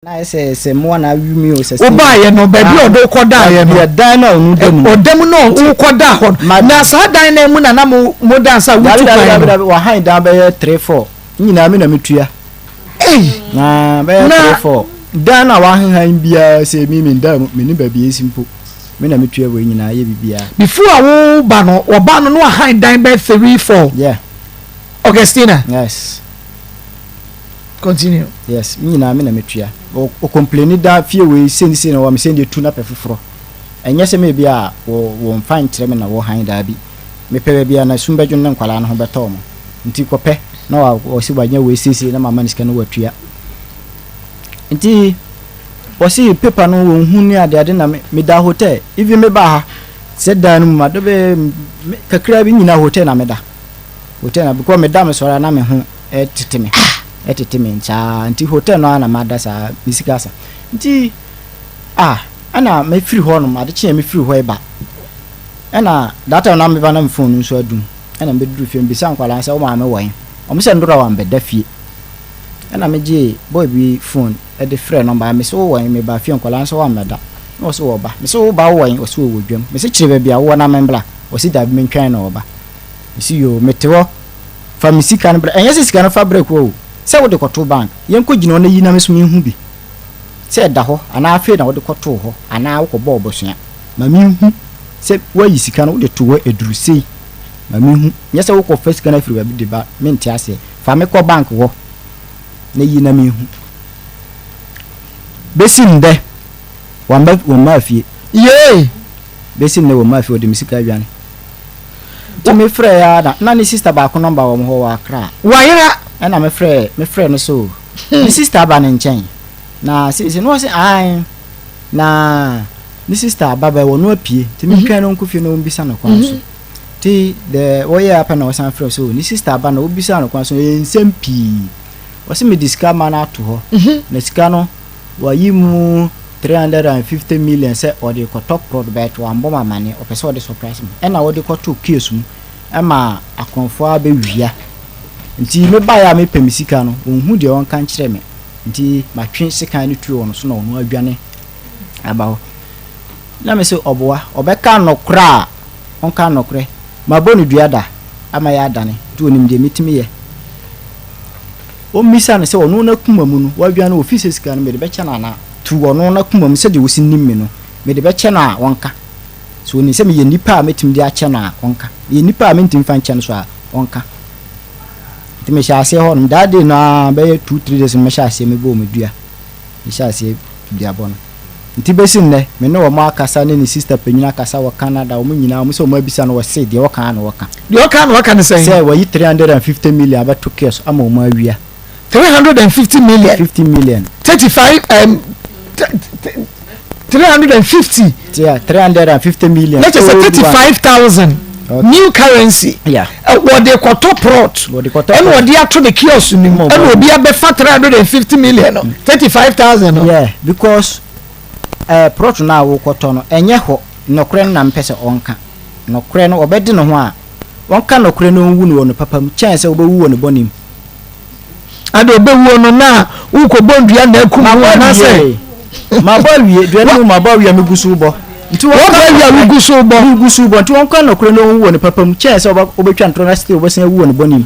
na say mo na wi o say o ba ye no ba bi odo koda ye no dan na onu dem odem no wo koda ho na sa dan na mu na mo dansa wutu kan wa han dan ba 3-4 nyina me na metua na ba 3-4 dan na wa han bia say mi dan me ni ba bi esimpo me na metua we nyina ye bibia before wo ba no oba no han dan ba 3-4 yeah Augustina yes continue yes nyina me na metua o complain da fie we sense na wa me send tu na pefoforo enye se me bia wo mfan kire me na wo han da bi me pe bia na sumbadwo ne nkwala no ho beto mo nti kope na wa si banya we sisi na mama niska no watua nti wasi paper no wo hu ni ade na me da hotel even me ba ha se da no ma do be kakra bi nyina hotel na me da hotel na because me da me sora na me hu etete me ncha nti hotel no na mada sa misikasa nti ana me free ho no ade che me free ho eba ana data na me ba na me phone nso adum ana me duru fie mbisa nkwala nsa o ma me wan o me se ndura wa mbeda fie ana me je boy bi phone e de frɛ number me so wan me ba fie nkwala nsa wa meda no so wo ba me so ba wan o so wo dwam me se kire ba bia wo na membla o si da bi me ntwan na wo ba me si yo metewo fa misika no bra enye se sika no fa break wo se wo de koto bank yenko gino na yi na meso me hu bi se da ho ana afi na wo de koto ho ana wo ko bo obosua ma me hu se wa yi sika no wo de to wo eduru sei ma me hu nya se wo ko first kana firi wa bi de ba me ntia ase fa me ko bank wo na yi na me hu besim de wa ma fie ye besim ne wo ma fie o de misika wiane to me frɛ ya na ni sister ba ko number wo ho wa kra wa yira and me frɛ no so my sister ba ne nchen na se no se ai na ni sister baba wo no apie ti mi kan no nkofie no mbisa no kwan so ti the oye apa na wasan frɛ so ni sister ba na obisa no kwan so ensem pi wo se me disca ma na to ho na sika no wa yimu 350 million se or the top prod bet wa mboma mane o pese o de surprise me e na wo de to case mu e ma akonfo abe wia nti me ba ya me pemisika no onhu de won kan kire me nti matwe sika ni tuo no so na ono adwane abawo na me se oboa obeka no kra on kan no kre ma bonu duada ama ya adane tu onim de mitimi ye o misa no se ono na kuma mu no wadwane office sika no me de becha na tu ono na kuma mu se de wosi nim me no me de becha na wonka so ni se me ye nipa a metim de ache na wonka ye nipa a mentim fa nche no so a wonka ti me sha ase ho no dade na be 2-3 days me sha ase me bo me dua me sha ase dua bon nti besin ne me no Maa Akasa ne ni sister penyina Akasa wo Canada wo nyina wo so mo abisa no wo se de wo kan no wo kan de wo kan no wo kan say wo yi 350 million abeto case ama wo ma awia 350 million 50 million 35 350 yeah 350 million let's say 35,000 new currency yeah what they call top prot and what they are to the kiosk ni mo and will be a 350 million 35,000 yeah because prot na wo koto no enye ho nokre na mpese onka nokre no obedi no ho a wonka nokre no wu no papam chance obewu wo no bonim ade obewu no na wo ko bondua na akum na say ma ba wie dua no ma ba wie megusu bo nti won ba wie megusu bo nti won ka nokre no wu wo no papam chance obetwa ntro na still obesan wu wo no bonim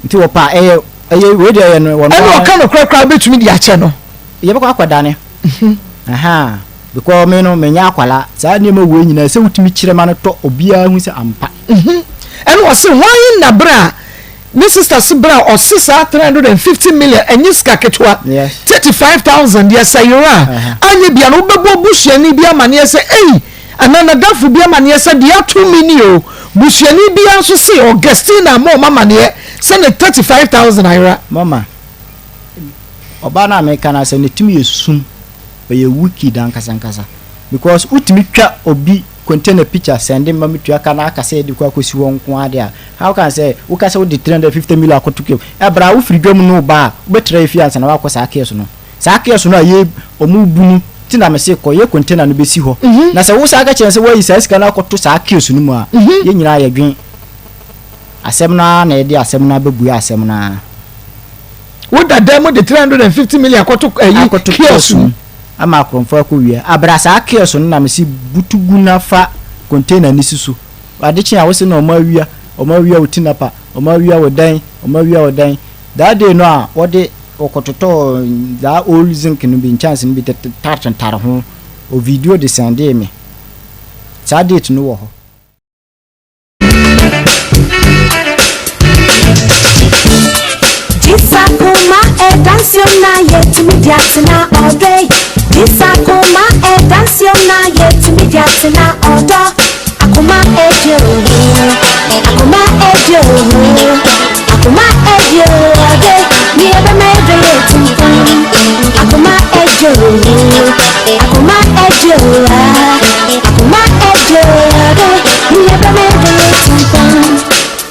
nti wo pa eye we dey no won no ka nokre kra betumi di ache no ye be kwa kwadane aha because me no menya akwala sa ne ma wo nyina se wutumi kire ma no to obia hu se ampa and was why na bra my sister Sibra or 350 million and you skaketwa 35,000 yes sayura anye bia no bebo bushani bia mane say eh anana dafu bia mane say dia 2 million bushani bia so say Augustina mo mama ne say 35,000 ayra mama oba na America na say ne timi yesum be ye wiki dan kasankasa because utimi twa obi contain a picture sending mama to akana aka say di kwa kosi won ko ade a how can say wo ka say wo di 350 million akotuke ebra wo firi dwam no ba wo betre fiance na wakosa akeso no sa akeso no aye omu bunu ti na me say ko ye container no besi ho na say wo sa aka chen say wo yi sa sika na akoto sa akeso no mu a ye nyina ye dwen asem na e di asem na bebu asem na what that demo the 350 million akoto kiosk ama akromfo akowia abrasa kiosk no na me si butuguna fa container ni siso adechi a wo se na omawia utinapa omawia wodan that day no a wo de okototo that old zinc no be chance no be tar ho o video de sande me sa date no wo ho Akoma dansiona yet mediatina all day. This Akoma dansiona yet mediatina all day. Akoma ejo, Akoma ejo, Akoma ejo day. Me ebe me dey Akoma ejo, Akoma ejo, Akoma ejo day. Me ebe me dey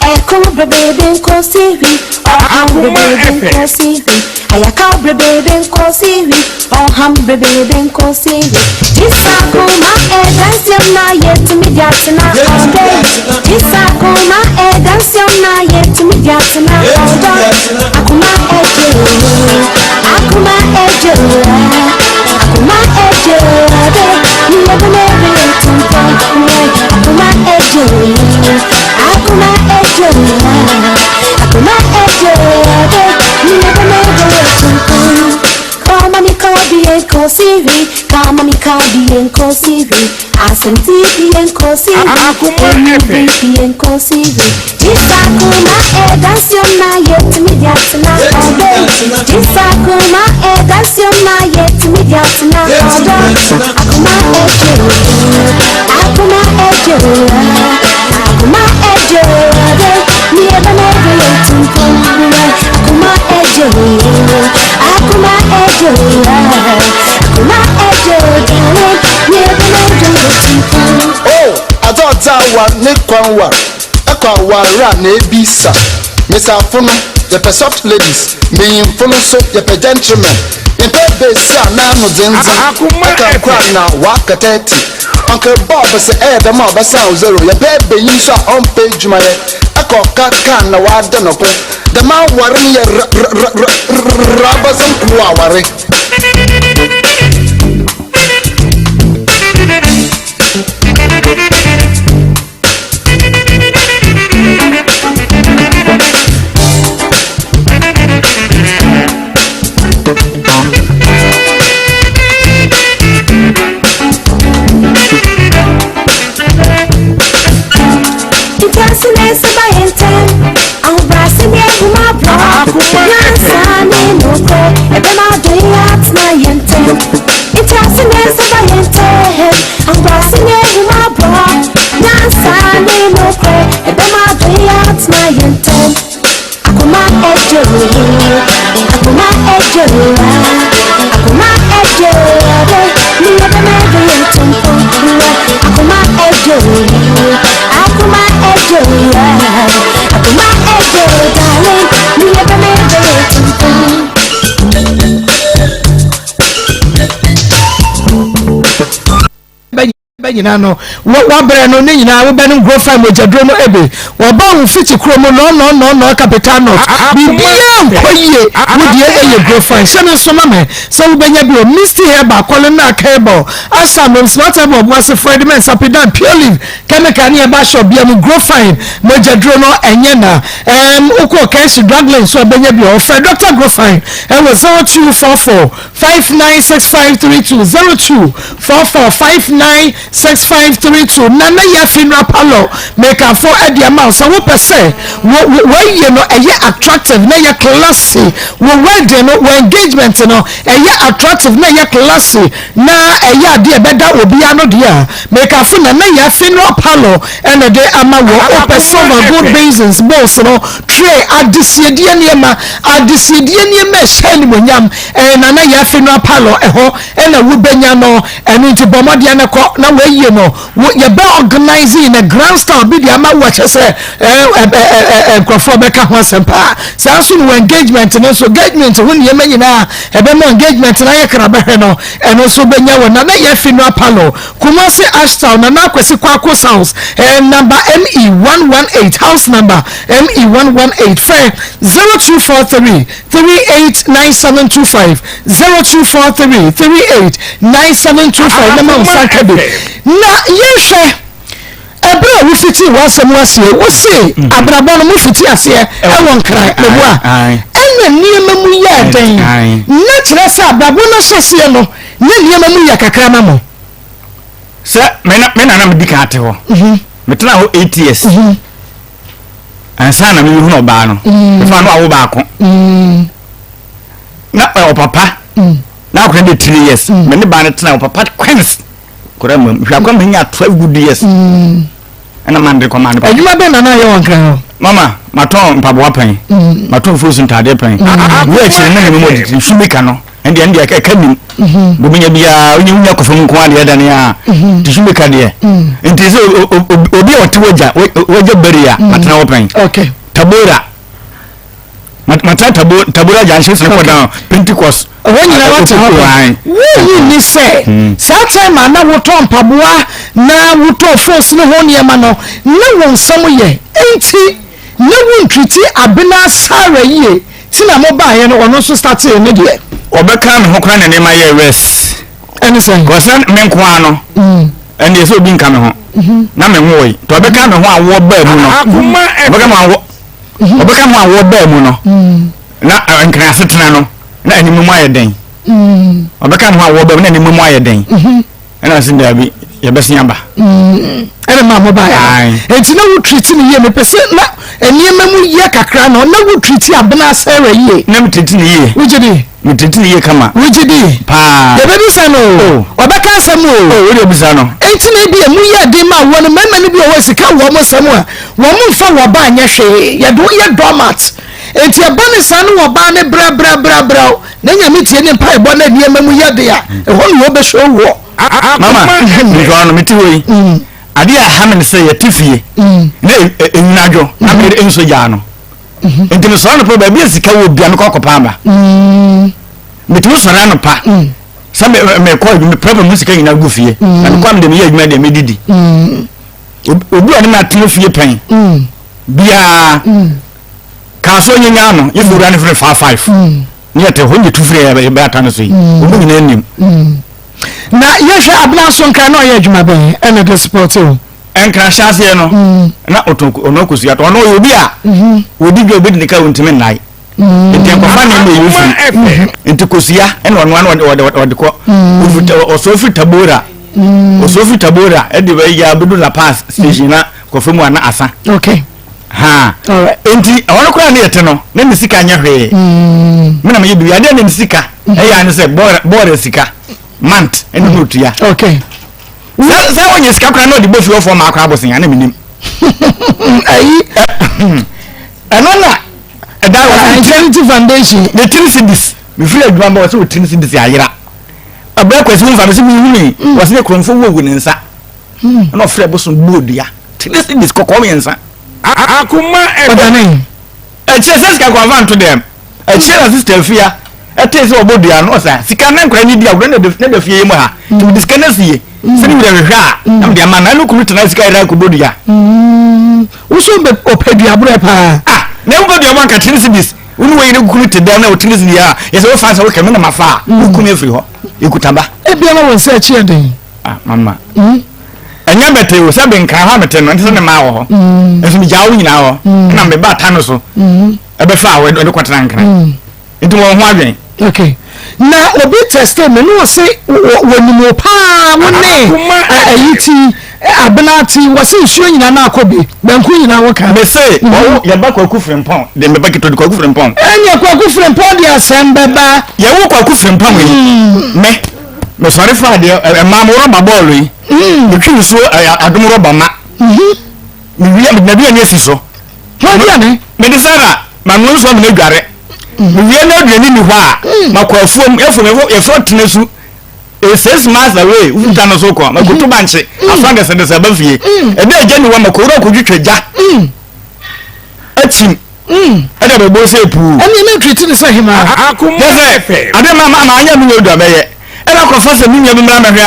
Ekuma baby kosivi, oh baby kosivi. Ayaka baby kosivi, oh baby kosivi. This Akoma dansiona na yet mediatina all day. This Akoma dansiona na yet mediatina all day. Akoma ejo, Akoma ejo, Akoma ejo day. You never know Akoma ejo, Akoma ejo, Akoma ejo day. You never know Come on, Cody and Cosivi, come on, Cody and Cosivi. Asenti and Cosivi, and Cosivi. This Akoma dansiona yet mediatina all day. This Akoma dansiona yet mediatina all day. Akoma ejo, Akoma ejo, Akoma ejo day. Me ebe me dey Akoma ejo, Akoma ejo, Akoma ejo day. Me ebe me dey Oh, I thought that one nekwanwa. Akwa ra na ebisa. Mr. Funo, the soft ladies, me Funo so the gentlemen. In bed sa na no zenza. Akwa na wakateti. Uncle Bob say the mob sound zero. Your baby you saw on page my Akwa kan na wada no po. The man worry rabazan kuware. nyina no wa bere no ne nyina wo benim grow farm ojadro no ebe wo ba wo fiti kromo no capital north bibia nkoyie wo die eye grow farm se no so mame se wo benya bi o misty herba kwole na cable asa no smart herba was Fred men sapidan pure leaf chemical ne ba shop bia mu grow farm ojadro no enye na uko cash drugline so benya bi o Fred Dr. grow farm e was 0244 596532 0244596532 nana ya finra palo make a for edia mouse so wo pese wo you know attractive na ya classy wo wedding no wo engagement no attractive na ya classy na de beda obi ano dia make a for nana ya finra palo and the ama wo person of good business boss no tray adisiedie niema shani monyam nana ya finra palo eho na wo benya no enu ti bomode na ko na we ye no ye be organizing in a grand style be dia ma wo che say crofo be ka ho sempa sa so no engagement no so engagement ho ne ma nyina e be mo engagement na ye kra be hwe no eno so be nya wo na ye fi no palo kuma se ashtown na kwesi kwako house number ME 118 house number ME 118 fair 0243 389725 0243 389725 na usaka be na yehwe ebra wo fiti wasem wase wo se abrabon mo fiti ase e won kran mebua enne niema mu ya den na kire se abrabon no hyese no na niema mu ya kakra ma mo se mena na medika ate ho metena ho 8 years ansa na me hu no ba no me fa no awo ba ko na o papa na ko de 3 years me ne ba ne tena o papa queens kora mam hwa kwa me nya 12 good years ana mande ko mande aduma be na na ye won kan mama maton mpaboa pan maton fusu ntade pan wo e chire na me mo di shumika no ende aka kanim buminya bia onye ko fam ko ade da ne a di shumika de enti so obi ote woja beria matna wo pan okay tabora mata tabora janshi se ko down Pentecost wonyina wata ho wo ni se satime na wo ton paboa na wo to force no ho ne ma no na won sam ye enti na wo ntwiti abena sara ye tina mo ba ye no ono so start ne de obeka me ho kra ne ma ye rest eni se go san me nko ano ende eso bi nka me ho na me nwo yi to obeka me ho awo ba mu no obeka me awo obeka me awo ba mu no na nkra setena no na animu mu aye den obeka me ho awo ba mu na animu mu aye den na sin da bi ye besia ba ene ma mo ba ya enti na wo treat ni ye me pese na eniema mu ye kakra no na wo treat abena sara ye na me treat ni ye wujidi mititi ye kama wujidi pa ye be bisa no obeka asem o we dey bisa no enti na bi emu ye de ma wo no mema ni bi o sika wo mo sem a wo mo fa wo ba anya hwe ye do ye domat enti e bane san wo ba ne bra na nya mitie ne pa e bo na eniema mu ye de a e ho no wo be show wo mama mi go no miti we ade a hamen say ye tifie na enyinajo na me enso ja no enti no so no po ba bi sika wo bia no kokopa amba metu so na no pa sa me ko me problem musika nyina gu fie na ko am de me ye adwuma de me didi obi ani ma tinu fie pen bia ka so nyanya no ye fura ne fere 55 ni ate ho nye tu fere ya ba ta no so yi obi nyina anim na yehwe abna so nka na ye adwuma ben ene de support o enkra shase no na onokosu ya to no obi a odi gbe obi de ka wontime nai enti ko fa ne me yufu enti kosia ene ono ode ko osofi tabora e de ba ya budu la pass station na ko femu ana asa okay ha enti ono kra ne yete no na ne sika nya hwe me na me ye bi ade ne sika e ya ne se bore sika month ene no tuya okay sa wonye sika kra no de bofi ofo ma akra abosen ya na minim ayi anona da wa charity foundation the Trinidis me feel adwuma ba so Trinidis ayira abra kwesi mfa me se mi huni wase ne kromfo wo ne nsa na ofre boso bodua Trinidis kokko me nsa Akoma odane Jesus ka kwa van to them na sister fia etese obodua no sa sika na nkra ni dia wo na de fie mu ha to disconnect ye se ni we hwa na de ama na no kuru tena sika ira ko bodua uso be opedua bro pa na wo bodua man ka Trinidis unu we ni kuru te dem na wo Trinidis ya yese wo fa sa wo keme na mafa wo kunu efri ho ekutaba ebia na won se chi eden mama anya bete wo sabe nka ha mete no ntse ne ma wo ho enso mi jawo nyina ho na me ba ta no so ebe fa wo de kwatana nkra nti wo ho adwen okay na obi test me no se wonimo pa wonne ayiti abenati wase nsuo nyina na akobi banku nyina wo ka me se wo ye ba kwaku frempon de me ba kito de kwaku frempon enya kwaku frempon de asembeba ye wo kwaku frempon me sorry for de ma mo roba ball yi me twi so adom roba ma me wi na bi anya si so ho dia ne me de sara ma no so me na dware me wi na dwani ni hɔ a ma kwafuom efo tena su 6 months away ufuta no so ko magutu banche afanga sende sabafie e be je ni wa makoro ko twetwa ja achim ada be bo se pu ani me treat ni so hima Akoma FM ade mama anya mi odu abeye e na ko fa se mi nya bi mra mahwe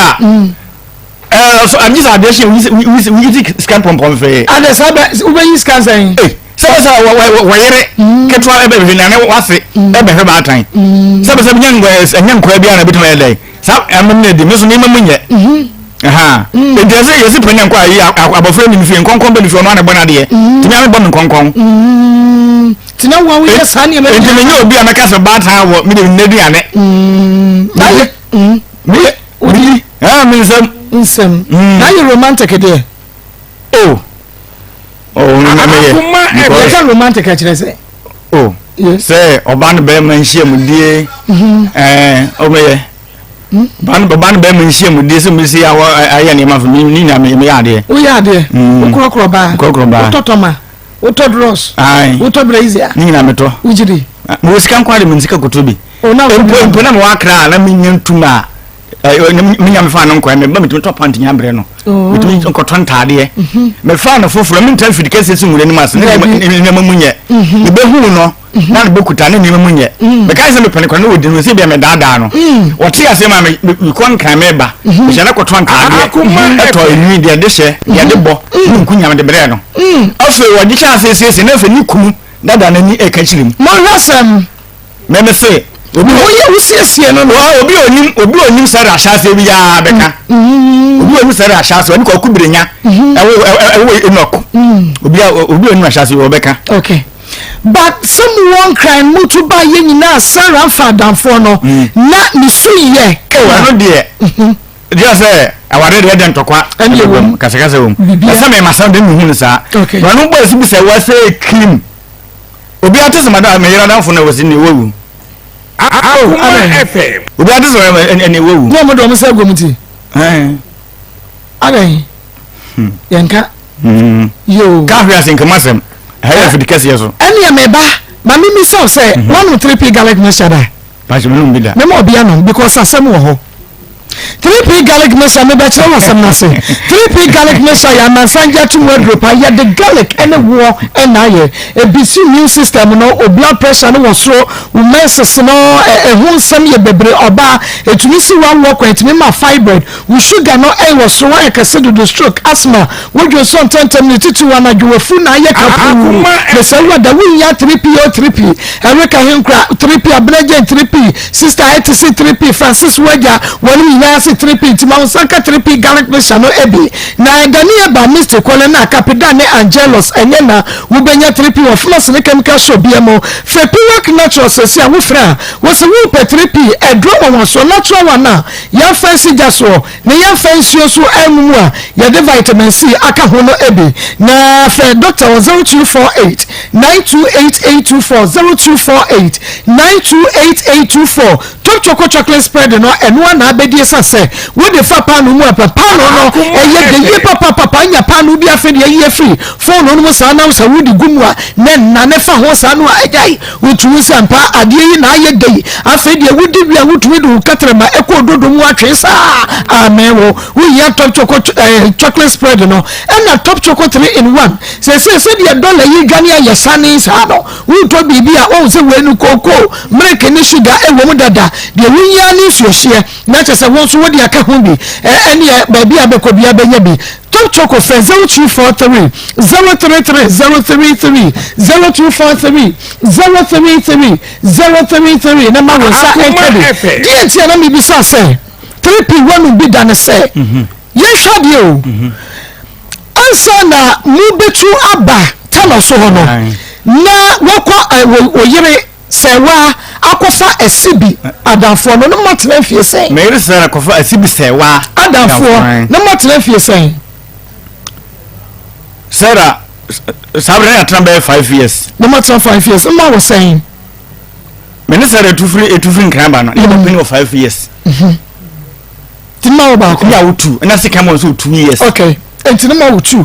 a so amisa ade she we scan pom fe ade sabe ubeyi scan sen sasa wayere ketwa ebe bi na ne wase ebe hwe ba tan sasa nyangwa bia na bituma yele sa amne de meso ni mamunye aha ndeze yesi panya kwa yi abofra ni mfie nkonkon be ni fie no na bona de tinya me bon nkonkon tina wa we yes ani me enti menye obi ameka se ba tan wo me de nneduane me odi me nsem na you romantic there na me ye romantic actually say yes say oban be man hie mudie o me ban be man hie mudie se me se ya aya ne ma ni na me ya de o ya de okro ba totoma o to dross o to brazia ni na me to ujiri mo sika kwade me sika kotobi o na empo na me wa kra na me nyantuma me nya me fa no nkwa me ba me to pant nya bre no me to nko to ntade me fa no foforo me ntan fidi kase sumure ni mas ne mamunye me be hu no na ne bekuta ne mamunye me kai se me pene kwa no odi no se bia me daadaa no wote ase ma me kon kan me ba me hye na ko to ntade to eni de de hye de bo nkunya me de bre no afi wodi cha se na afi ni kumu dada na ni e ka chirim mo rasam me se obi oye usiesie no obi onim sare ahase bi ya beka obi onim sare ahase oni ko kubirenya ewo enok obi onim ahase wo beka okay but someone crying mutu ba ye nyina sara fadam for no na ni suye no de dia say aware de den tokwa kasakasa wo asa me masam de hu nsa no no boy sibi say wa say cream obi atese madam me yira dan fo na wasi ni wewu Akoma FM obi atese ene wewu no mo do mo say gomuti agai yanka yo ka hwe asen kamasem haya fidi kase yeso ene ya meba ma mimi so say 103p garlic mixture ba je me bida me mo bia no because asem wo ho 3p garlic mixture me ba chere wasam na say 3p garlic mixture ya man sanja to wardrobe ya the garlic ene wo ena ye e bisi immune system no o blood pressure no so o menses no ehun sam ye bebre oba etumi si wan work etumi ma fibroid we sugar no e wo so wa kase do stroke asthma wo jo so ntentem ni titi wa na jo fu na ye kapu me say wa da wi ya 3p o 3p ereka henkra 3p abreje 3p sister ITC 3p Francis Waja woni ya si 3p tima usaka 3p garlic mixture no ebi na gani eba mistake kwale na kapida ne Angelos enye na wubenya 3p of floss ne chemical shop biamo fepi work natural sesi a wufra wose wu pe 3p edro mo so natural wana ya fancy jaso ne ya fancy oso emu a ya de vitamin C aka hono ebi na fe doctor 0248 928824 0248 928824 top chocolate spread no eno na abedi sase we de fa panu mu apa panu no eye de ye papa nya panu bi afedi ye free phone no mo sa na so we di gumwa na ne fa ho sa no ajai utu sampa ade yi na ye de afedi we di bia utu we do katrema ekododo mu atwe sa amen wo we ya top chocolate spread no na top chocolate 3 in 1 se dia dollar yi gani ya sani sa no uto bibia o se we nu koko mreke ni sugar e wo mu dada de we ya ni suohie na chese wo so wo dia ka ho bi ene ba bia be ko bia benya bi top choco fe 0243 033 033 0243 033 033 na ma wo sa enkede die tie na mi bi sa se 3p wonu bi da ne se ye hwade o ansa na mu betu aba talo so ho no na wokọ oyire sewa akofa esibi adafo no matena fie sen me ire sera akofa esibi sewa adafo no matena fie sen sera sabre ya trambe 5 years no matena 5 years ma wo sen me ne sera etufri nkramba no e bopini of 5 years timma ba ko ya wutu na sika mo so 2 years okay enti no ma wutu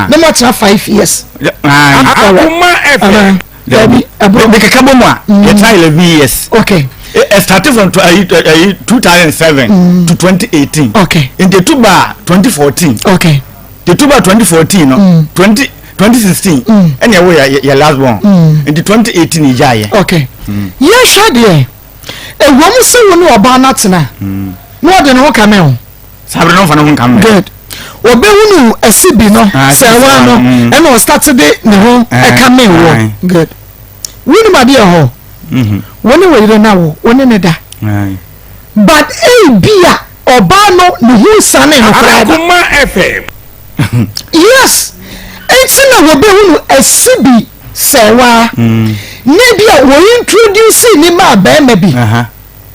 no matena 5 years Akoma FM Debbie, abro be kakabo mo a ye try 11 years. Okay. started from 2007 to 2018. Okay. In the tuba 2014. Okay. The tuba 2014 no 2016 and your last one. In the 2018 ijaya. Okay. Yeah, shade. E wo mo se wonu oba na tena. No de no kamel. Sabre no fa no kamel. Good. Obehunu asibi no sewa no e no started ne ho e kamel wo. Good. Wini ma de ho. Woni we na wo, woni ne da. But bia oba no ne hu sane no Akoma FM. Yes. It's na wo behunu asibi sewa. Ne bia wo introduce ni ma ba ma bi.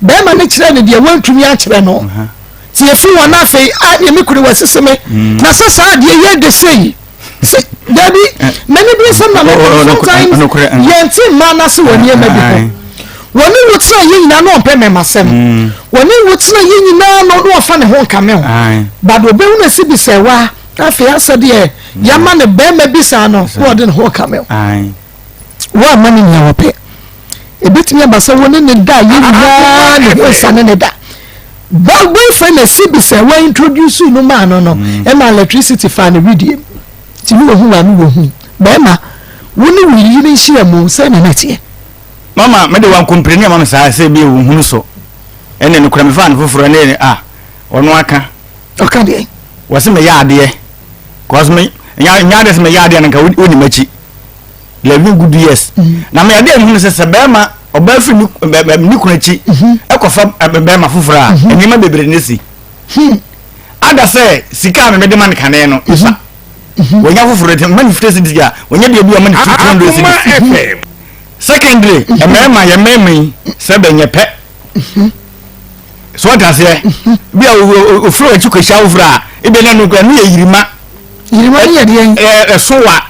Bema ne kire ne de wantumi a kire no. Ti efi wona afei a ye me kuri waseseme na sasa de ye de sei. Dabi many be some na sometimes yenti ma na se woni e ma bi ko. Woni wutra ye nyina no pe me masem. Woni wutra ye nyina no no fa ne ho nka ho. Ba do be hu na si bi se wa afei asade ye yama ne bema bi sa no wo de ne ho nka ho. Wa mani nya wo pe ebetimi abasa woni ne da ye nyina ne ho sane ne da. But boyfriend na si bi se wa introduce no man no e ma electricity fa ne video ti mi wo hu wa mi wo hu ba ma woni wi yi ni hia mu se na natie mama me de wan comprenia mama sa se bi wo hu so ene no kura me fa no foforo ne ono aka oka de wo se me ya de cause me nya de se me ya de nka woni machi 11 good years na me ya de hu se ba ma oba fi ni kuna chi ekofa be ma foforo a enima bebre nesi ada se sika me de man kane no isa wonya foforo te man fitesi dia wonya de bi o man 200 cedis secondary emema ye memi se benye pe so ta se bia o flow echi ko sha ofra e be na no kwa no ye yirima ni ye de so wa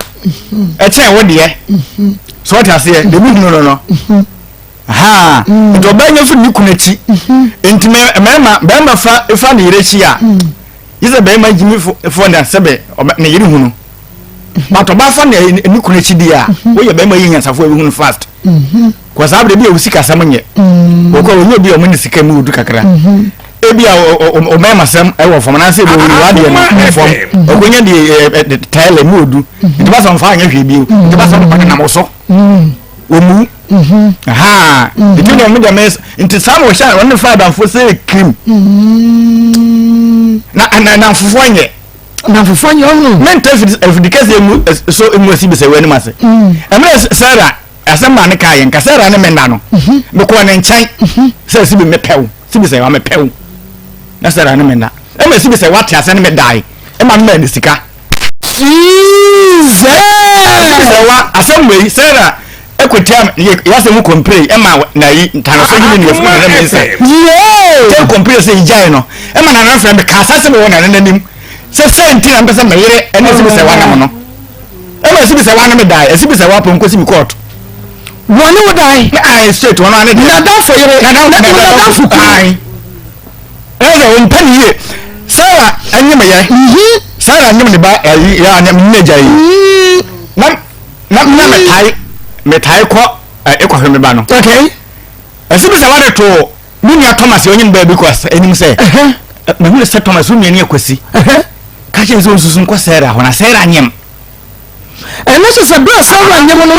e chen wo de so ta se de mu no ha to benye fu ni kunachi enti mema fa ne yerechi a yize bema jimi fo na sebe ne yiri hunu but oba fa ne ni kunachi dia wo ye bema yin yansafo e hunu fast ko sabre bi e usika samonye wo ko wo bi o mani sika mu du kakra e bi o mema sam e wo fo na se bo wa de no fo o ko nya de tele mu odu nti ba so mfa anya hwe bi nti ba so pa na mo so wo mu aha itu no me de mes nti sam wo sha won fa dan fo se cream na fufuanye na fufuanye onu mental efficacy mu so emu si be se wani mase emre Sarah asema ne kayen ka Sarah ne menda no me ko ne nchen se si be mepew si be se wa mepew na Sarah ne menda emre si be se wat ase ne me dai ema me ne sika Jesus wa asema Sarah ekwetia ya se mu compare ema na yi ntano so gini ne fu na me se te compare se ijai no ema na na friend ka sa se me wona na nim se sentina mpesa me yere ene se be se wa na no ema se be se wa na me dai se be se wa pon ko si mi court woni wo dai ai straight wona ane na dan for yere na dan for ai ene won pani ye Sarah anye me ye Sarah anye me ba ya anye me jai na me tai ko ekwa hwe me ba no okay asibi se wade to dunia Thomas onyin ba because enim se me hu se Thomas hu ni akwasi ka che zo susun ko Sarah ho na Sarah nyem eno se bra Sarah nyem no no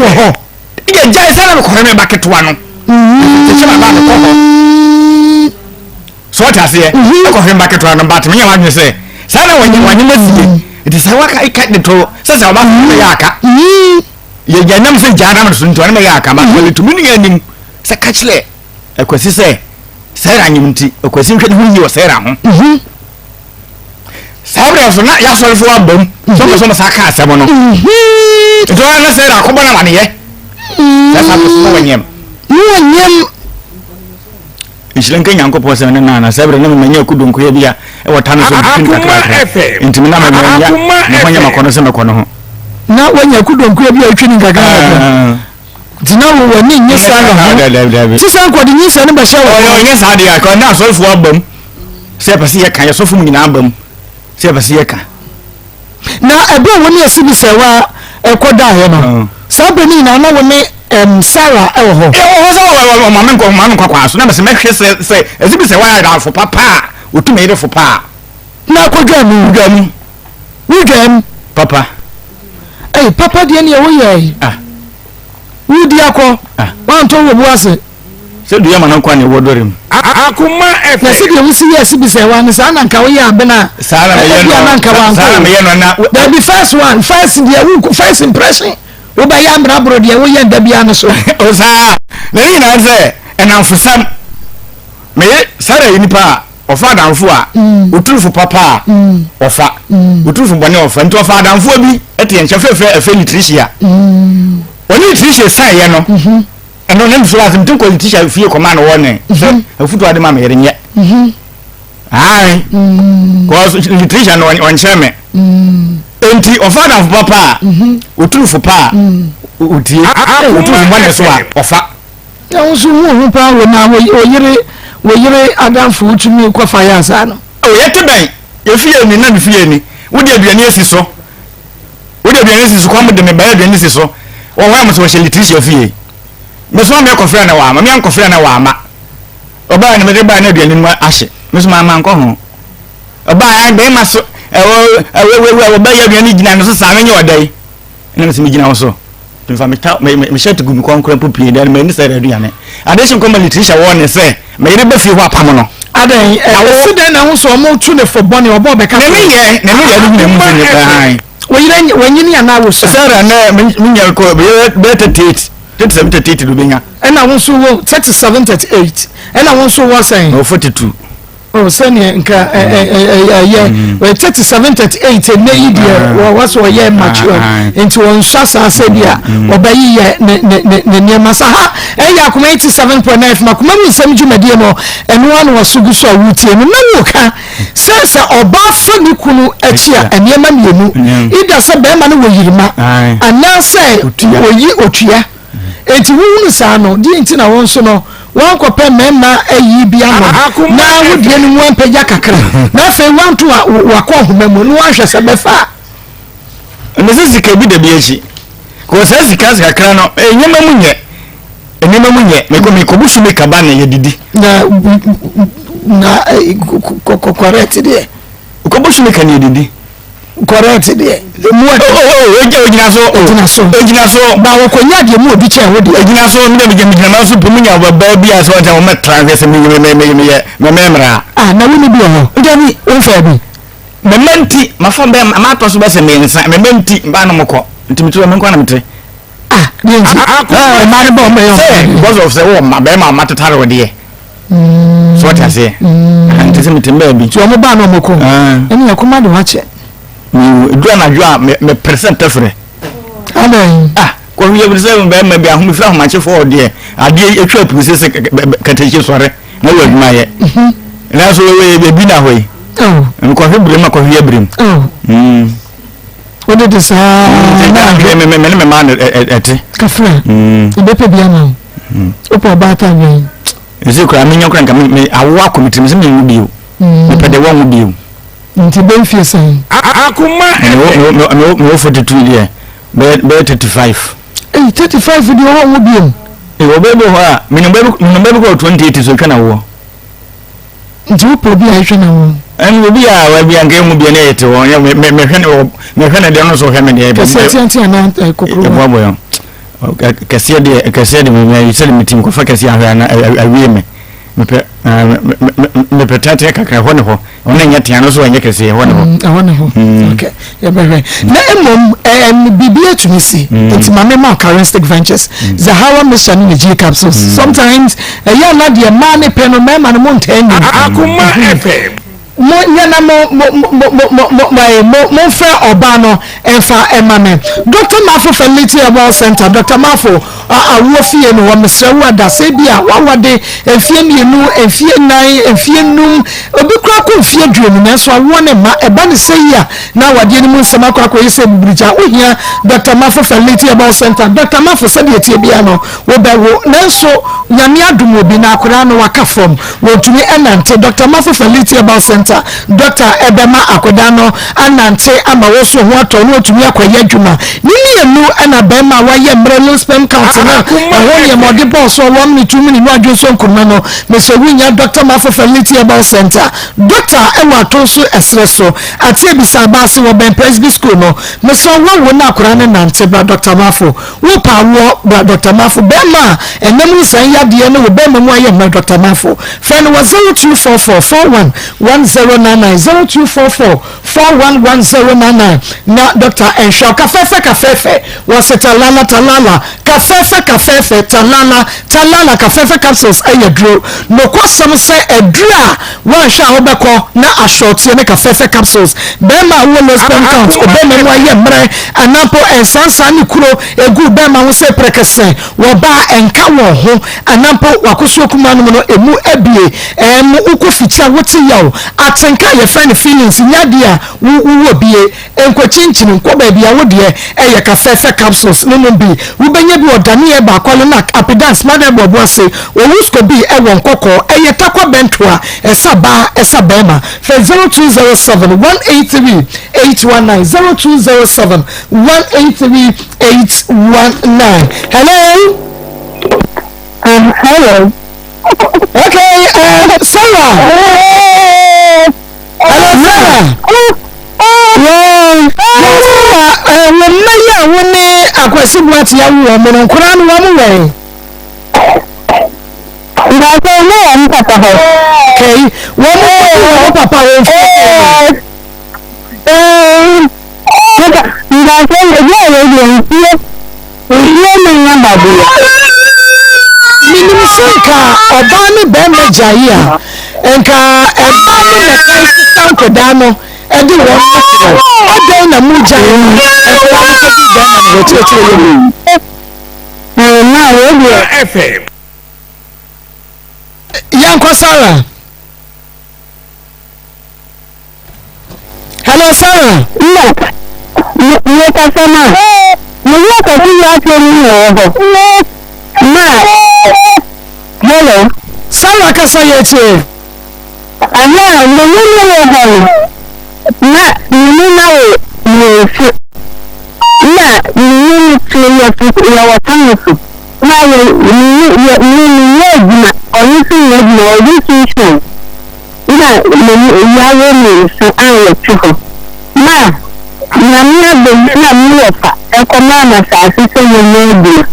wo ho ye jai Sarah ko me ba ketwa no te chema ba ko ho so ta se ko hwe ba ketwa no but me nya wadwe se Sarah wanyem masie it is how I cut the to se se ba ya ka ye janyam se jara ma sun to na me ya ka ba to mini anim se ka chile akwasi se Sarah nyimti akwasi hwe hu yi wo Sarah ho Sarah so na ya so fo abam so ma saka asemo no to na Sarah ko bona ma ne ye ya sa ko wanyem Ishilen Kenya nko po se na Sarah na me nya kudun ko ye bia e wotano so bitin kakra intimi na me nya ne kwanya makono se makono ho na wanya kudon ku bia twini gaga tina wo wani nyesa no ti san ko di nyesa ne ba sha wo nyesa dia ko na so fu abam se pa se ye kan ye so fu mu nyina abam se pa se ye kan na ebe woni asibi se wa ekoda he no sabeni na na woni Sarah ewo ho mama kwa so na me se mehwe se ezibi se wa da fo papa otu me ire fo pa na kwa gamu wigam papa papa de ne wo ye wudi akọ wan to wo buase se du yama nan kwa ne wodorim Akoma efe na se de wo si yes bi se wan sa na nka wo ya abena sara me ye no na that be first the first impression wo ba ya mbra bro de wo ye da bia no so o sa na ni na se enamfosam me sara yinipa ofa adamfo a oturufo papa ofa oturufo bone ofa nti ofa adamfo bi ete enche fefe nutrition oni nutrition sai ye no eno nem so azim tin ko nutrition fie koma no wone afutu ade ma me yere nye ai ko nutrition no on cheme enti ofa adamfo papa oturufo pa otie oturufo bone so a ofa ya wo so hu pa wo na wo yire adamfo utumi kwa fire sa no o yete ben ye fie ni na me fie ni wo de aduane esi so kwa mo de me ba aduane esi so wo wa mo so nutrition fie me so me kofra na wa ma me ankofra na wa ma oba ni me de ba na aduane mu ahye me so ma nko ho oba ya be ma so we ba ya aduane gina no so sa me nye odai na me so me gina wo so mfa me shet gu mi konkran popie dan me ni sere aduane adeshin ko nutrition wo ne se me yire ba fie ho apam no adan wo den na ho so mo tu ne for bone obo be ka ne me ye du ne mu se ne ban wo nyini ana wo so sara na me nya ko be 38 do benya ena wo so wo 37 38 ena wo so wo sen 42 oh senior nka 37 38 na idea was so ye mature into on shasa sebia obayi ye ne masa ha ya kuma 87.9 makuma mi nsem dwumadie no eno anu wasugu so awutie no na woka sense oba fo ni kunu achi a enema mienu ida se be ma no woyirima ana se oyi otua enti wunu sa no di enti na won so no wan ko pe mema ayi bia no na wodie ni mu ampagya kakra na fe wan to wakọ homemu no wan hwese be fa ne se sika bi da bi achi ko se sika kakra no enyema munye me ko busu me kaba na ye didi na correct de ko busu me kan ye didi correct de mu ojina so ba wo konya de mu obi che wo de ojina so me de gina ma so pumu nya ba bia so ja wo metrans me memra na woni bi ho ndani o fa bi mementi mafa be ma to so be se me nsa mementi ba no mko ntimito me nkwa na metre denji ma ne bo me yo because of say wo ma be ma matetare wo de so what I say antese metemba bi so mo ba no mko eni yakoma de wache dua na dua me percent afre amen ko wiye bi se be ma bi ahumi fra homache for de ade etwa puse se kateche sore na wo aduma ye na so we bi na hoyi ko hebre ma ko hebre what did say me man ete kafra ibepe bia na opo bata we ese ko amenyo kran ka me awo akomitim se me nwubiu me pede wo nwubiu nti ben fie sen Akoma me 42 year be 35 35 di wo nwubiu wo bebe ho a me no bebe ko 28 so kana wo nti wo po bia hwe na wo en obi a wa bia nge mu bia na yete wo me hwe na de no so hwe me de kesi ana kokoro bo bo yo kesi de me yise de mitim ko fa kesi ahwa na awie me petete kakra ho ne ho ona nya tia no so anya kesi ho ne ho okay ya bere na emom bibia tumisi nti mame ma charismatic ventures zahawa mission in G capsules sometimes ya na de ma ne pe no ma no montani Akoma FM mo nyana mo fa obano enfa emame Dr. Mafo Fertility Herbal Center Dr. Mafo awo fie no wa mesrewa da se bia wawade efie mienu efie nan efie num obi kura ko fie duonu na so awo ne ma eba ne se ya na wade ni mu nsema akwa ko yese bubrija ohia Dr. Mafo Fertility Herbal Center Dr. Mafo se de tie bia no wo bewo na so nyame adum obi na akura no waka from wo tumi enante Dr. Mafo Fertility Herbal Center Dr. Ebema Akodano anante ama wo so ho ato no tumi akoye adwuma nini mu ana bema wa ye mbrelo spam count na ho ye mode boss so 1 minute 2 minute no adwo so nkunna no me se winya Dr. Mafo Fertility Herbal Center doctor ewa to so esreso ati ebisa ba se wo ben Presby school no me so wo na akora ne nante bra Dr. Mafo wo pa wo bra Dr. Mafo bema enemu san ya de no wo bema mu aye mra Dr. Mafo friend was 0244411099 na Dr. Ensho kafefe was talala kafefe talala kafefe capsules aye dro no kwasam se edra wan sha obeko na ashortie ne kafefe capsules bema wo no spam count obema mu aye mre anapo ensansa ni kuro egu bema wo se prekese wo ba enka wo ho anapo wakoso kuma no no emu ebie mu ukoficha woti yawo atenka ye friend feelings nyadia wo bie enkwachinchin nkoba bia wo de eye kafefe capsules no bi wo benya bi odane e ba kwale na apidance made bobo se wo wusko bi e won kokko eye takwa bentoa esa bema fe 0207183819 0207183819 hello hello. Okay, Sarah. Hello, Sarah. Wọ́n ní akwasi buwati ya wúwo mọ̀ nkúrá ni wọ́n mú wẹ̀. Ìgbàgbọ́ ilé ẹ̀ ń pàpà hàn. Okay, wọ́n mú wọ́n pàpà wọ́n fún ìgbàgbọ́ ilé ẹ̀rọ ìlú ìdílé mi ń yàn bàbá yà. Minimum nka ọba ni bẹẹma jaya nka ẹba ni nka sanko dano ẹdi wọn mọtò ọdẹ na mu jaya ẹkọ wọn kọ bi bẹẹma ni wọ́n tiẹ̀tiẹ̀ yẹ mu. Náà wọ́n di FM. Yankọ Sarah. Hello Sarah. Iye kasa náà mo yẹ kọsí yá tó ní ọ̀rọ̀ náà. Hello. Sarah kasa yẹ tiẹ̀. Àná mo ní lọ́wọ́ ọ̀hún náà nínú náà wò sí náà nínú tí ìyàwó táwọn fún náà yẹ nínú ìgbìmọ̀ ọ̀yún sí ìgbìmọ̀ ọ̀yún sí ìṣàn náà ìyàwó mi sùn ààrẹ tí hàn náà ìyàmí àgbègbè náà mú ọ̀fà ẹ̀kọ́ máa mà sàásì sẹ́yìn ní ìgbìmọ̀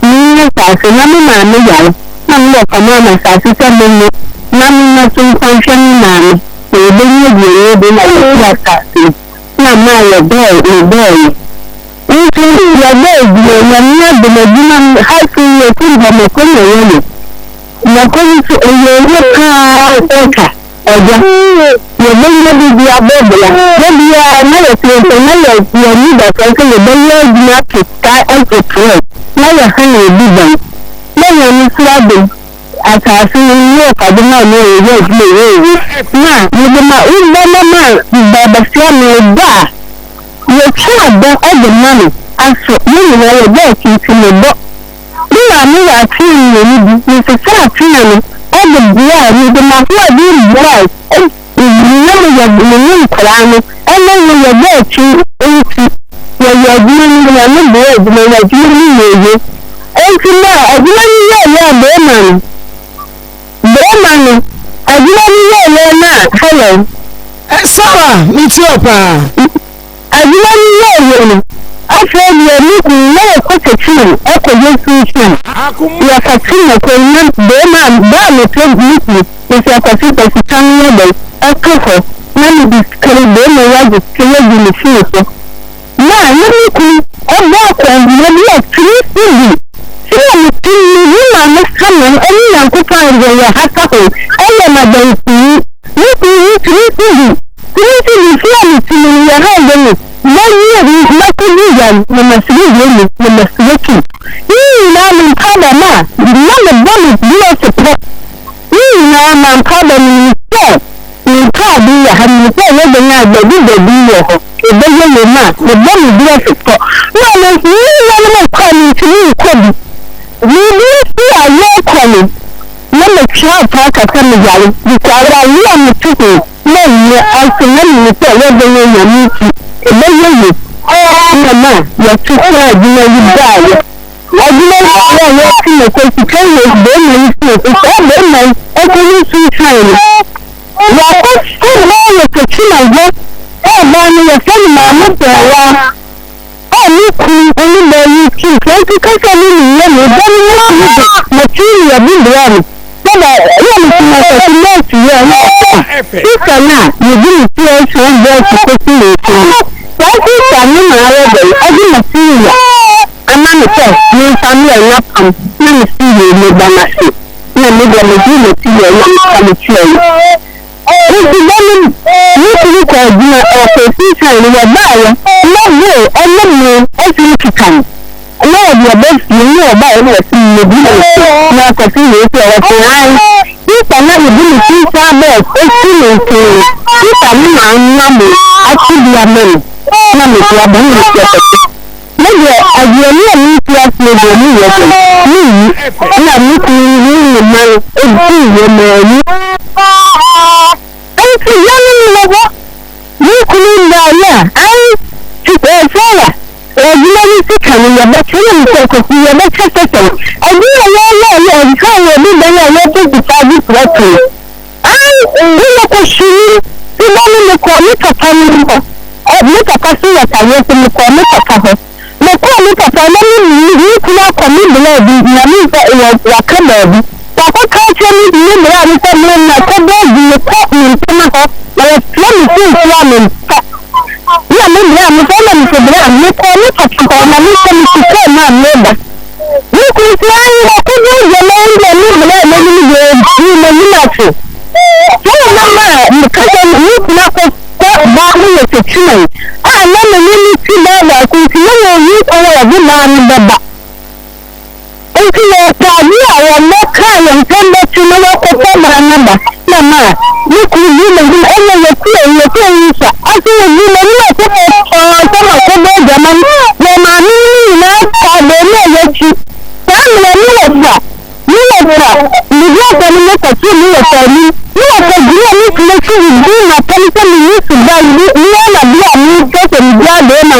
ní sàásì náà mi máa mi yàrá náà mú ọ̀fà máa mà sàásì sẹ́yìn ní náà mi máa tún pàṣẹ ní màmí èdè ní ìgbìmọ̀ èdè náà yẹ kí a sàásì náà máa yẹ bẹ́ẹ̀ yìí. Nítorí ìyàgbẹ́ ìgbìmọ̀ ìyàmí àgbègbè náà hàìsí iye tí ìgbàmọ̀ kó lè yẹ lò ìyàkọ́ni tí òye owó ká ẹ̀ka ọ̀jọ́ yẹ̀bẹ́ yẹ́ bí abẹ́bẹ̀lá lẹ́bi náyẹ̀ tí o tẹ̀ náyẹ̀ tí o ní ìdàkọ́ sí yẹ̀bẹ́ yẹ́ ìgbìmọ̀ kìkà ẹ̀kọ́ tẹ̀ náyẹ̀ hàn ní ìbí bẹ̀rẹ̀ lẹ́yìn ẹni síwájú àtàṣe ilé ọ̀kadì náà ní èrè ìdílé ìwé náà níbi máa ń gbọ́dọ̀ máa bẹ̀rẹ̀ sí àmì ẹ̀dá yẹ kí àgbẹ̀ ẹ̀dẹ̀ náà aṣọ nínú ẹ̀rọ bẹ́ẹ̀ kì í ti lè bọ́ nígbà nígbà tí ìrìn níbi ìṣẹ̀ṣẹ̀ àfihàn ni ẹ̀dẹ̀ bíyà níbi máa fún ẹ̀dí ìbúra ìgbìyànjú yẹ̀gbìmọ̀ ní ìkọ̀lá ni ẹlẹ́yìn yẹ̀gbẹ́ ẹ̀tí ohun ti yẹ̀yẹ̀ ẹ̀gbìmọ̀ ní ìgbìmọ̀ ní ìgbìmọ̀ ìgbìmọ̀ ìgbìmọ̀ ní ìwòye ohun ti náà ẹ̀gbìmọ̀ ní yẹ̀yẹ̀ bẹ́ẹ̀mánì ẹ̀gbìmọ̀ ní yẹ̀yẹ̀ náà hello. Sarah mi tí o pa. ẹ̀gbìmọ̀ ní yẹ̀yẹ̀ ni afọ ẹni lẹ́yìn kọ́tẹ̀ fíìmù ẹ̀kọ́ yẹn fún fíìmù yàtọ̀ fíìmù kò ní bẹ́ẹ̀mà báàmì tó gbìyànjú ìṣẹ̀kọ̀ sí pẹ̀sìtàn yẹ̀bẹ̀ ẹ̀kọ́kọ̀ lẹ́nu ìkẹrẹ bẹ́ẹ̀mà wájú tí wọ́n di lè fún ìfọ́. náà nínú ikú ọgbà ọkọ̀ ìgbìmọ̀ bí ẹ̀tìrí ìlú tí wọ́n ti ní nínú àmì sánà ẹni yànkúfà ìròyìn àhákàkọ̀ ẹ̀yẹ̀ màdà ìpìlú nítorí tìrìtìrì fún àmì tìmọ̀ yàrá ìgbẹ̀mọ̀ lẹ́yìn lọ́kùnrin ní mẹ̀sìlẹ̀ ní mẹ̀sìlẹ̀kì yìí náà ní kábà náà ìdílé bọ́ọ̀lù bí ó ti pọ̀ yìí náà máa kábà ní ìfẹ́ ní káàdì yàrá ní ìfẹ́ lẹ́gbẹ̀ẹ́ ní àgbẹ̀dúgbẹ̀dú yọ̀ ọ̀ ìgbẹ́yẹ̀ lè máa ní bọ́ọ̀lù bí ó ti pọ̀ náà ní yìí náà ní kọ́ ní ìtìlú ìkọ́bì ní bí sí àyè ọkọ̀lù lọ́nà tí wọ́n fà kàkà mi yàrá ìkọ̀ọ̀rọ̀ ayé àmì tukù lẹ́yìn àìsàn lẹ́yìn ìfẹ́ lẹ́gbẹ̀ẹ́ yẹn ní ìtì ìgbẹ́yẹ̀yẹ̀ ọ̀nà ma ya tukura jina yidaya adina ya timo ko tikanye be na isi ko be na ekuni suicide ya ko sirma ya tukina ya ba ni ya sani ma mutwa ni ku ni be yi ki ko ka ni ya ni da ni ni matiri ya bindwani baba ya ni kuma ta timoti ya sika na yidini tiyo so ya ko sile ko ya sika ni ma ya be adi matiri amani ko ni family ya pam na mi sile ni ba na si na mi ga mi dile tiyo ya ka mi tiyo ni ko jina o ko sika ni ya ba ya na wo elemu o fi kikan na ya be ni o ba ni si ni bi na ko si ni ti o ko ai ni pa na ni bi ti sa be o si ni ti ni pa ni ma na mo a ti bi amen na mi ti abu ni ti o ni aye ni ti a ti do ni yo ni na mi ti ni ma o ti yo mo ni ai ti ya ni lo ni ku ni da ya ai ti e fara ojina ni sikani ya batiri mtoko ya batata ajira ya nkawe bibi ya yote kitabu watu bila kushiri sidani ni kwa mikapani mikapasi ya tayetu ni kwa mikapaho na kwa mikapani ni kuna kwa mibila na miza ya kababi kwa kacha ni mibila ni na kababi ni kwa mtama ho na ya flami flami ya mimi ya mfano mtibra ni kwa ni katika na mimi msikie na mleba ni kusiani na kuja jamani ya mimi na mimi ni nacho sio mama mkaja ni kuna kwa baadhi ya kichini na mimi si baba kusiana ni kwa wajina ni baba ukiwa tabia ya mwaka ya mtendo tunawa kwa namba mama ni kuzima ngine ene yekuwa yisa asiye ngine ni kama jamani na mami na kademe yechi kama ni kwa ni kwa chini ya tani ni kwa jua ni kile kitu na kanisa ni Yesu bali ni ana bia ni kwa ndia dema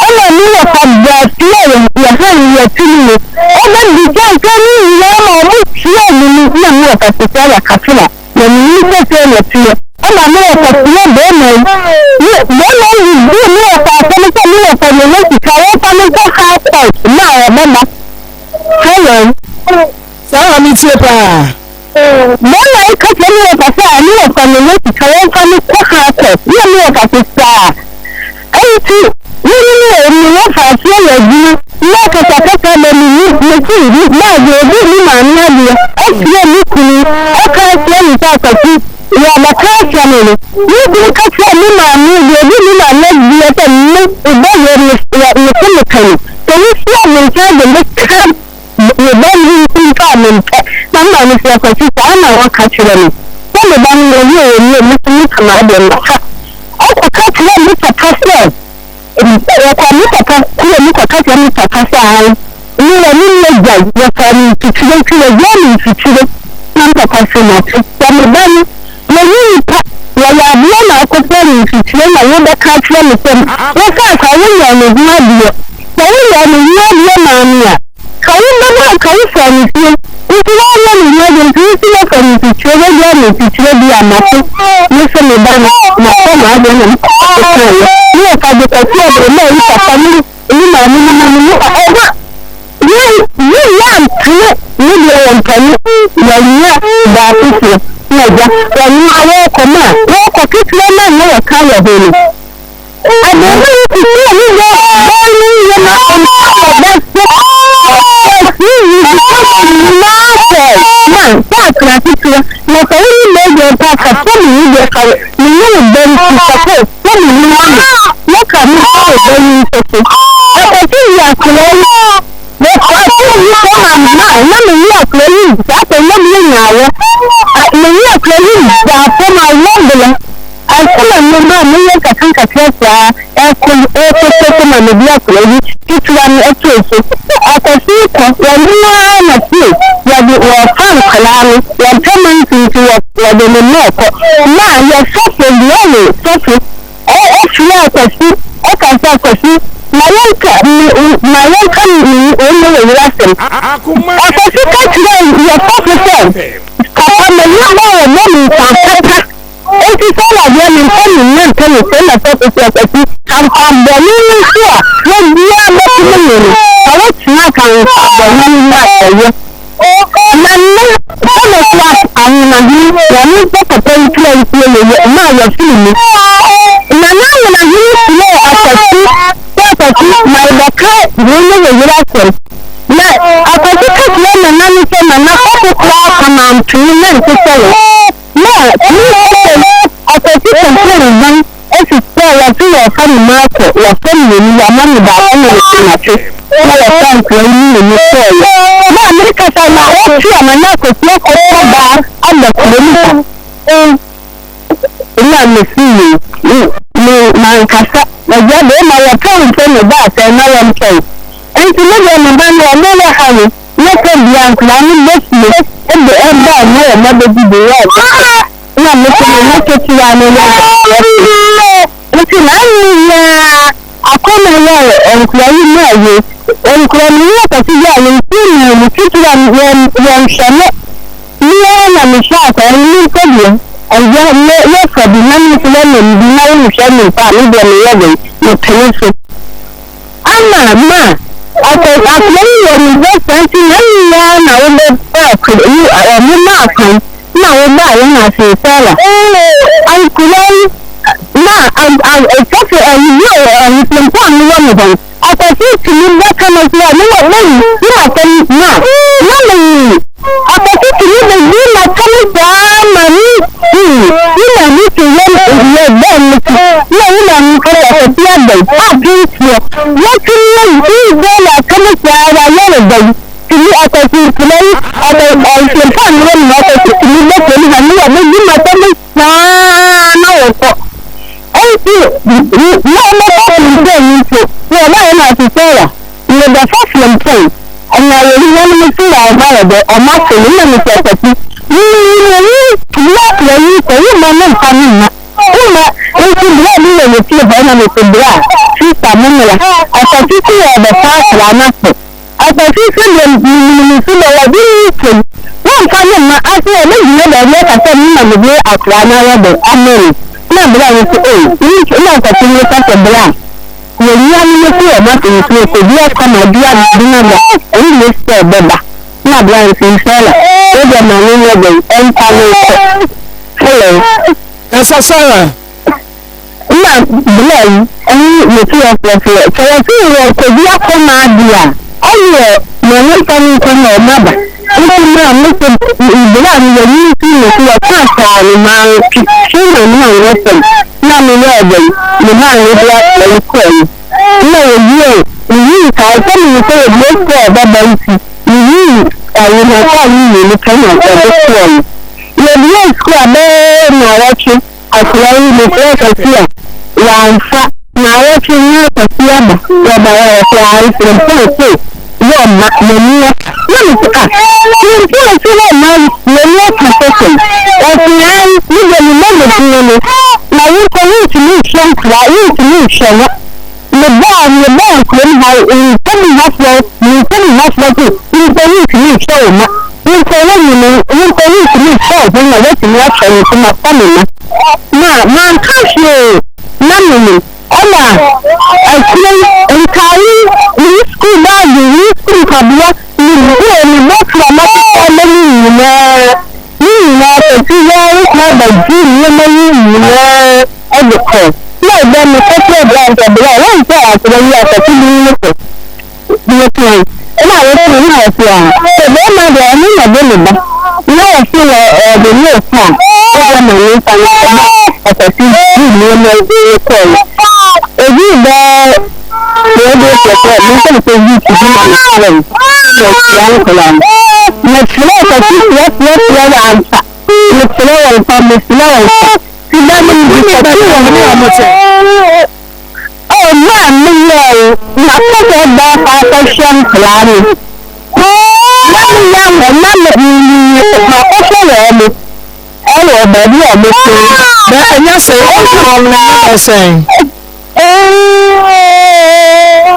ana ni kwa jatia ya hali ya chini ana ndiye kani ya mama sio ni kwa ya kafila na ni tena pia ana mimi kwa dema ni kwa kanisa kwa ni kwa na mama hello sawa mitipa mwana ikafanya pasa ni kwa nini kawafanya kwa hapo ni kwa pesa aiti ni wafanya ya juu na kutaka ni maji ni maana ya asiye ni kuni akasiye ni sasa ya makasa nini ni kasa ni maana ni maana ya tani ibaye ni kama kani sio mtaje ni Yebani mfamenta mama ni kwa sisi ana wakati wani kama bani ndio ni kama adenda au kati ya mtapasa kwa mtapasa kule mtapasa ya mtapasa hai ni jaji ya kani tuchile kile jani tuchile na mtapasa na kama bani ni ya biana kwa kweli tuchile na yenda kati ya mtapasa waka kwa wewe ni ndio kwa wewe ni ndio maana kawumbana kawufanisi ukiwanya ni nyaje mpisi fanisi chwe ni chwe bi amato nise mebana na kama hapo na mkaya ni akajikatia bwana hii family ni mami ni ya mtu ni ndio mpani ya baatisi naja kwa ni awe koma kwa kitu na wakaya hili ademu ni ndio bali na Akoma mama mwenye katika pesa kama media kweli kitu ya mchezo akasika waliona na si wafanya kalamu kama mtu wa demoko na ya sasa ndio sasa ya kasi akasa kasi na yeye my one coming only lesson. Akoma I forget your purpose. Papa, my mother, mommy, papa. It is all of them in coming, not coming, send a purpose. I'm the new here. When we are looking, I was not coming for the new matter.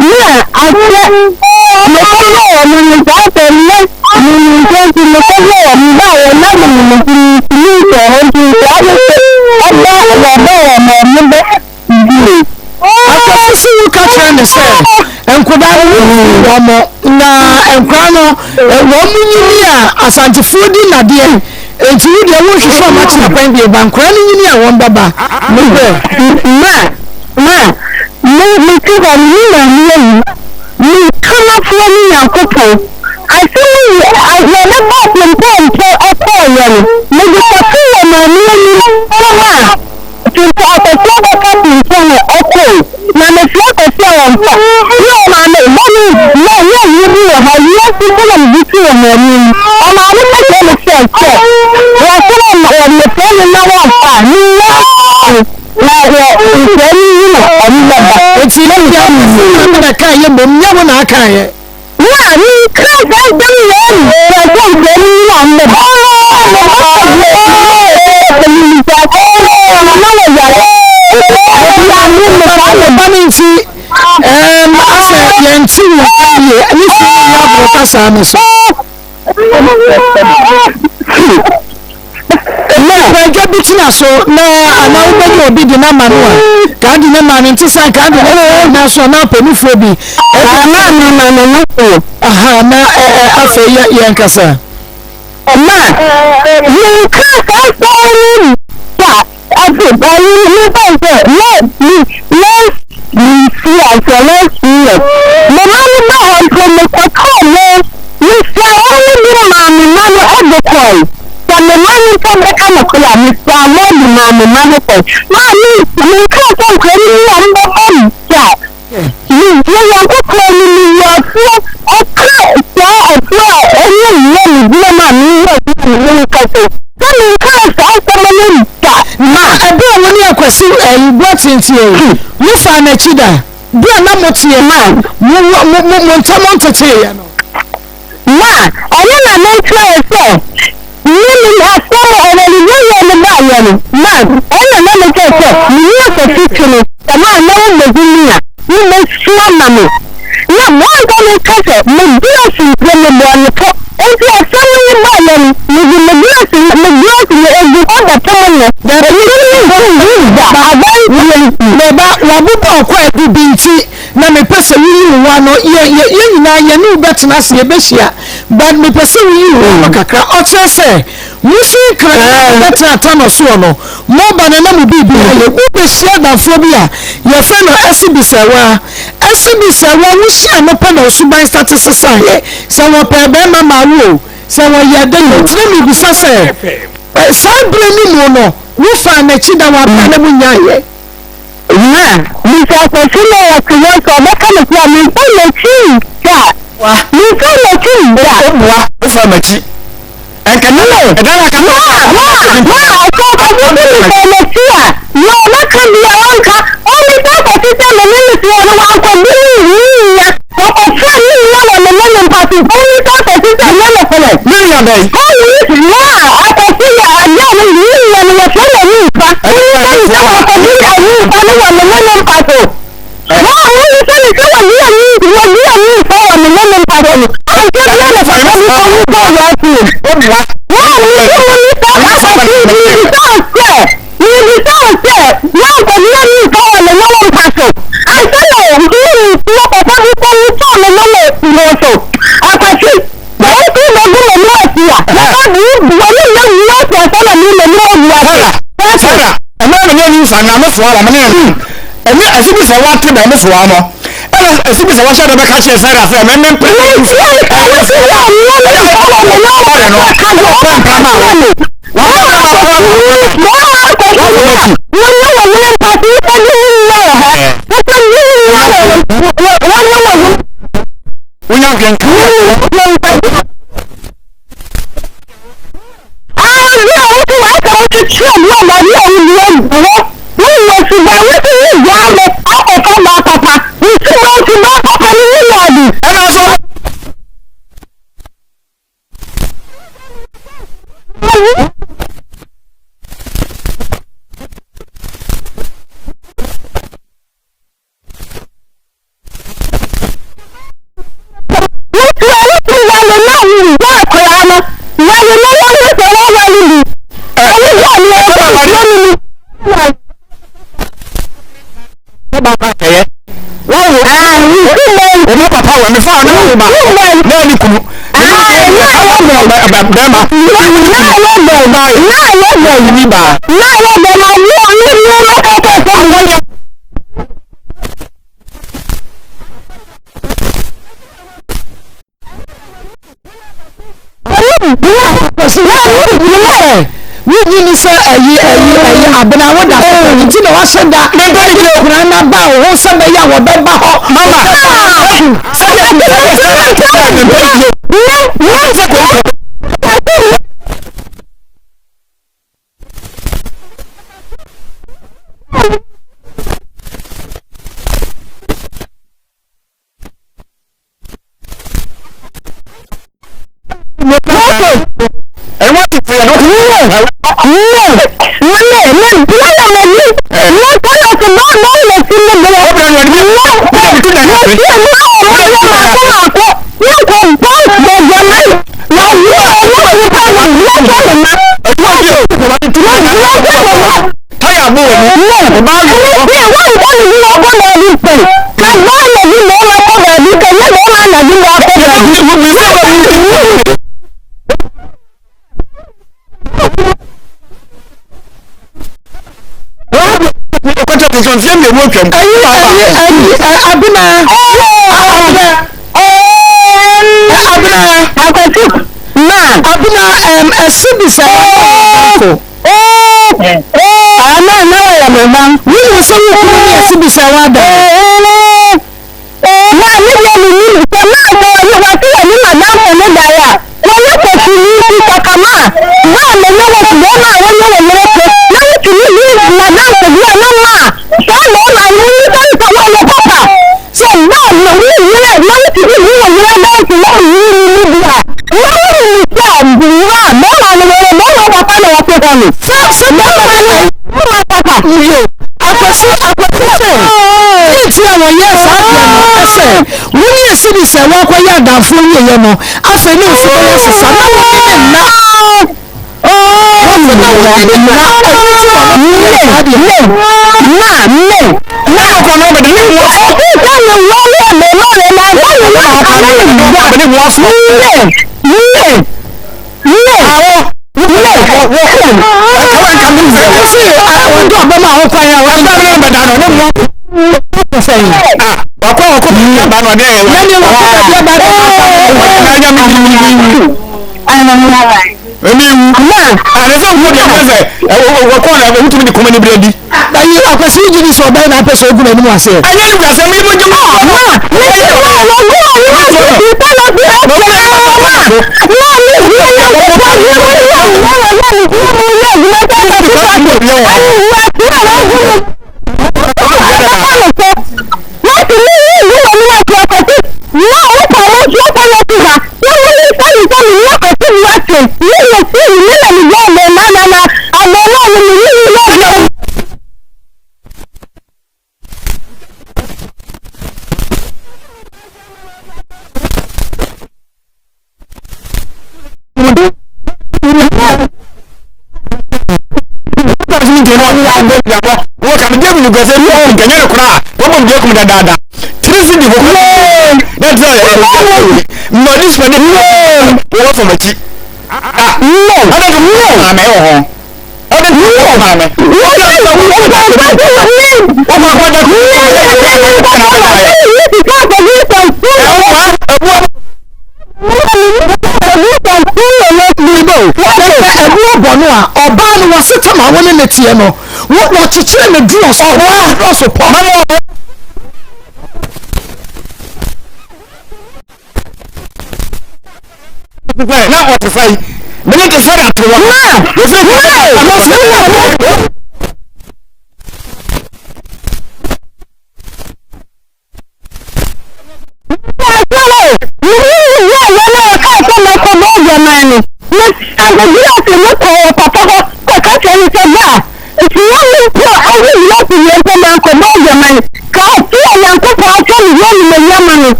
Yeah, I said, no, you cannot hear me now, couple. I feel I never been born to a poem. Maybe for two and my name to talk a job of cutting from okay. Now, the flock of flower. No, money, no, you do have yes, people and beauty and money. And I look at them and say, well, someone on the phone and no one. It's not the kind of never not kind. Yeah, you can't get them in. I don't get me on the so na ana obi di na manual ka di na man nti san ka di na so na penufo bi aha na afa ye nkasa ma you can't find yeah everybody you don't let me see as well as you no matter how from the call you say only man every from the money from the Akoma, Mr. Money, Mommy, you can't go crazy on the phone. Yeah. You are calling me your friend. Okay, ma ebe woni akwasi brought into you fa na chida bia na motie ma mo ntamontate ya no ma onye na mentre so ni afọ ọ̀rẹ́lì yóò ní báyọ̀ ni máa ọ̀nà náà ní kẹ́kẹ́ ní ọ̀sẹ̀ tuntun ni tàbí ànáwó gbèsè níyà ní mo sún ọ̀nà mi náà mo ń gbọ́dọ̀ kẹ́kẹ́ mo gíláàsì ìgbẹ́ mi bọ̀ ọ̀nà tó ojú ọ̀sẹ̀ ní ní báyọ̀ ni mo gíláàsì ní egbò ọ̀dà tó ń lọ bẹ̀rẹ̀ ní ìgbà àbá bẹ̀bá wà búbọ̀ ọ̀kọ́ ẹ̀kú bí ntí na mepese yiri wa no ye nyina ye ne ubetena se ye behia but mepese yiri wa kakra o trese musu kra betena tano so no mo ba na mu bibi ye ubehia dafo bi a ye fe no asibisawa wo hia no pa na osuban statistics aye se wo pe be mama wo se wo ye de tire mi bisa se sabre ni mo no wo fa na chi da wa pa na mu nyaye ma mi sọ pé sílẹ̀ ọ̀kùnrin ọkọ̀ mẹ́kànlá mi kò lè tí ì gbà mi kò lè tí ì gbà. ó fà mẹ́tì ẹ̀kẹ́ nílẹ̀ ẹ̀dára kan náà. ọ̀sẹ̀ ọ̀sẹ̀ mi kò lè tí à yọ mẹ́kànlá àwọn nǹkan ó ní bẹ́ẹ̀ títí mi nínú ti ọ̀rọ̀ wa kò ní ìrìn ìyẹn ọkọ̀ fún mi ìyàwó mi lẹ́nu pàtó ó ní bẹ́ẹ̀ títí mi lẹ́nu pẹ̀lẹ̀. mílíọ̀nù bẹ́ẹ̀. ó ní ọkọ̀ sí àyà mi ìrìn ìyẹn ni wọ́n fẹ́ lè ní ìfà. na mefo ala mane ene asibi se wa te da mefo ano ene asibi se wa sha da be ka che sara se me me You say abena wo da nti na wa sheda na ba ile okuna na ba wo se be ya wo be ba ho mama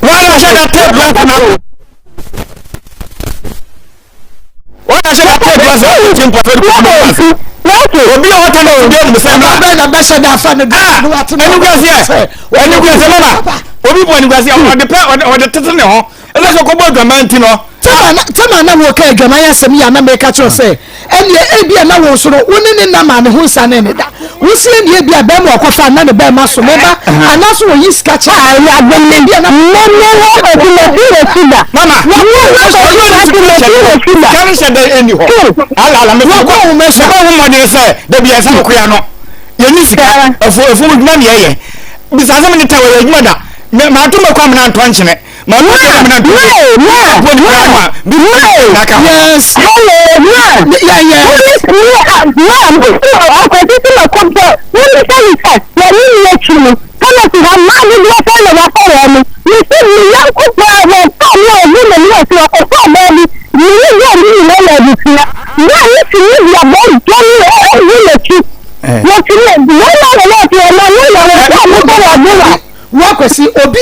Why was waiting for the obi o wata no obi o say na be she da fa no what no when you say mama obi bo ni gwase o de tete ne ho e so ko bo adwamanti no tama na wo ka adwaman yasem ya na me ka cho say ene e bia na wo so no woni ne na ma ne ho sa ne da wo si ne bia be ma okofa na ne be ma so me ba anaso wo yi ska cha ya be ne bia na mo ho o ti le fi da mama kan se da eni ho ala me ko me so ko mo de say da bia sa ko ya no ye ni sika efo mo dina ne ye bisa sa me ne tawo ye djuma da ma to me kwa me na nto nchene ma no ya me na nto yes wakwesi obi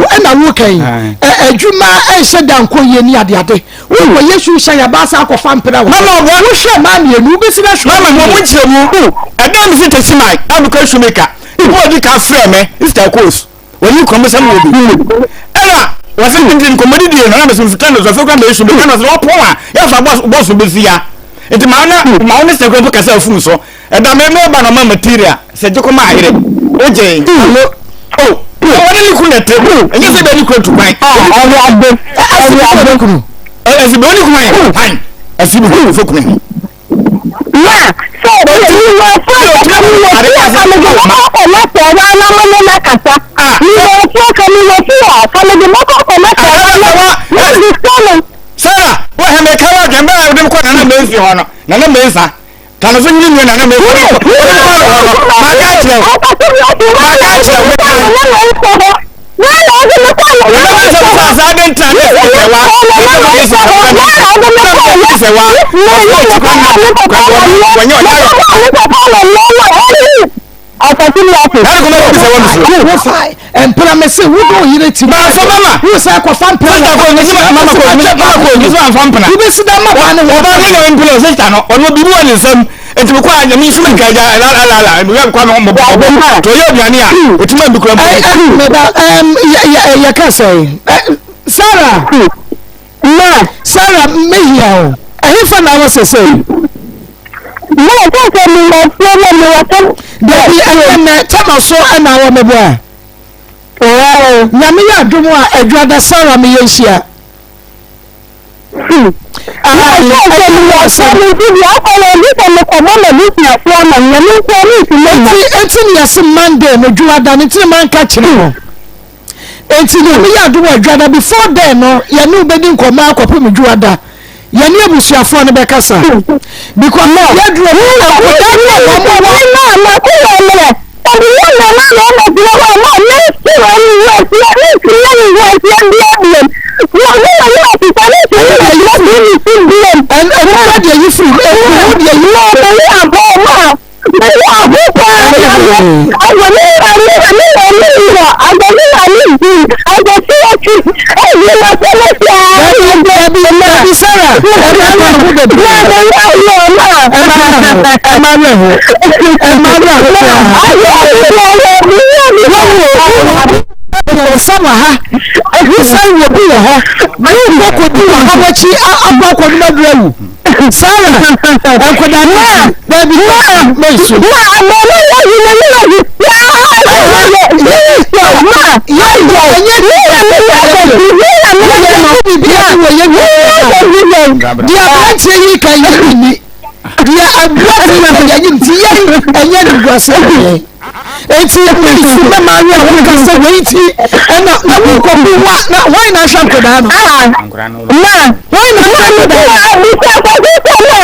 a na wo kan adwuma ehye danko ye ni ade wo yesu hye ya ba sa akofa mpera wo mama wo hye ma ne enu be sira hwe mama mo nchire mu adam fi tachimai abuka shumeka ibo di ka frɛ me Mr. Akos woni kom se mo obi era wase ndin komodi die na me so fitan so fe kwa me shumeka na so opo a ya fa boss be fia enti ma ona se ko ka sa fun so eda me ba na ma material se je ko ma ahire oje oh wani ni kuna tebu enye se be ni kuna tukwai asibe kunu asibe ni kuna han asibe kunu fo kuna na so ni wa fo ka ni wa ka me go ko na te wa na mo na kasa ni wa fo ka ni wa fo ka me go ko na te wa ni stone sara wa he me ka wa gemba wa dem ko na me nsi ho no na na me nsa kana so nyini na na me ko ma ka che enti ko anya mi shuma gaja la mi kwa no mo to ye oduane a otima bi kura ya ka say Sarah ma Sarah mehia o efa na wa say no ta ka mi na so na mi wa tan da bi na tama so ana wa mebo a na mi ya domo a adwada Sarah mi yenhia Monday no juada ni ti man ka kire ho enti ni ya do juada before then no ya no be din koma akopo me juada ya ni abusuafo ne be kasa because no ya duro sama ha san wo bi ha ma ko di ha wachi abba ko na drawu sala an ko da na bi mai su ma amma na yi eti na Maria wo ka se weiti na wo ko bi wa na why na sha ko da no na why na sha ko da ni ka ko na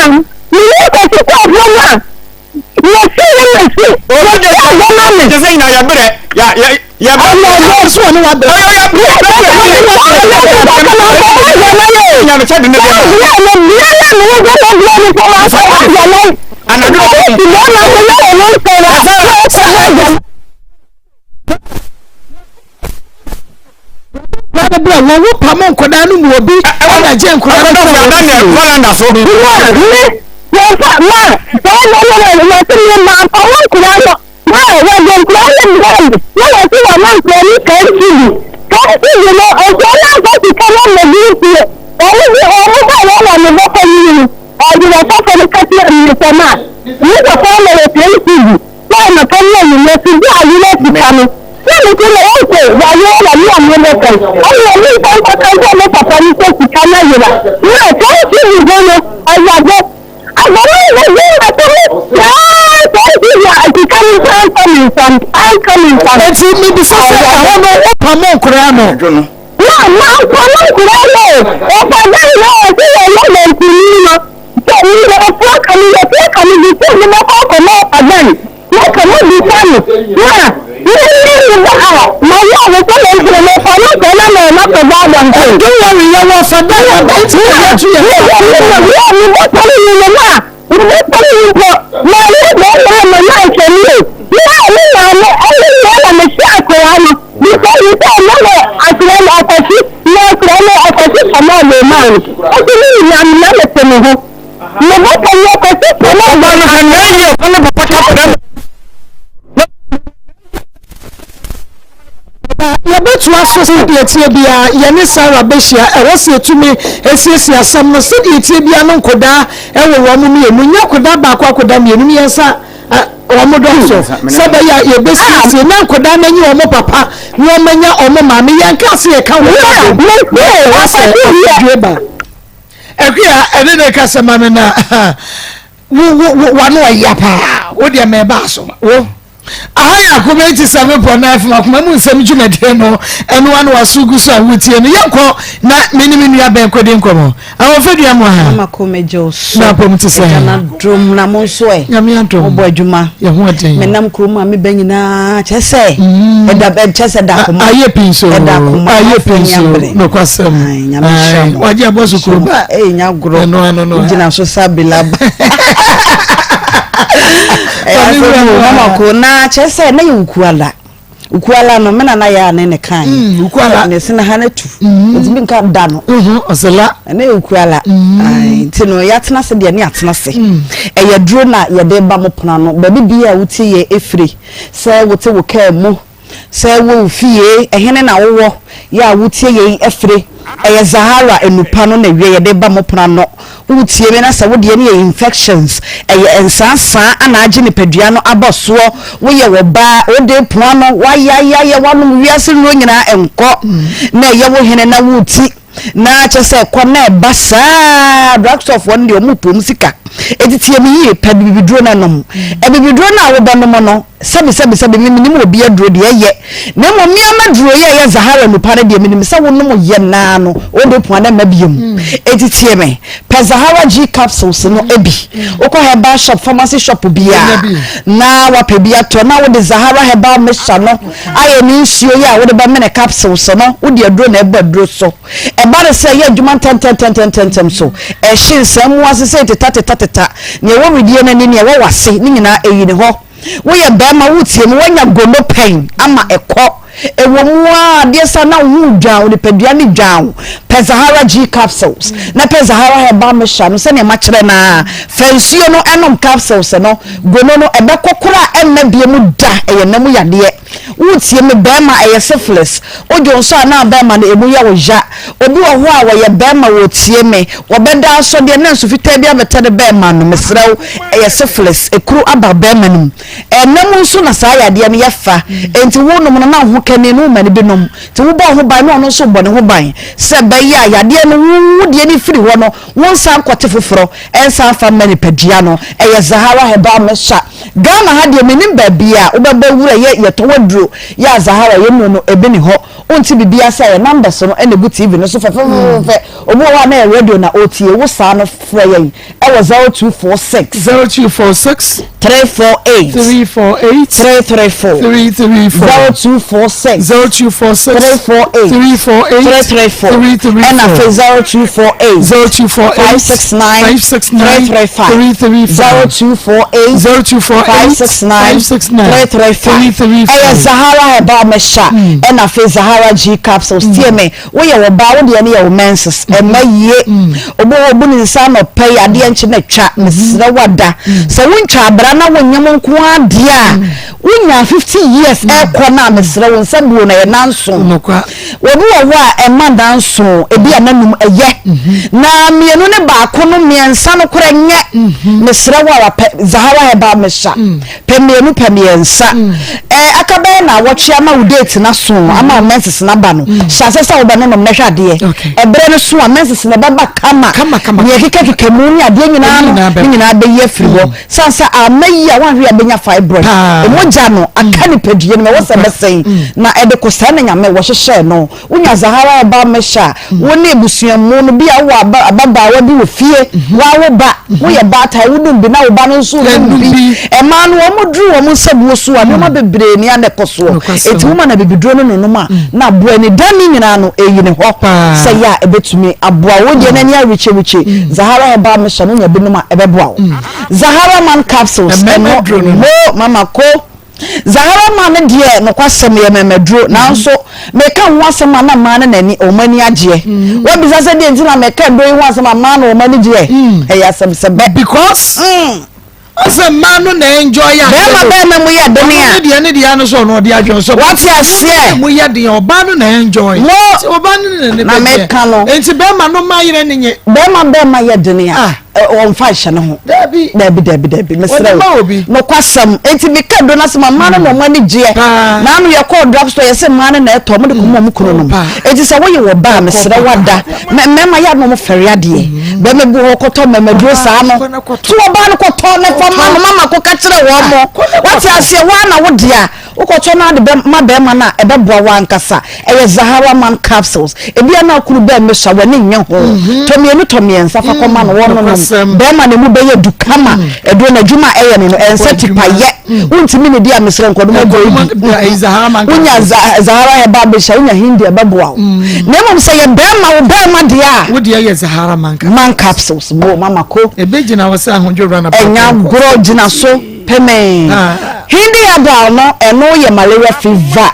ni ko ko na ni se na se o de na me je sai na ya bere ya ba na so ni wa bere ya ya me cha de ne ana do Brother bro wo wo pamon koda no mu obi ona je nkoda so Etie bia yene Sarah Beshia ewose etumi esiesie asam no se etie bia no nkoda ewo wo mu mienu nya koda ba akoda mienu yensa wo mo donso se ba ya ye besiesie na nkoda na nyi wo mo papa ni wo manya o mo maame yanka se ye ka wo ba ekwia ene de ka se mame na wo no ya pa wo de me ba so wo Akoma 87.9 Akoma mu nsem dwumade no eno anu asugu so awutie no yenko na menimi nua ben kwede nkomo awofedua mo ha Akoma jos na pom te se na drum na mo so e nyame anto obo adwuma ye ho aten menam kroma me banyina chese eda ben chese da koma aye pinso aye pinso no kwasem nyame sham waje aboso kroma nya gro no jina so sabila mama ko na chese na ukuala no mena na ya ne kan ukuala ne sina hanatu ezimi nka da no osela na ukuala ai tino ya tena se de ne atena se eya duro na ye de ba mo pona no ba bibia wuti ye efri se wote wo ka mu se wo fie ehene na wowo ya wuti ye efri eya Zahara enupa no na wie ye de ba mo pona no wutie me na se wo de ne infections eya ensansa ana age ne padua no aboso wo ye wo ba wo de pona no wa ya wanu wiase no nyina enko na ye wo hene na wuti na chese kwa na basa drugs of one de omupom sika editie me yi pa bibiduro na nom bibiduro na wo ba no no sabi minim obi aduro de ye na mo mi amaduro ye Zahara no pare de minim sa wo no ye na no o de pon na mabiem editie me pa Zahara G capsules no ebi wo herbal shop pharmacy shop bia na wa pa bia to na wo de Zahara herbal mixture no aye ni nsuo ye wo de ba mene capsules no wo de aduro na eba aduro so e ba de say ye adwuma 10 so e hyin sam wasese teta ne wo redie na ni ne wo wase ni nyina eyi ne ho wo ye ba ma wutie mo wanya gono pain ama ekọ ewo mu a de sa na hu dwan de padua ni dwan Zahara G capsules na Zahara herbal mixture no se ne ma kire na fansuo no enom capsules no gono no ebe kokora enna bie mu da eye na mu yade wutie me ba ma eye syphilis ojo so na ba ma na emu ya wo ja obi wo ho a wo ye ba ma wo tie me wo beda so de na nsu fita bia beta de ba ma no mesrew eye syphilis ekuru aba ba ma num enam nso na sa yade no yefa enti wo no na ho kane no ma ne binom ti wo ba ho ban no no so bo ne ho ban se ba ya yade no wo de ni firi ho no won san kote foforo ensan fa mani padua no eye Zahara herbal mixture Ghana ha de menim ba bia wo ba wura ye to waduro ya Zahara ye no ebe ni ho onti bibia sa ye numbers no ene bu TV no so fe obo wa na radio na otie wo sa no fra ye e was 0246 348 334 0246 348 and a 0248 569 335 0248 Zahara Eba Mesha and a face Zahara G capsules. TMA, we are about the any of menses and my ye Obo son of pay at the ancient chat, Mrs. Wada. So winter, Brana when you want dear. We are 50 years air corner, Miss Rowan Sabuna and Nanso. When we are a man danso, a be a nanum a ye. Now me and Bakono me and son of Korea, Miss Rawa Zahara Eba Mesha, Pemianu Pemiensa. Akabena, what Yama would date Nasso, Ama Menses Nabano, Shasa Banana Mesha dear. A brand swa Menses Nababa Kama, Yakika to Kemunia, Dingina, the year free. Sansa, I may want to be a fibroid. Jano akani pedi no what's the saying na ede ko sane nyame wo hye no unya Zahara Eba Mesha woni ebusuamu no bia wo ababa wadi wo fie wa wo ba wo ye ba tai wo dum bi na wo ba no so bi e ma no wo mudru wo nsabuo so a no ma bebre ni ade koso eti wo ma na bibidro no no ma na aboa ni dani nyina no eyi ne ho se ya ebetumi aboa wo de na ni awiche Zahara Eba Mesha no nya bi no ma ebeboa wo Zahara man capsules no mama ko Zahara man die no kwasem ye memedro nanso meka ho asem na man na ni omani agye we bisa se de ntina meka do ho asem man na omani gye e asem se because asa man no na enjoy ya be mu ye de ne dia no so no de adwo so what you say mu ye de oba no na enjoy oba no na meka no enti be ma no ma yire ne nye be ma ye de ne on fashion ho dabi mesra no kwasam enti me ka do na se man no omani gye na no ye call drug store ye se man na eto mo de ko mo kuro no enti se wo ye wo ba mesra wada me ma ya no mo fere ade be me bu ho koto me maduro sa no to oba no koto na mama ko ka kire wo mo wati ase wa na wo dia ukoto na de ma be ma na ebe boa wa nkasa eye Zahara man capsules ebia na kuru be me sha wani nye ho to miensa fa ko ma no wo no be ma ne mu be ye dukama edo na djuma eye no ense tipa ye untimi ne dia mesre nkodo mo go yi unya Zahara Eba Mesha unya hindi ebe boa na mo se ye be ma dia wo dia ye Zahara man capsules mo mama ko ebe gina wo se ahonjora na enya gro gina so peme hindi ada no eno ye malaria fever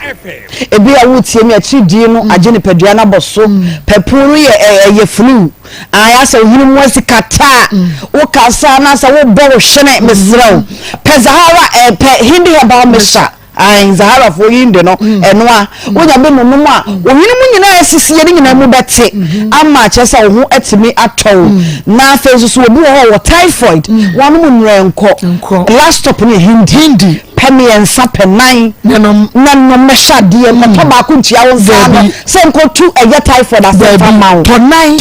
ebi awutie mi atidi no agene padua na boso pepuru ye flu aya se hinu mo sikata wo kasa na se wo bo hwene mesraw pe Zahara hindi Eba Mesha Zahara for yinde no eno a wonya be no no a ohinu mu nyina asisi ye nyina mu bete ama che sa wo etimi atɔ na afezu so obi wo typhoid wanu mu nrenko last stop ne hindi pemiensa penan na mesha die moto ba ko ntia wo nsa se nko tu eye typhoid asefa mawo tonai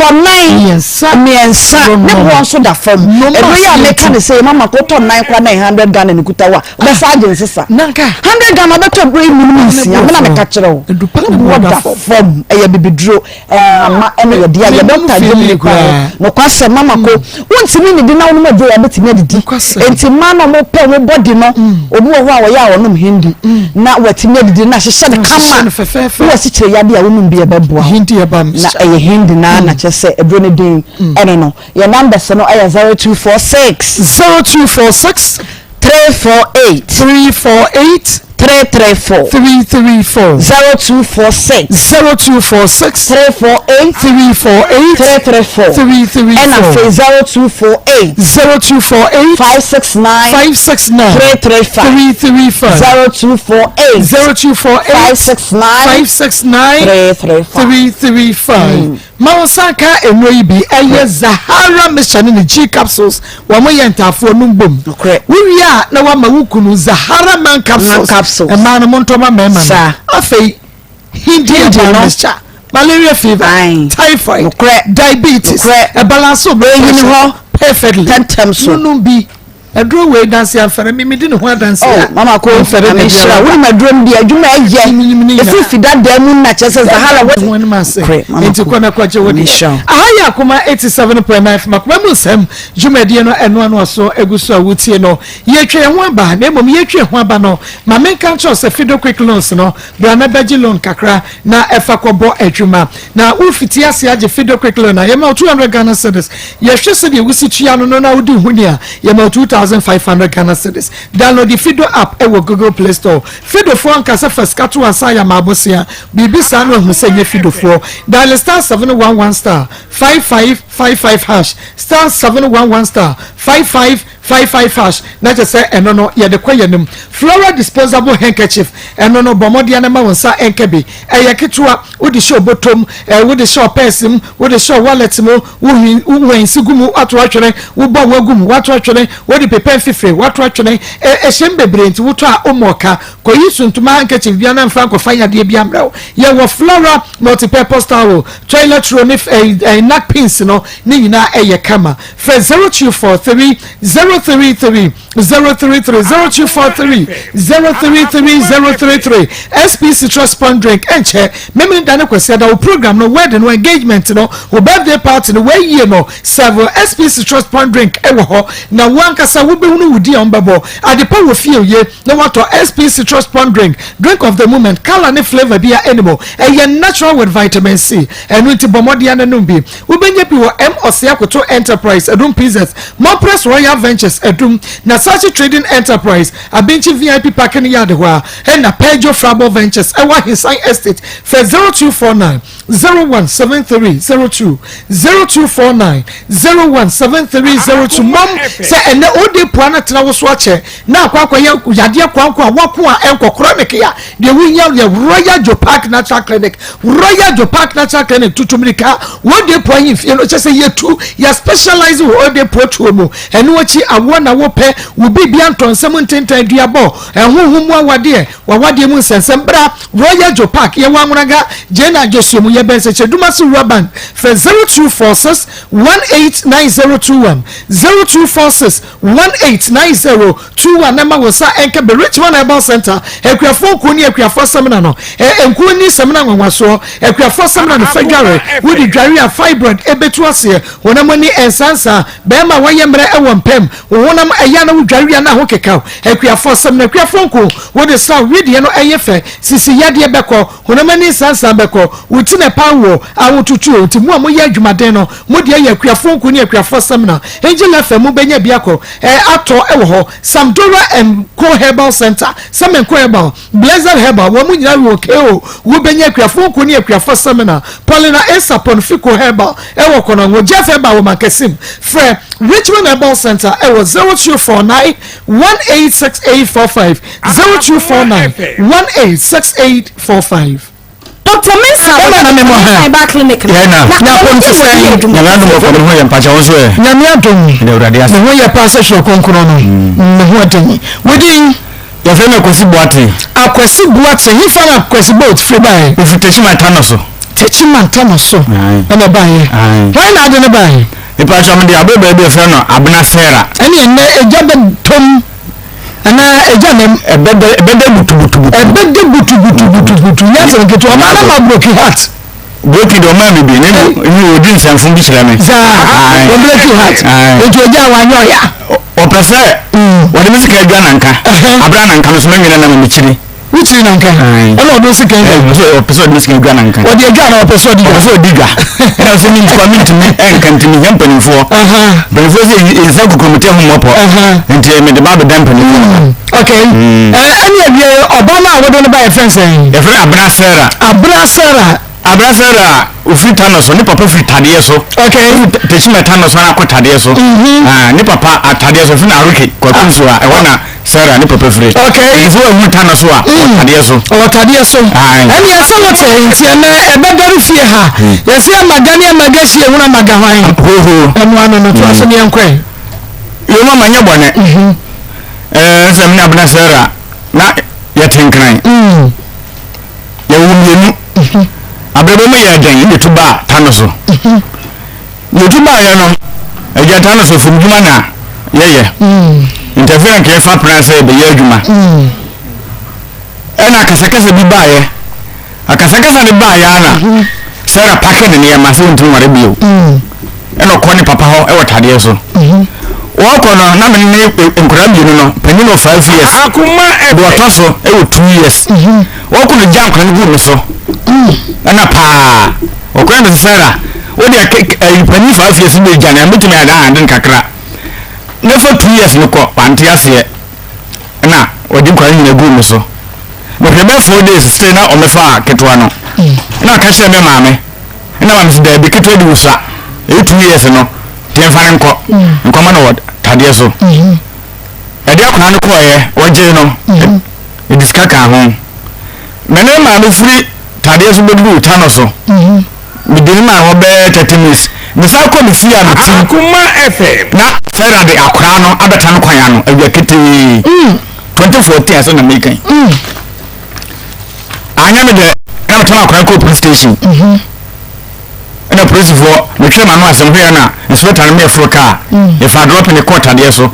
miensa ne bo so da fam edo ya meka ne se mama ko tonai kwa na 100 Ghana ne kutawa be saje nsesa 100 Ghana beto brain minimum ya me na meka kire wo wo da fam eye bibidro ama ene ye dia ye doctor je kwa no kwase mama ko wontimi ne di na wo no ma ya betimi adidi enti ma no mo pe mo body no obi wo wa ya wonum hindi na watimi adidi na hye de kama wo si kire ya dia wonum bi ebeboa hindi Eba Mesha na eye hindi na kyese edro ne din ene no your numbers no aya 0246 348 334 0246 348 334 and a 0248 569 335 335 Mawsaka enoi bi eye Zahara Mesha ne G capsules wa mo yentafo no mbom wi a na wa ma wukunu Zahara man capsules e ma no montoma mema afei hindi Eba Mesha malaria fever typhoid diabetes e balance obeyini ho perfectly no bi edro we dance afere me di ne ho dance mama ko fere me shira wo ma drum di adwuma eye efifi dada mu na chese Zahara wo ma se enti kona kwache wo di ahaya Akoma 87.9 makoma mu sem dwumadi no eno no so eguso awutie no yetwe ho aba na emom yetwe ho aba no ma menka ncho se fido quick loans no bra na baji loan kakra na efa kobo adwuma na ufiti ase age fido quick loan na yema 200 Ghana cedis yehwe se de wusi tua no na wudi huni a yema 2000 2,500 Ghana cedis. Download the Fido app at Google Play Store. Fido for Ankasa first Katu Asaya Mabosia. Bibi Sano who say Fido for. Dial star 711 star 5555 hash star 711 star 5555 hash. Not just say and no ya the quayanum. Flora disposable handkerchief and no bomodia nama wonsa enkebi. Ayakitua with the show bottom with the show person with the show wallet mo when Sigumu atwachene uba wagum watwachene with the paper fife watwachene shembe brain to wuta omoka ko yisun to handkerchief biana mfanko fanya de biamra ye wo Flora multi-purpose towel toilet roll if a neck pins no ni nyina eye kama for 0243 033 033 0243 033 033 SP Citrus Point Drink enche memini dane kwese da program no wedding no engagement no o birthday party no wey year no serve SP Citrus Point Drink ewo ho na wankasa wo be hunu wudi ombabo adepa wo fie ye na wato SP Citrus Point Drink of the moment color ne flavor bia animal natural with vitamin C enu nti bomodia na numbi wo benye bi wo M Osiakoto Enterprise edum Pizzas Mopress Royal Ventures edum na Sachi Trading Enterprise abenchi VIP parking yard ho na Pejo Frabo Ventures ewa Hisan Estate for 0249 017302 0249 017302 mom say ene ode puana tena wo so ache na akwa yade kwankwa wako a enko chronic ya de winya Royal Joe Park Natural Clinic Royal Joe Park Natural Clinic tutumrika wode puanyi fie no chese yetu ya specialize wo ode potu mu ene wachi awo na wo pe wo bibia ntonsem ntentan duabo enhuhumu awade mu nsensem bra Royal Joe Park ye wanwunaga jena josumu ye bense cheduma su ruban for 0246 189021 0246 189021 nama wosa enke be Richmond Herbal Center ekwafo kuni ekwafo semina no enkuni semina nwanwaso ekwafo semina no fagare wudi dware a fibroid ebetu ase wonamani ensansa bema wayemre ewompem wonam eya na wudware na ho kekao ekwafo semina ekwafo ko wodi sa widi no eyefe sisi yade beko wonamani ensansa beko wutine pawo awotutu ntimu amoye adwumaden no modi eya ekwafo kuni ekwafo semina Angel FM benya biako ato ewo ho Samdora and Co Herbal Center Samen Co Herbal Blazer Herbal wo munyina wo keo wo benya ekwafo kuni ekwafo semina Paulina Esapon Fico Herbal ewo kono wo Jeff Herbal wo makesim Fre Richmond Herbal Center ewo 0249 186845 0249 186845 Dr. Mensa Herbal Clinic na ponti say nyamado mo ko ho yempacha wo so e nyamiadom ne urade ase ho ye pass show konkono no me ho atanyi wodi ya fe me kwesi boate hi fara kwesi boat free by ufitechi matano so techi matano so na baye why na de ne baye ipa cha mde abeba be fe no abna sera ene ene ejabe tom ana ejanem ebede butu ya se keto amana ma broken heart broken do ma me bi ne ni odi nsanfun bi kire me za broken heart ejo ja wa nyo ya o pese wodi mi sika adwa nanka abra nanka no so menwena na me kire wuti nanka ana odo sika o pese odi sika adwa nanka wodi adwa na o pese odi diga ena so ni community me enkanti ni yampani fo benfo se insa ku committee ho mopo enti me de ba be dampani okay any of you obama wodo no buy friends e friend abrasera ufita so ni papa fitade so okay techima tano so na kwatade so ni papa atade so fina aruke kwa kunso a wona sera ni papa free okay ifo hu tano so a atade so ani asalote nti na ebedaru fie ha yesi amagani amagashi ehuna magahwan enu ano no to so ni enkwe yo mama nya bone se mna abrasera na yetenkran ya wumienu abebe me ya dan ni tuba tano so ni tuba ya no eja tano so fum juma na yeye interfere ke fa pranse be ya juma ena kasakasa bi ba ye akasakasa ni ba ya na sera pake ni ya maso ntum ware bio ena ko ni papa ho e wotade so wako no na me ne enkura bi no panyin of 5 years Akoma do toso e wo 2 years wako no jam kan gu no so ana pa okwenda sera odi panyin 5 years be jana metumi ada handin kakra never 2 years no ko pantiase na odi kwa nyina gu me so but the 4 days stay na o me fa ketwa no na ka hye me maame na ma me da bi ketwa di usa 2 years no te fa nko nkoma no tade so ade akona no ko ye oje no e diskaka ho mene ma me free tade so bedu tano so me dini ma ho be 30 minutes me sa ko me fi am ti Akoma FM na fera de akora no abeta no kwan ano awia kete 2014 so na me kan anya me de na tama akora ko police station na police for me twa ma no asem hwe na inspector me fro car if I drop in the court tade so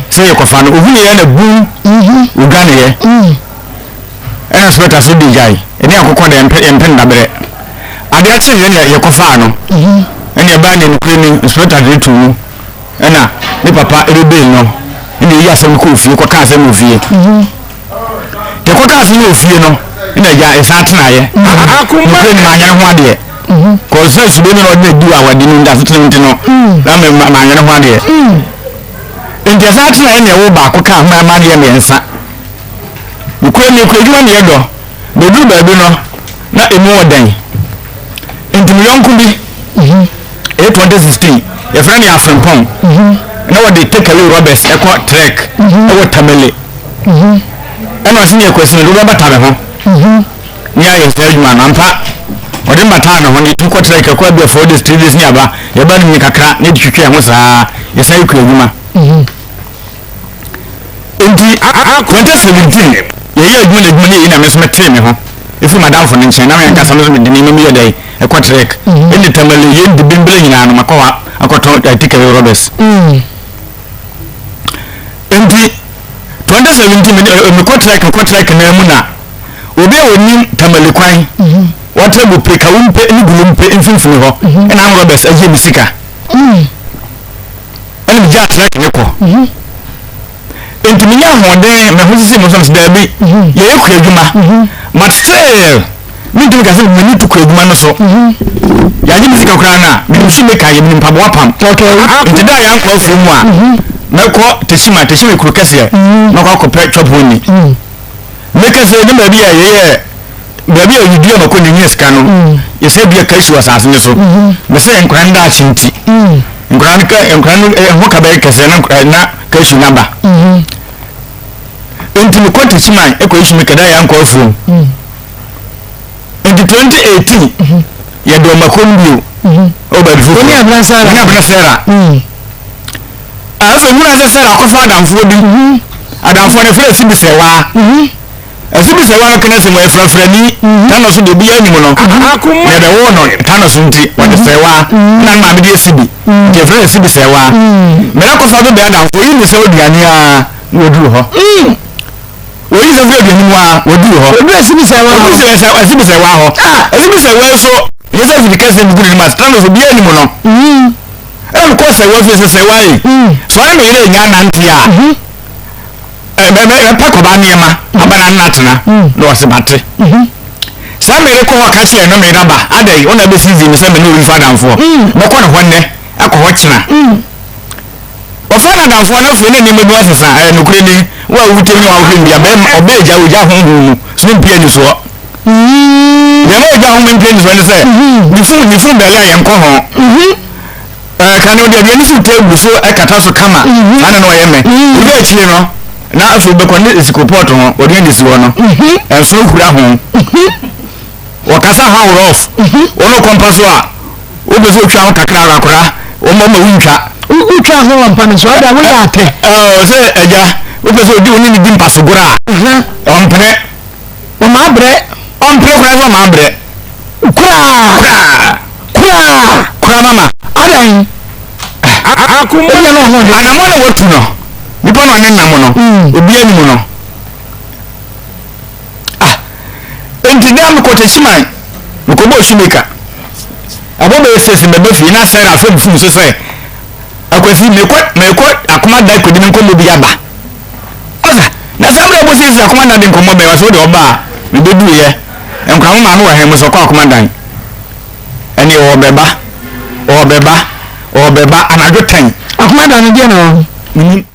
say you ko fa no ohuni ye na bu ugane ye ena inspector so di jai eni akoko de empen da bere ade ache ye ye ko fa no eni ba ni nkuni inspector de tu ena ni papa ebe no eni yi asem ko ofie ko ka asem ofie te ko ka asem ofie no ina ja esatena ye Akoma ni ma nya ho ade ko se su be no de du awade ni nda fitene ntino na me ma nya ho ade enti esatena ye ne wo ba ko ka ma de ye me nsa ukwe ni ko eduma ne yedo de du ba bi no na emu odan enti mi yonku bi 2016 e friend ya frimpon na wo de take away robbers e ko trek e wo tamele e no sin ye question do ba ta be ho ni aye stage man ampa odi mata na ho ni ko trek ko bi for the streets ni aba ye ba ni kakra ni twitwe ho saa ye sai ku eduma enti 2017 ye adwuma na adwuma ni na me so metre me ho efi madam fo nchen na me nka sam so me deni me yedai e ko trek eni tamale ye di bimbele nyina no makowa akoto atike robbers enti 2017 me ko trek na mu na obi oni tamale kwan wata bu pe ka wumpe ni bulumpe mfimfini ho na robbers aje misika eni ja trek ne ko enti minya honde me hosisi mo so da bi ye ku adwuma but still mi dum ka se me ni tu ku adwuma no so ya ji misika kura na me shi me ka ye mi mpabo apam enti da ya nkwa fu mu a me ko teshima kuru kase na ko akopɛ twaponi me ka se dem bi ya ye baby o yidi no ko ni nyeska no ye se bia ka shi wasase ne so me se nkwa nda chinti nkwa ho ka ba kase na ka shi naba enti me kwante chiman e ko ishi me kada ya nkwa afu enti 2018 ya do makombio o ba fu Oni abra sara aso mu na sara ko fa adamfo bi adamfo ne fere sibi sewa asibi sewa no kana se mo efrafra ni tano so de bi animu no Akoma ya da wo no tano so nti wo de sewa na ma bi de sibi de fere sibi sewa me na ko fa be adamfo yi ni se oduane a woduru ho oyi se fere aduane mu a woduru ho Obi asibi sewa ho. asibi sewa ho asibi sewa so yesa fi kase mi gudi ma tano so bi animu no em ko sewa fi sewa yi so na me ile nya na ntia pa ko ba niema abana natena no wasebate sa mere ko wakache no me raba adai ona be season me se me no wi fadamfo me ko no honne akọ ho kina o fana damfo na fo ne ni me do asesa no kure ni wa wute ni wa hwe bia be obeja uja ho hu so mpia ni so ya mo ja ho mpia ni so ne se ni fu bele ayen ko ho kan o de ni fu table so akata so kama ana no yeme ude achie no na afu be ko ne esikopoto ho odi ni siwo no enso hura ho o kasa ha rough ono kompaso a o be so twa ho kakra akora o mo ma wintwa Utwa ho wampa no so ada wo ya ate. se eja o be so di oni ni dimpa so gora ompre O ma bre. ompre kura so ma bre kura mama Adan. Akoma Obi na ho de. anamo na wotu no nipa no ne nam no obi ani mu no enti dam ko teshiman ko bo shimeka abo be sese me be fi na sera afem fun so se akwasi me ko akoma dai ko dinin ko mo bi aba oza na samra bo sese akoma na din ko mo be wa so de oba me be du ye enkwa mo ma no wa he mo so ko akoma dan eni o beba anajo tan Akoma da no dia no. Minim.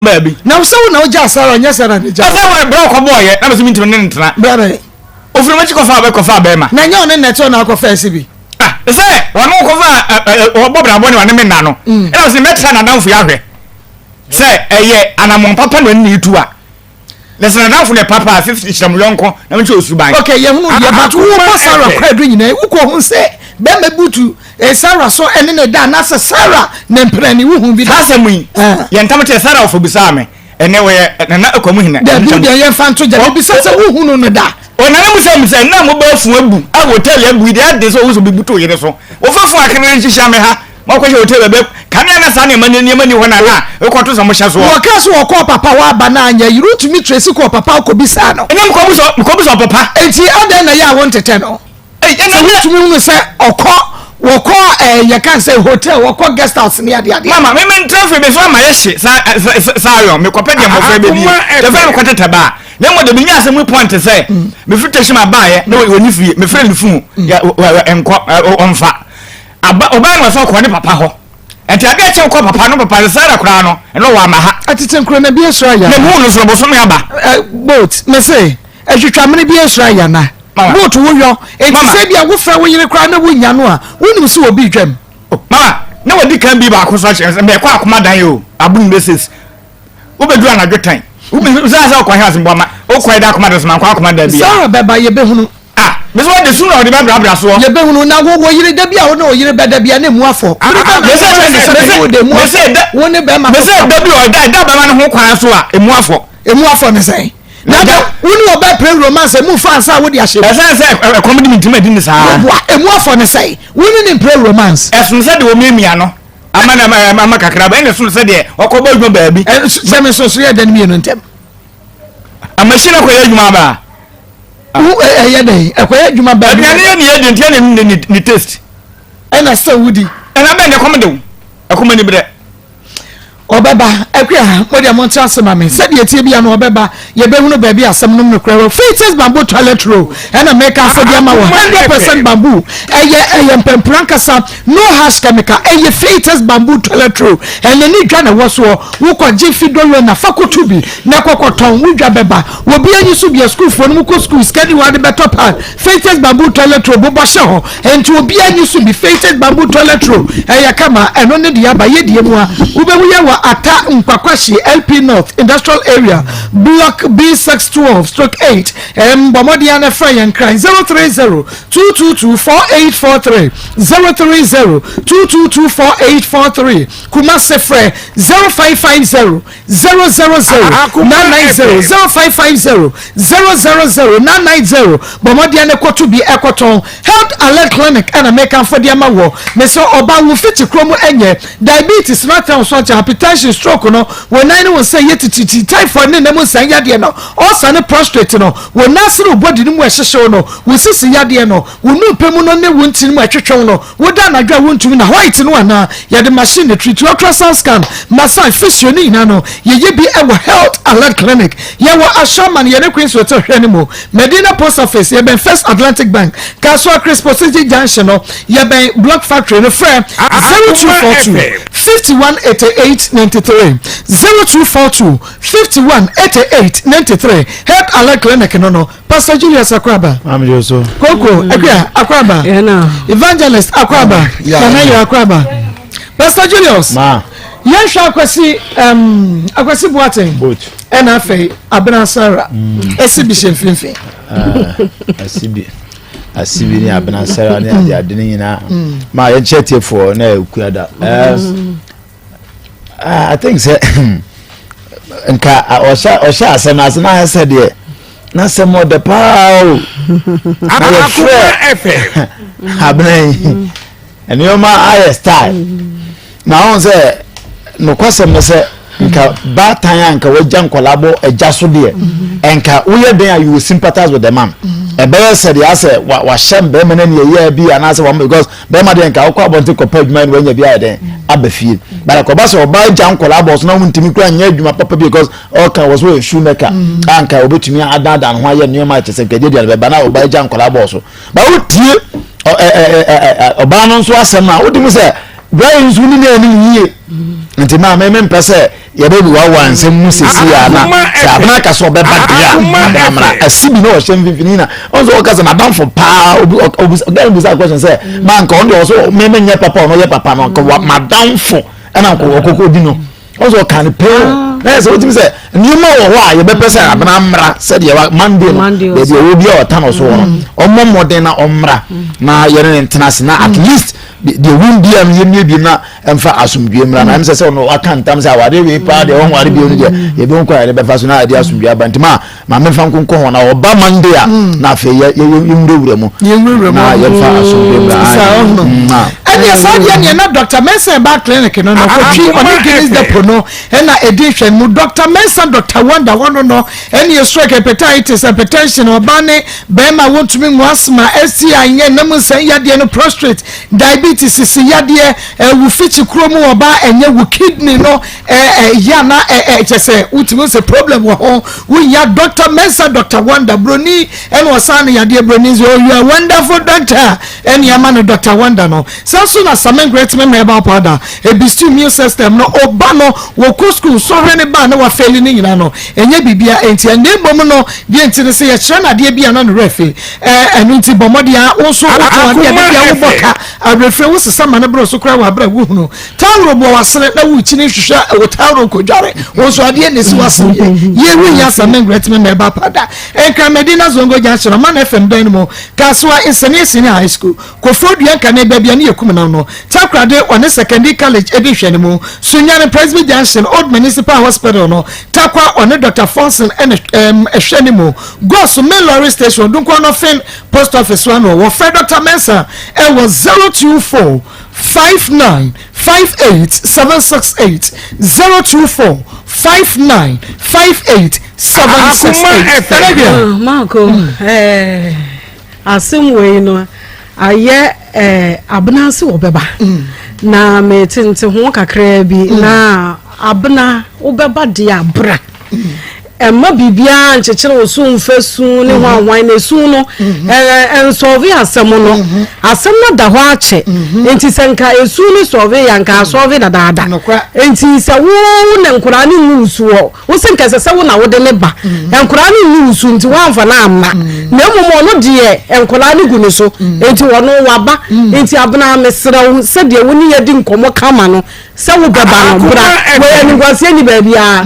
Baby. Now so now just Sarah, yes, Sarah. Just I broke a boy, I was meeting to Nina. brother. Over much of our Bema. Now you're on that one, I'll confess it. Ah, is that one more or Bob and Nano? And I was in Mexican and down for Yahweh. Say, and I'm on Papa when you two are. There's enough for the Papa, 50 some uncle, and chose to buy. Okay, you know, but who was Sarah Credrin? Who can say, Bembe Butu, a Sarah so and then a dan as a Sarah, Nempreni, who be Hasami, Yantamate Sarah for Bisame, and they were not a communion. They're fan to the besides who know that. When I was saying, no more from I will tell you, we had this also be Butu. Over for I can arrange Shameha. What question you tell about? Can you understand your money when I got to some shas? What cast will call Papa Banana? You wrote to me Tracy call Papa Cobisano. And then comes up Papa. And see, I then I want to tell. Hey, and I to me say, or call you can't say hotel or call guest house near the other. Mamma, women tell me before my shit. Sorry, me compare of baby. The very quarter taba. Then what the biggest we point to say, before taking my buyer, no, when you feel me friend fool, and on fat. Obama was all quite Papa ho. And I get your Papa no Papa Sarah Crono, and no one at its incredible be Australia. The moon is from boat, may say, as you come to be Australia now. Go to Woyo, and say, I will throw in a crown of Winyanua, when you see a big gem. Ma, nobody can be back constructions and be quite command you. I bring this is. Who be doing a good time? Who is all quite has in Bama, or quite dark matters, my commander. Sarah, by your behunu. This one the sooner or the better brother so you be now go you dey bia no you better bia na mu afọ they say that won be ma they say that be man ho kwan so a emu afọ ne say na woni oba play romance mu fans a wo di ahye say comedy intimate din sa emu afọ ne say woni ni play romance esun say de o miamia no ama kakra ba esun say de okoba adwuma baabi say me so so ye dan mi no ntem amashina ko ye adwuma ba dey akwai adwuma ba ni taste and still woody and I beg the Akoma ni bre obeba akwa mo de mo ntia sema me said ye tie bia no obeba ye be hunu ba bia asem no kra faces bamboo toilet roll and I make afọ dia ma 100% bamboo eye mpempran kasa no harsh chemical eye faces bamboo toilet roll and ni dwa na wo so wo ko je fidolo na fakotu bi na kokoton wo dwa beba wo bia nyi so bia school fo no ko school skadi wa de better part faces bamboo toilet roll bo bo she ho enti wo bia nyi so bi faces bamboo toilet roll eye kama eno ne dia ba ye die mu a wo be wo ye Ata Mpakwashi LP North Industrial Area Block B612/8 Bomodiana Fry and Crime 030-222-4843 030-222-4843 Kumase Fre 0550-000-990 0550-000-990 Bomodiana Kotubi Ekoton Health Alert Clinic and American for the Amawo Meso Oba Wufiti Kromo Enye Diabetes not hypertension stroke no when I know say yet typhoid ne nemo san yade no o san prostrate no when nasro body no ehyehyɛ no we sisi yade no we no pemu no ne wonti no atwetwe no we da na dwa wontumi na white no ana yade machine ne treat ultrasound scan massa physio ni na no ye bi ewo health alert clinic ye wo ashaman ye ne queens hotel hwanimo Medina Post Office ye ben First Atlantic Bank Kaswa Crispo City Junction no ye ben Block Factory no frame 0242 5188 93 0242 51 88 93 Health Alert Clinic no Pastor Julius Akwaba I'm Joso Koko Akwaba Evangelist Akwaba Nanayo Akwaba Pastor Julius ma Yesha akwasi Boateng boat ena fe Abena Sara exhibition finfin asibi ni Abena Sara ni ade ni nyina ma ye chete for na ekuada I think say nka osha asema na say de na say mo de pao Akoma FM Abena eni o ma aye style na on say no kwasem no say nka ba tan nka wajan kolabo ejaso de enka uye den you sympathize with the man e be said ya say wa shem be man na ye bi anase wa because be ma de nka akwa bonte kopa adwuma ni wanya bi aden abafie but ko ba so ba jan kolabo so na wuntimi kura nya adwuma papa because all kan was we shoemaker anka obetumi adada ho aye ne ma chese nke de be ba na ba jan kolabo so ba wutie oba no so asem na wodi mu say Brian Zuni na ni yie nti ma me mpese ye be wa wanse mu sesi ya na abana ka so be badia amra asibi no hye mfifini na onzo okaza na ban for pa obi sa question say man ka ondo so me nya papa no ye papa no ka madam for na ko okoko di no onzo kan pe na say wotimi say niuma wo ho a ye be pese abana amra say de Monday no de obi o ta no so no omomoden na omra na ye ne international at least the win bi am ye bi na emfa asumdue mra na say no akantam say awade we pa de won ware bi onu de ye be nko ya be fa so na ade asumdue abantima ma me fa nkonko ho na oba Monday a na fe ye wura mu na ye fa asumdue mra and yes I na Dr. Mensa ba clinic no no kotwi oni gives the pono na edition mu Dr. Mensa Dr. Wonder one no any stroke hepatitis hypertension obane be ma wontumi mu asma STI anye na mu san yade no prostate diabetes is yade wu fichi kromu oba enye wu kidney no ya na chese utimi se problem wo ho we ya Dr. Mensa Dr. Wonder broni en wasan yade broni so you are wonderful doctor en ya man Dr. Wonder no so na samen great men herbal powder e boost immune system no oba no wo ko school so hwe ba na wa fail ni nyina no enye bibia enti ene bom no bi enti ne se ye kire na de bia no no refe enu enti bomodia wo so wo to de bia wo boka arefe wo sesa ma na bro so kra wa bra wo hunu tawro bo wasere na wo chi ne hwehwa wo tawro ko dware wo so ade ne si wasere ye wi ya samen great men herbal powder enka medina zongo janchero man FM dan mo kaswa insane high school ko fodua nka ne bia ne yekum na no takrade on secondary college edition mu sunyane Presby Junction Old Municipal Hospital no takwa on Dr. Fonson ehwenimu go so main lorry station dunko no fin post office one wo for Dr. Mensa it was 024 59 58 768 024 59 58 768 Marco asemwe no aye abnansi obeba na metinte ho kakra bi na abna obeba de abra emma bibia nchechire osu mfesu ne ho anwan na esu no ensolve asem no asem no da ho ache enti senka esu ni solve yanka solve da dada enti se wo na nkura ni nusu wo senka se wo na wo de ne ba nkura ni nusu nti wo amfa na amma na emumo no de nkura ni gunu so enti wo no waba enti abna mesrew se de wo ni yedi nkomo kama no se wo beba no bra wo ni gwase ni ba bia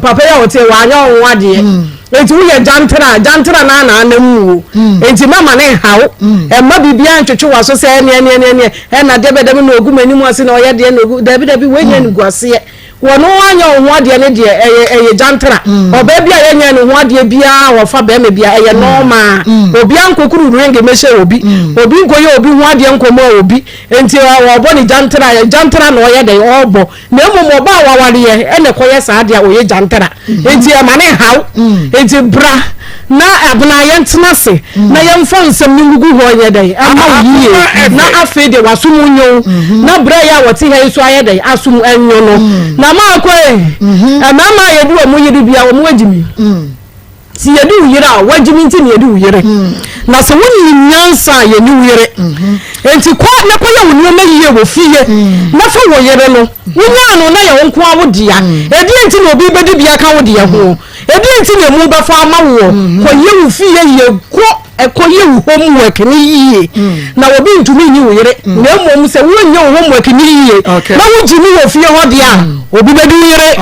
papa ya wote wa anya wade enti wo ye jantra na mu enti mama ne hawo emma bibia ntwetwe waso se ne na debede no ogumani mu ase na oye de na ogu debede we nya ni gwase wono anya ho ade ne de eye jantra oba bia ye nya ni ho ade bia wo fa ba me bia eye normal obi ankokuru renge meshe obi nkoye obi ho ade nkomo obi enti wo bo ni jantra na oye de obo na emumo ba waware ye ene koye sa ade oye jantra enti e mane haw enti bra na abna yentena se na yemfa nsem ni gugu ho ye de ama yiye na afi de wasumu nyo na bra ya wote he so aye de asum enyo no na ma ko mama yedu o mu yiri bia o mu wajimi si yedu yira wajimi nti ne yedu yire na se woni nyansa ye ni wuyere enti kwa na kwa ye woni ma yiye wo fiye na fa wo yere no wonya no na ye wonko awodia edi enti na obi bedi bia ka wodia ho edi enti na mu ba fa ama wo ko ye wo fiye ye ko ekoye wo homework ni yiye na obi ntumi ni wo yere na mmom se wonya wo homework ni yiye na wo jimi wo fiye ho dia obi bedi yere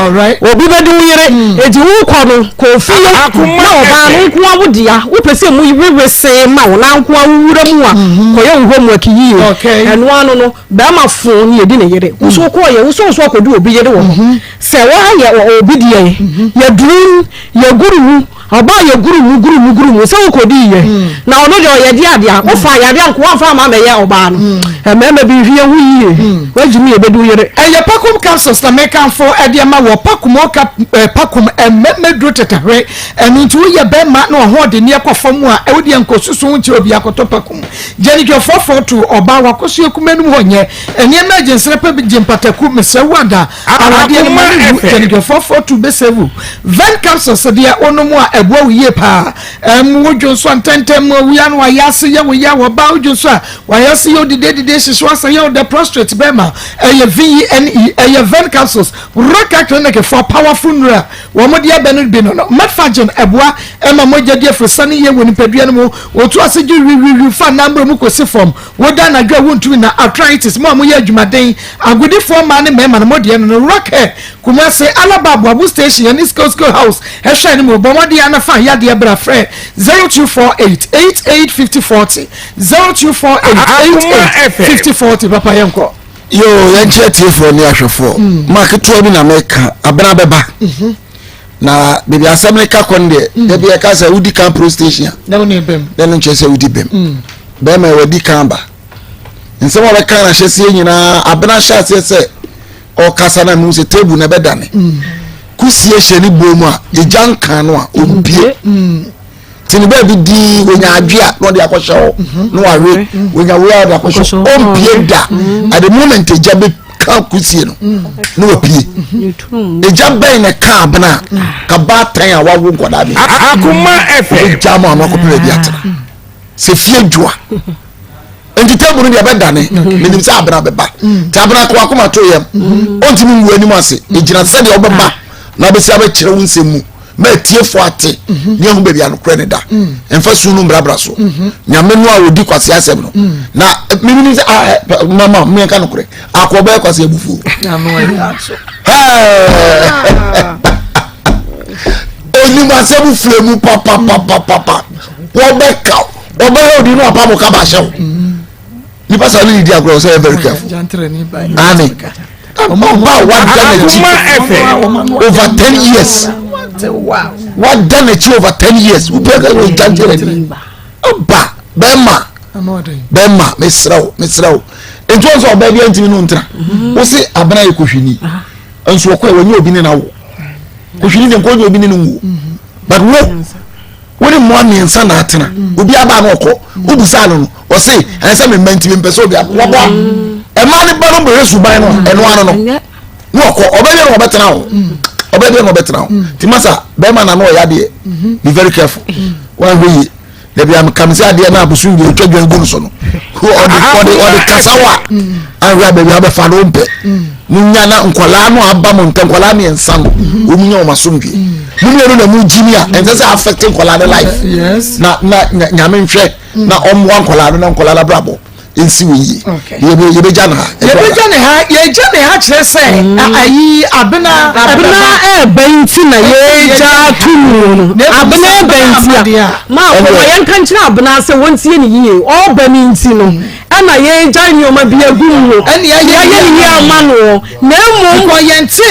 obi bedi yere edi wo ko no ko fiye na oba no ko awodia wo pese mu yiwe se ma wo na nko awura mu a ko ye wo homework yiye eno ano no ba ma fo ni edi na yere wo so ko ye wo so ko du obi yere wo se wa ye obi die ye duru ye guru oba ye guru se wo ko di ye na ono de ye dia dia wo fa ya dia nko wa fa ma me ye oba no meme bi hwie hu yiye wajimi ye bedu yere eye pakum capsules na make am for e dia ma wo pakum o pakum meme duro tetahwe enu nti wo ye be ma na ho de ne ekofam a e wo de nkosusu nti obi akoto pakum jeni ke 442 oba wakosu ekumenu ho nye ene emergency repa bi jimpataku mesewada awade ne ma jeni ke 442 besevu ven capsules dia onomu a ebo wiye pa wodwo so antentem wiya no ayase ye wo ya wo ba wodwo so a wayase yo de so asa ye the prostrate bema VNE ven capsules roka clinic for powerful nura wo mo dia benu bi no metfagen eboa ema moja dia frosane ye woni padua no mo otu ase ju fa number mu ko se form wo da na dwa wontu na arthritis mo ye adwumaden agudi for man ne mema no mo dia no roka kuma se alababo abu station ni school house he hwa ni mo bo mo dia na fa ya dia bra frɛ 0248885040 0248885040 papa yanko yo yanche tifo ni ahwefo marketo bi na meka abana beba na bibi assembly ka konde de bi ka sa udi kan pro station na woni bem den nche se udi bem be ma wadi kamba nse mo be kan na hye nyina abana hye se o kasa na mu se table na be dane kusie hye ni bomu a ejan kan no a obie tini be bi di wonya adwea no de akɔhye no awe wonya we a de akɔhye ompie da at the moment eja be ka kusie no no opie eja ben na ka abana ka ba tan a wawo nkoda bi Akoma efe eja ma no ko pe bi atena se fie dwoa enti table no de be dane menim se abana be ba ta abana ko akoma to yem ontimi nwu anim ase ejina se de obeba na be se abekire wo nsemu ma tiefo ate ne hu bebia no kure ne da emfa sunu mbrabra so nyame no a odi kwase asem no na mimi ni mama me ka no kure akoba kwase abufu oni ma se bufu mu papa wo be ka wo be odi no apa mo ka ba hye ni pasa ni di agro so very careful ani what over 10 years what done it over 10 years we pay we jantere oba bema mesrawo ento so oba bia ntimi no ntra wo se abana ekohwini enso okwa wanyi obi ne na wo kohwini de nkoje obi ne no wo but wo mo amiensa na atena obi aba na okọ obusa no o se ense me mantimi mpese obi aba wo emani baro mbe suban no eno ano no okọ obede no obetena ho timasa be ma na no ya de be very careful one way le bi am kamse ade na abusu bi otwadwan gu so no who or the kasawa and we be aba fa no mpe munya na nkola no aba mo nkola me ensa no omunya o masomdwe munya no na mu jimi a ense affect nkola life yes na nyame nhwe na omwa nkola no na nkola la brabo ensi wi ye jana ha kire se ayi abena benti na ye ja tunu abena benti ma ko yan kan kira abena se wontie ni yiye o ba mi nti no ana ye ja nyoma bi agum no ani ye ni ama no na mo ko ye nti ya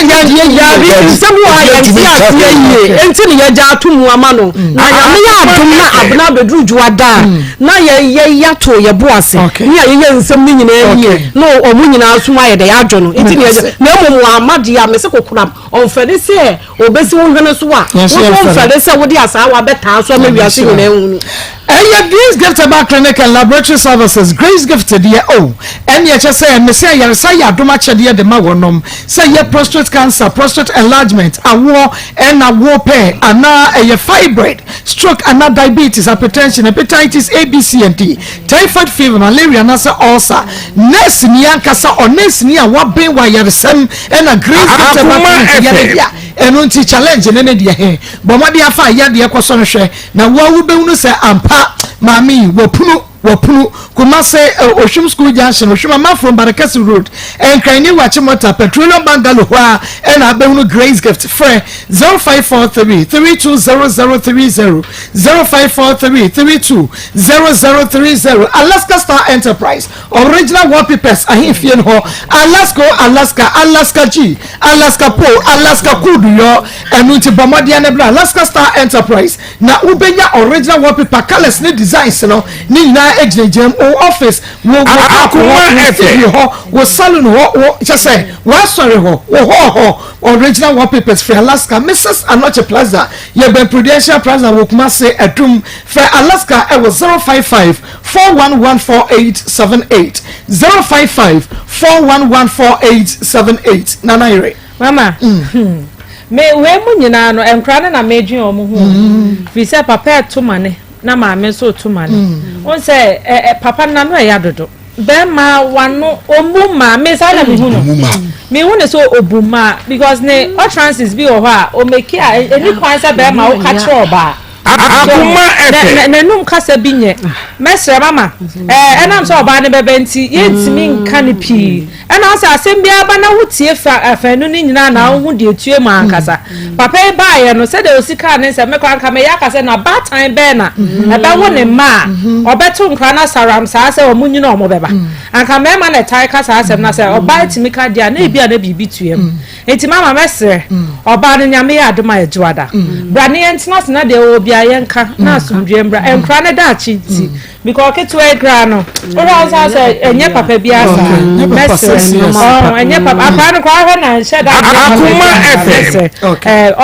bi nsemu a ye nti atie yiye enti ni ye ja tunu ama no na ya me ya adum na abena bedru juada na ye yato ye boase ni ye nsem ni nyina yiye no omu nyina asuma ye de ya adwo no enti ni na mo amade ya me se kokura on fede se obesi won hwene so a wo fede se wo di asa wa beta so ma wiase nyina ehunu Grace Gift about clinic and laboratory services. Grace Gift dear and yet say me say ya say ya doma chede de ma wonom say ya prostate cancer, prostate enlargement, awo and awo pair ana fibroid, stroke and diabetes, hypertension, hepatitis A, B, C and D, typhoid fever, malaria and ulcer. Nurse ni ankasa or nurse ni a what be why ya sem and a Grace Gift about and unti challenge and any dia but what dia fa ya dia kwaso hwe na wo wo be unu say ampa mami wopunu kumase oshum school junction oshum ama from Barakasi road and kaini wachimota petroleum bungalow wa and abehunu Grace Gift free 0543320030 0543320030 Alaska Star Enterprise original wallpapers ahimfie ho Alaska G Alaska Po Alaska Kudu yo enuti bomodia ne bra Alaska Star Enterprise na ubenya original wallpaper colors ne designs no ni na ejejem office wo salon ho just say wa sorry ho original wallpapers for Alaska Mrs. Anoche Plaza ye ben Prudential Plaza wo kuma say adum for Alaska it was 055-411-4878 055-411-4878 Nana Ire mama me we mu nyina no enkra na medwin omo ho fi say papa to mane na maame so to mane won say papa na no ya dodo be ma wano omu ma me sa na me hu no me hu ne so obuma because ne utterances bi o ho a o make any kwan say be ma o ka kire oba Akoma efe na num kasa bi nye mesre mama enam so oba ne bebe nti yentimi nka ne pi ena asa asem bia ba na hutie fa afanu ni nyina na hu de etue ma ankasa papa e ba ye no se de osika ne se mekwa nka me ya kasa na bad time be na e ba wo ne ma obeto nkra na saram sa se omunyina omo beba anka me ma na tai kasa asem na se oba etimi ka dia na ebia na bibi tuem enti mama mesre oba ne nyame ya adoma ejuada brane entina na de obi ayenka na asumdwembra enkra ne da chiti because ketu ekra no ora say enye papa bia sa message enye papa apano kwa ho na sheda Akoma efe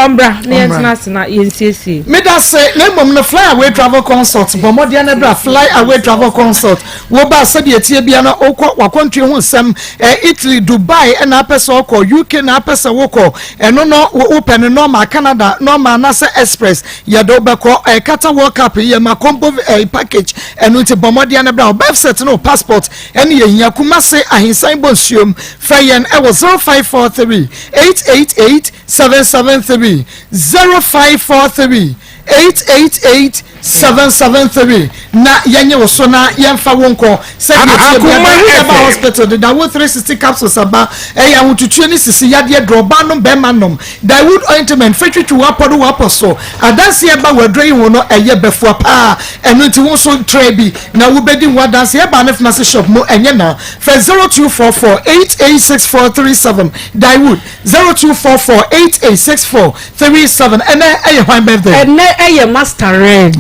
ombra ne international yensiesi me da say na mom no fly away travel consult bomodia na bra fly away travel consult wo ba se de tie bia na okwa wakontwe ho sem Italy Dubai na apesa okọ UK na apesa wokọ eno no open normal Canada normal na se express ya do be ko kata World Cup ye ma combo package enu ti bomodia na bra website no passport ene ye hia kuma se ahinsan bonsuom fayen e was 0543 888 773 0543 888 773 na yenye woso na yemfa wonko say Akoma hospital the Dawood 360 capsules aba ya wututu ni sisi yade droba no be manom Dawood ointment fetwitu wapodo waposo adanse eba wadrei wono eye befua pa enu ti won so trebi na wo bedi wadanse eba na pharmacy shop mo enye na for 0244886437 Dawood 0244886437 ene eye hwan birthday ene eye master red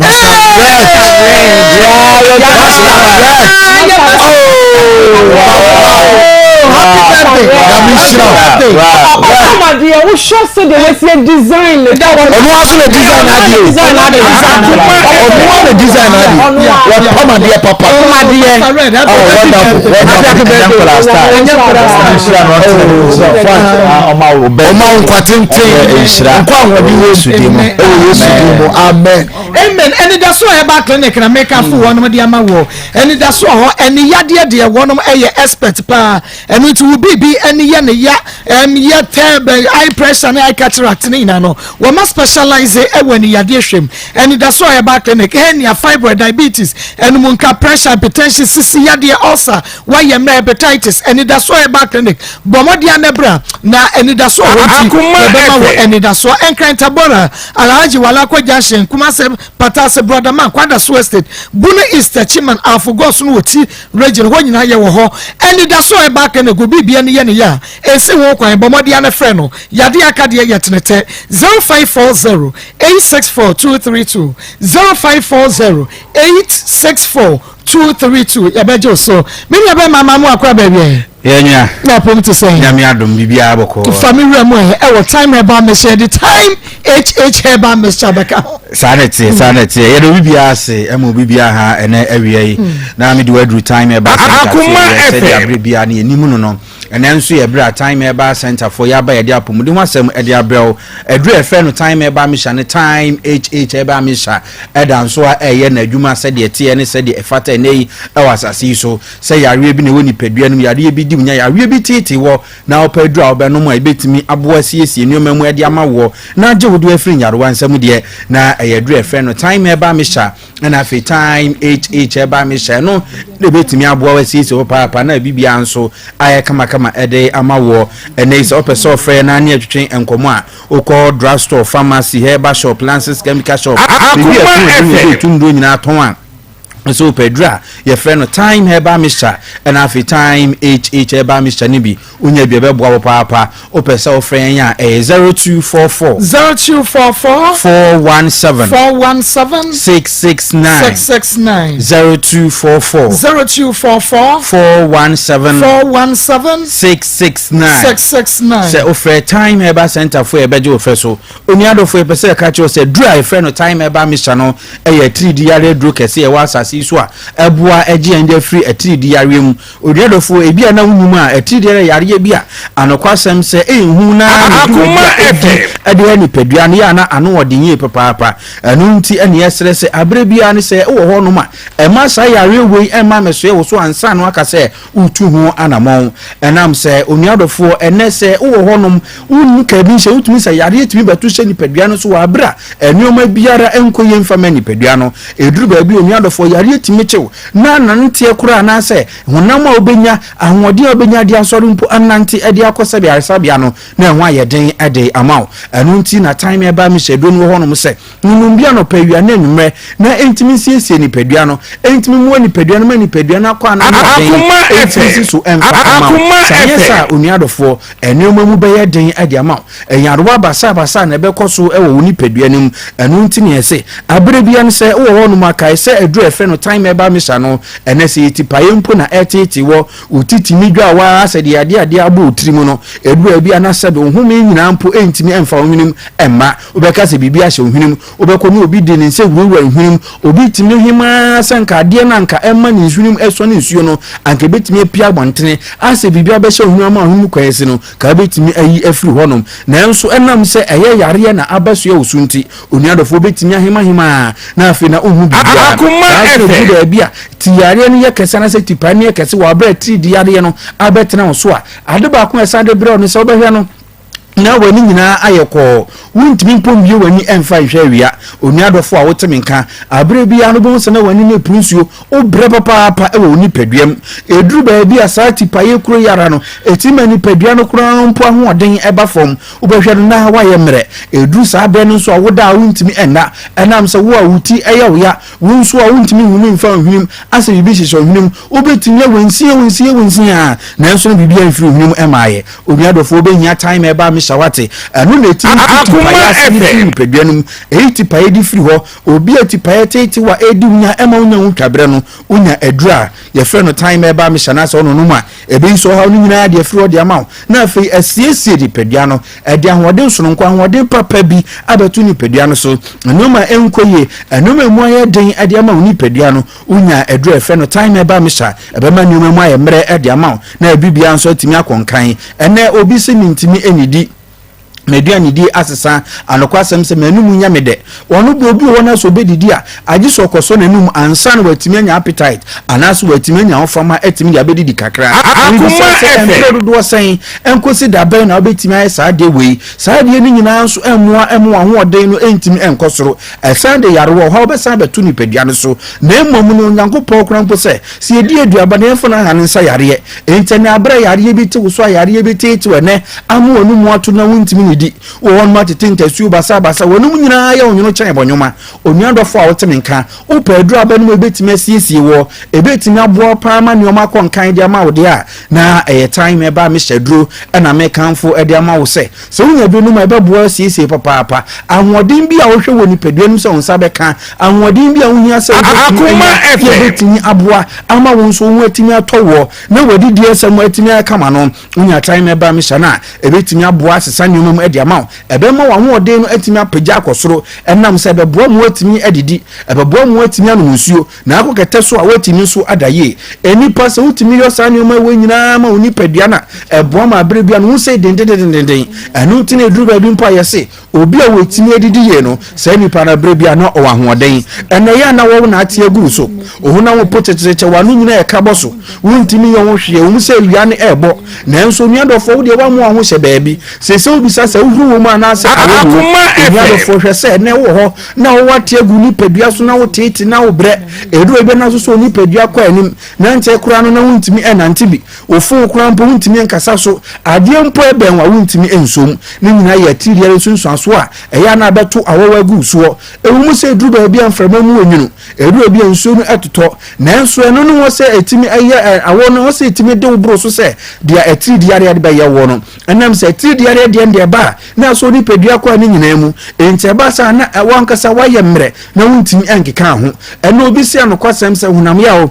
we should say the way design that one also the design amen and that's why about clinic na make am for one of the amawo and that's why any yade de one of expert pa and it will be any ya high pressure and high cataract ni na no we must specialize when yade hwem and that's why about clinic any fibroid diabetes and munka pressure hypertension sisi yade ulcer why hepatitis and that's why about clinic bomodia nebra na and that's why and that's why enkantabora alhaji wala kwa junction kuma se patase brother man kwada Wested bunu East Chiman afugos no woti region ho nyina ye wo ho and that's why back and go bibia ne ye ne ya ense wo kwan bomode ana frɛ no yade akade ye tenete 0540 864 232 0540 864 232 yabejo so me yabe mama mu akwa ba bia yenya na pom to say nyame adom bibia boko family remo e time eba me share the time eba me shabaka sanete ye do bibia ase emo bibia ha ene awie na me do adu time eba se de abre bia na enimu no ene nso ye bra time eba center for ya ba ye de apom de ho asem e de abrel edru efe no time eba me sha ne time eba me sha eda nso a eye na adwuma se de tie ne se de efata nei e wasase so se yare bi na woni padua no yare bi di munya yare bi titi wo na opadua obe no mo ebetimi aboa siesie nneoma mu e de ama wo na je wodo afiri nyare wansam de na eye edru efe no time eba me sha na afi time eba me sha no ebetimi aboa siesie wo papa na bibia nso aye kama ede amawo ene se opese ofre na ane atwetwen enkomo a okọ drugstore pharmacy herbal shop lances chemical shop bibia tundu nyina ton a so pedra your friend time herbal mixture and afi time herbal mixture ni bi unya bi be boa papa opese ofre ya 0244 417 669 0244 417 669 say ofre time herbal center for ebeje ofre so oni adofo epese ka che say dry friend time herbal mixture no e 3D yare dro kese e wasa so a ebua eje ende free atridi yare mu odedofo ebia na wunum a atridi yare bia anokwasem se enhu na Akoma ede ni pedua ne ya na ano odenye papa anu nti ene yesere se abre bia ne se wo ho no ma e ma sa yare wei e ma meso e wo so ansa no aka se utu ho anamon enam se onuadofo ene se wo ho no unka bi se utumi se yare tumi betu se ni pedua no so wa abra enuoma biara enkoye mfama ni pedua no eduru ba bi onuadofo yare timichew na nantie kura na se honam a obenya ahode obenya dia soro mpo anante ade akosa bi aresabia no na ho ayeden ade amaw anu nti na time eba mi hyedo no ho no se nunum bia no pawia na nwumre na entimi siesie ni padua no entimi mu ni padua no ma ni padua na kwa na entimi so emfa amaw sayesa onuadofo enuoma mu beye den ade amaw enyarowa basa na bekoso ewo ni padua nim anu nti ne se abre bia no se wo ho no makai se edu efe no time eba misha no enese tipaye mpo na etiti wo utiti midwa wa asede ade abo utirimu no edu bia na sebe ohumi nyina mpo entimi emfa ohunum emma obeka se bibia hye ohunum obeko ni obi de nse wuwa ohunum obi timi hima sanka ade na nka emma ni nhunum eso ni nsuo no anka betimi apia bontene ase bibia be hye ohunum ma ohunum kwese no ka betimi ayi afiri honom na enso enam se eye yare na abaso ya osunti onuadofo betimi ahima na afi na ohun bibia Akoma bia tiyare no yekese na se tipane yekese wa bra 3D yare no abetena so a ade ba ko esa de bra no se obehwe no na wani nyina ayekọ wuntimi mpomwie wani emfa hwewia onuadofo a wotemenka abre bia no bo se na wani ne prinsuo obre papa e wo ni paduam eduru ba bia saati paye kuro yara no etima ni padua no kuro no mpo ahoden eba fom obehwe no na wa ye mre eduru sa be no so woda wuntimi enam se wo a wuti eye wo ya wunso a wuntimi hunu mfa hwunim ase bibi hyehyɛ hwunim obetimi wensie a na enso no bibia mfiri hwunim emaye onuadofo obehia time eba shawate anu na ti Akoma peduanum eiti paye di free ho obi atipaye tete wa edi unya ema unya utwabre no unya edura ye frɛ no time eba me shana so no numa ebe nso ha no nyina de free ho de ama na afei asiesie di peduano e de ahode so no nkwa ahode papa bi abatu ni peduano so numa enkoye numa mu aye den ade ama uni peduano unya edura frɛ no time eba me sha ebe ma numa mu aye mre ade ama na bibia nso atimi akonkan ene obi se mintimi enidi meduani di asesa anokwasem se manum nya mede wono bi obi wona so bedidi a agi so koso nanum ansa na watimi anya appetite anaso watimi anya ofama etimi ya bedidi kakra Akoma do sen enkosi da ben na obetimi ay sa de wei sa de ni nyina so emua ho oden no entimi enkosoro esan de yare wo ha obesan betu ni padua no so na emom no nyankopɔ krampo se se edi aduaba na efo na hanen sa yare entene abra yare bi te wo so yare bi te we ne amu onu mu ato na wuntimi di wo won ma tete ntasu basa basa wonum nyina ya onyono kyan bonyoma onuadofo a wote menka wo pedro abanum ebetimi asiesie wo ebetimi aboa paama neoma konkan dia ma wo dia na time eba me hyaduro na me kanfo e dia ma wo se wonya benum ebeboa asiesie papa ahwodin bi a wo hwe woni peduanum se wonsa beka ahwodin bi a wohia se Akoma ebetimi aboa ama won so won atimi atowo na wadi die se mo atimi akama no wonya time eba me hyana ebetimi aboa sesa neoma mu e dia ma ebema wa ahwodin no atimi apagya akosoro enam se beboa mu atimi edidi ebeboa mu atimi anu nsuo na akokete so a watimi so adaye enipa se utimi yosa neoma we nyina ma oni padua na eboa ma abrebia no se dendendenden anu tine duru ba bi mpa yese obi a wetimi edidi ye no se nipa na abrebia no o ahoden ena ya na wo na atie gu so ohuna wo poteteche wanu nyina e kabo so wuntimi yo wo hwe wo se wia ne ebo na enso nuadofo wo de wa mu aho hye baabi se obi sasa wo wo mu anase nuadofo hwe se ne wo ho na wo atie gu ni padua so na wo tete na wo bre edu ebe na so ni padua kwa anim na nche kura no na wuntimi enante bi ofun kura mpo wuntimi nkasa so ade mpo eben wa wuntimi ensom ne nyina ya tiriere sunsun so a eya na beto awowa gu so ewumu se edu ba bia mframa mu onwunu edu bia nsuo no etoto na enso eno no wo se etimi aya awo no wo se etimi de wobro so se dia etiri diare de ba ye wo no enam se etiri diare de nde ba na so ni padua kwa ni nyina mu ente ba sa na wankasa waye mre na wuntimi enkeka ho eno obi se anokwasem se hunam ya o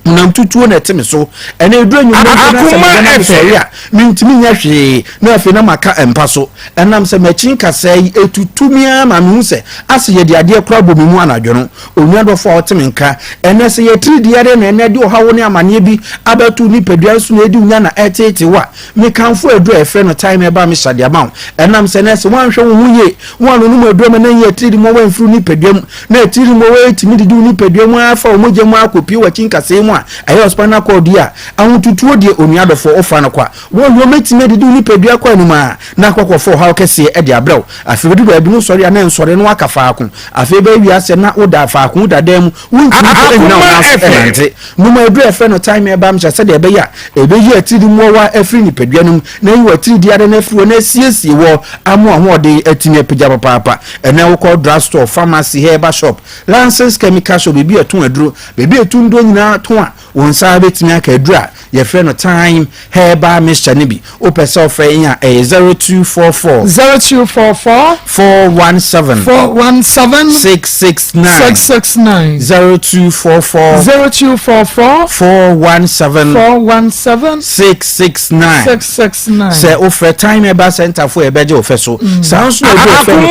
unam tutuo na eteme so ene edu enyu na se ya mintimi nya hwe na afi na maka empa so enam se machin kasai etutumia ma me hu se ase ye de ade kura bo mu anadwo no onuadofo a oteme nka ene se ye tri diare na ene de ohawo ne amane bi abatu ni padua so na edi unya na etete wa me kanfo edu efre no time eba me hyade ama enam se na se wanhwe wo huye wanu no mu edu ma na ye tri di mo wanfru ni padua mu na tri mo we timi di ni padua mu afa o moje mu akopi wa chin kasai ayo spana ko dia awututuo die onuadofo ofa no kwa wo yo metime de ni pedua kwa numa na akokofo ha okese e de abrew afebedu ba bi no sori ana nsori no akafa akon afebe wi ase na oda afa akon da dem wuntimi ko na na afente numa edu efe no time e ba mcha se de ebe ya ebe yi atiri mu wa afri ni pedua num na yi watiri dia de na afri na siesie wo amu ahode atimi apagya papa ena wo ko drugstore pharmacy herbal shop license chemical shop bebi etun aduro bebi etun do nyina ton a won sa betimi aka adura ye frɛ no time herbal mixture ne bi o pesa ofre ya 0244 417 669 0244 417 669 se ofre time herbal center for ebeje ofeso sanso e do time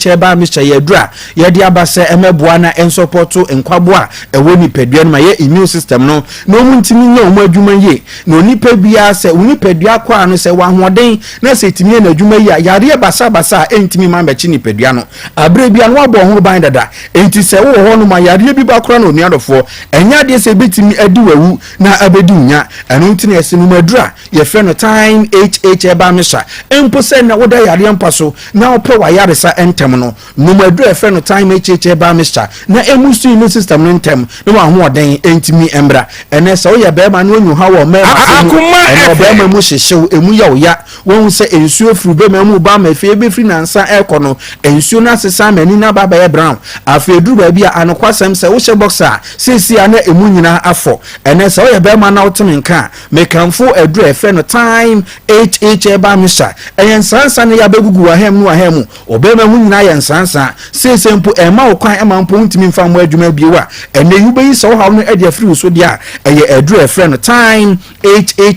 herbal mixture ye adura ye de abase emeboa na ensoporto enkwabo a ewo ni padua no ma ye immune system no no muntimi nya omo adwuma ye no nipa bia se oni padua kwa no se wa hoden na se timi na adwuma ye yare basa entimi ma bechi ni padua no abre bia no abo ho ban dada enti se wo ho no ma yare bi ba kora no nuadofo enya de se betimi adi wawu na abedi unya eno ntini ese no madura ye frɛ no time eba misha empo se na woda yare mpa so na ope wa yare sa entem no no madura frɛ no time eba misha na emusu immune system no entem no wa ho den entimi embra ene se wo ye be ma no onyu ha wo me ene be ma mu hyehyew emu ya wo ya won se ensuo furu be ma mu ba ma fe be firi nansa ekono ensuo na sesa mani na baba ye brown afeduru ba bia anokwasem se wo hye boxer sesi ana emu nyina afọ ene se wo ye be ma na woteme nka mekanfo aduru efe no time eba misha eyen sansa ne ya begugu wa hem no ahemu obema hu nyina ye sansa sesi mpo ema wo kwan ema mpo ntimi mfa mo adwuma biewa ene yu be yi se wo ha no ade afiri so dia eye aduru efe no time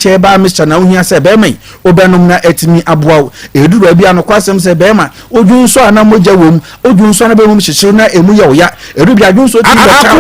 eba misha na ohia se be mai obenom na etimi aboa eduru ba bia no kwasem se be ma odun so ana moja wom odun so na be mum hyehyew na emu ya wo ya edu bia dun so ti ba cha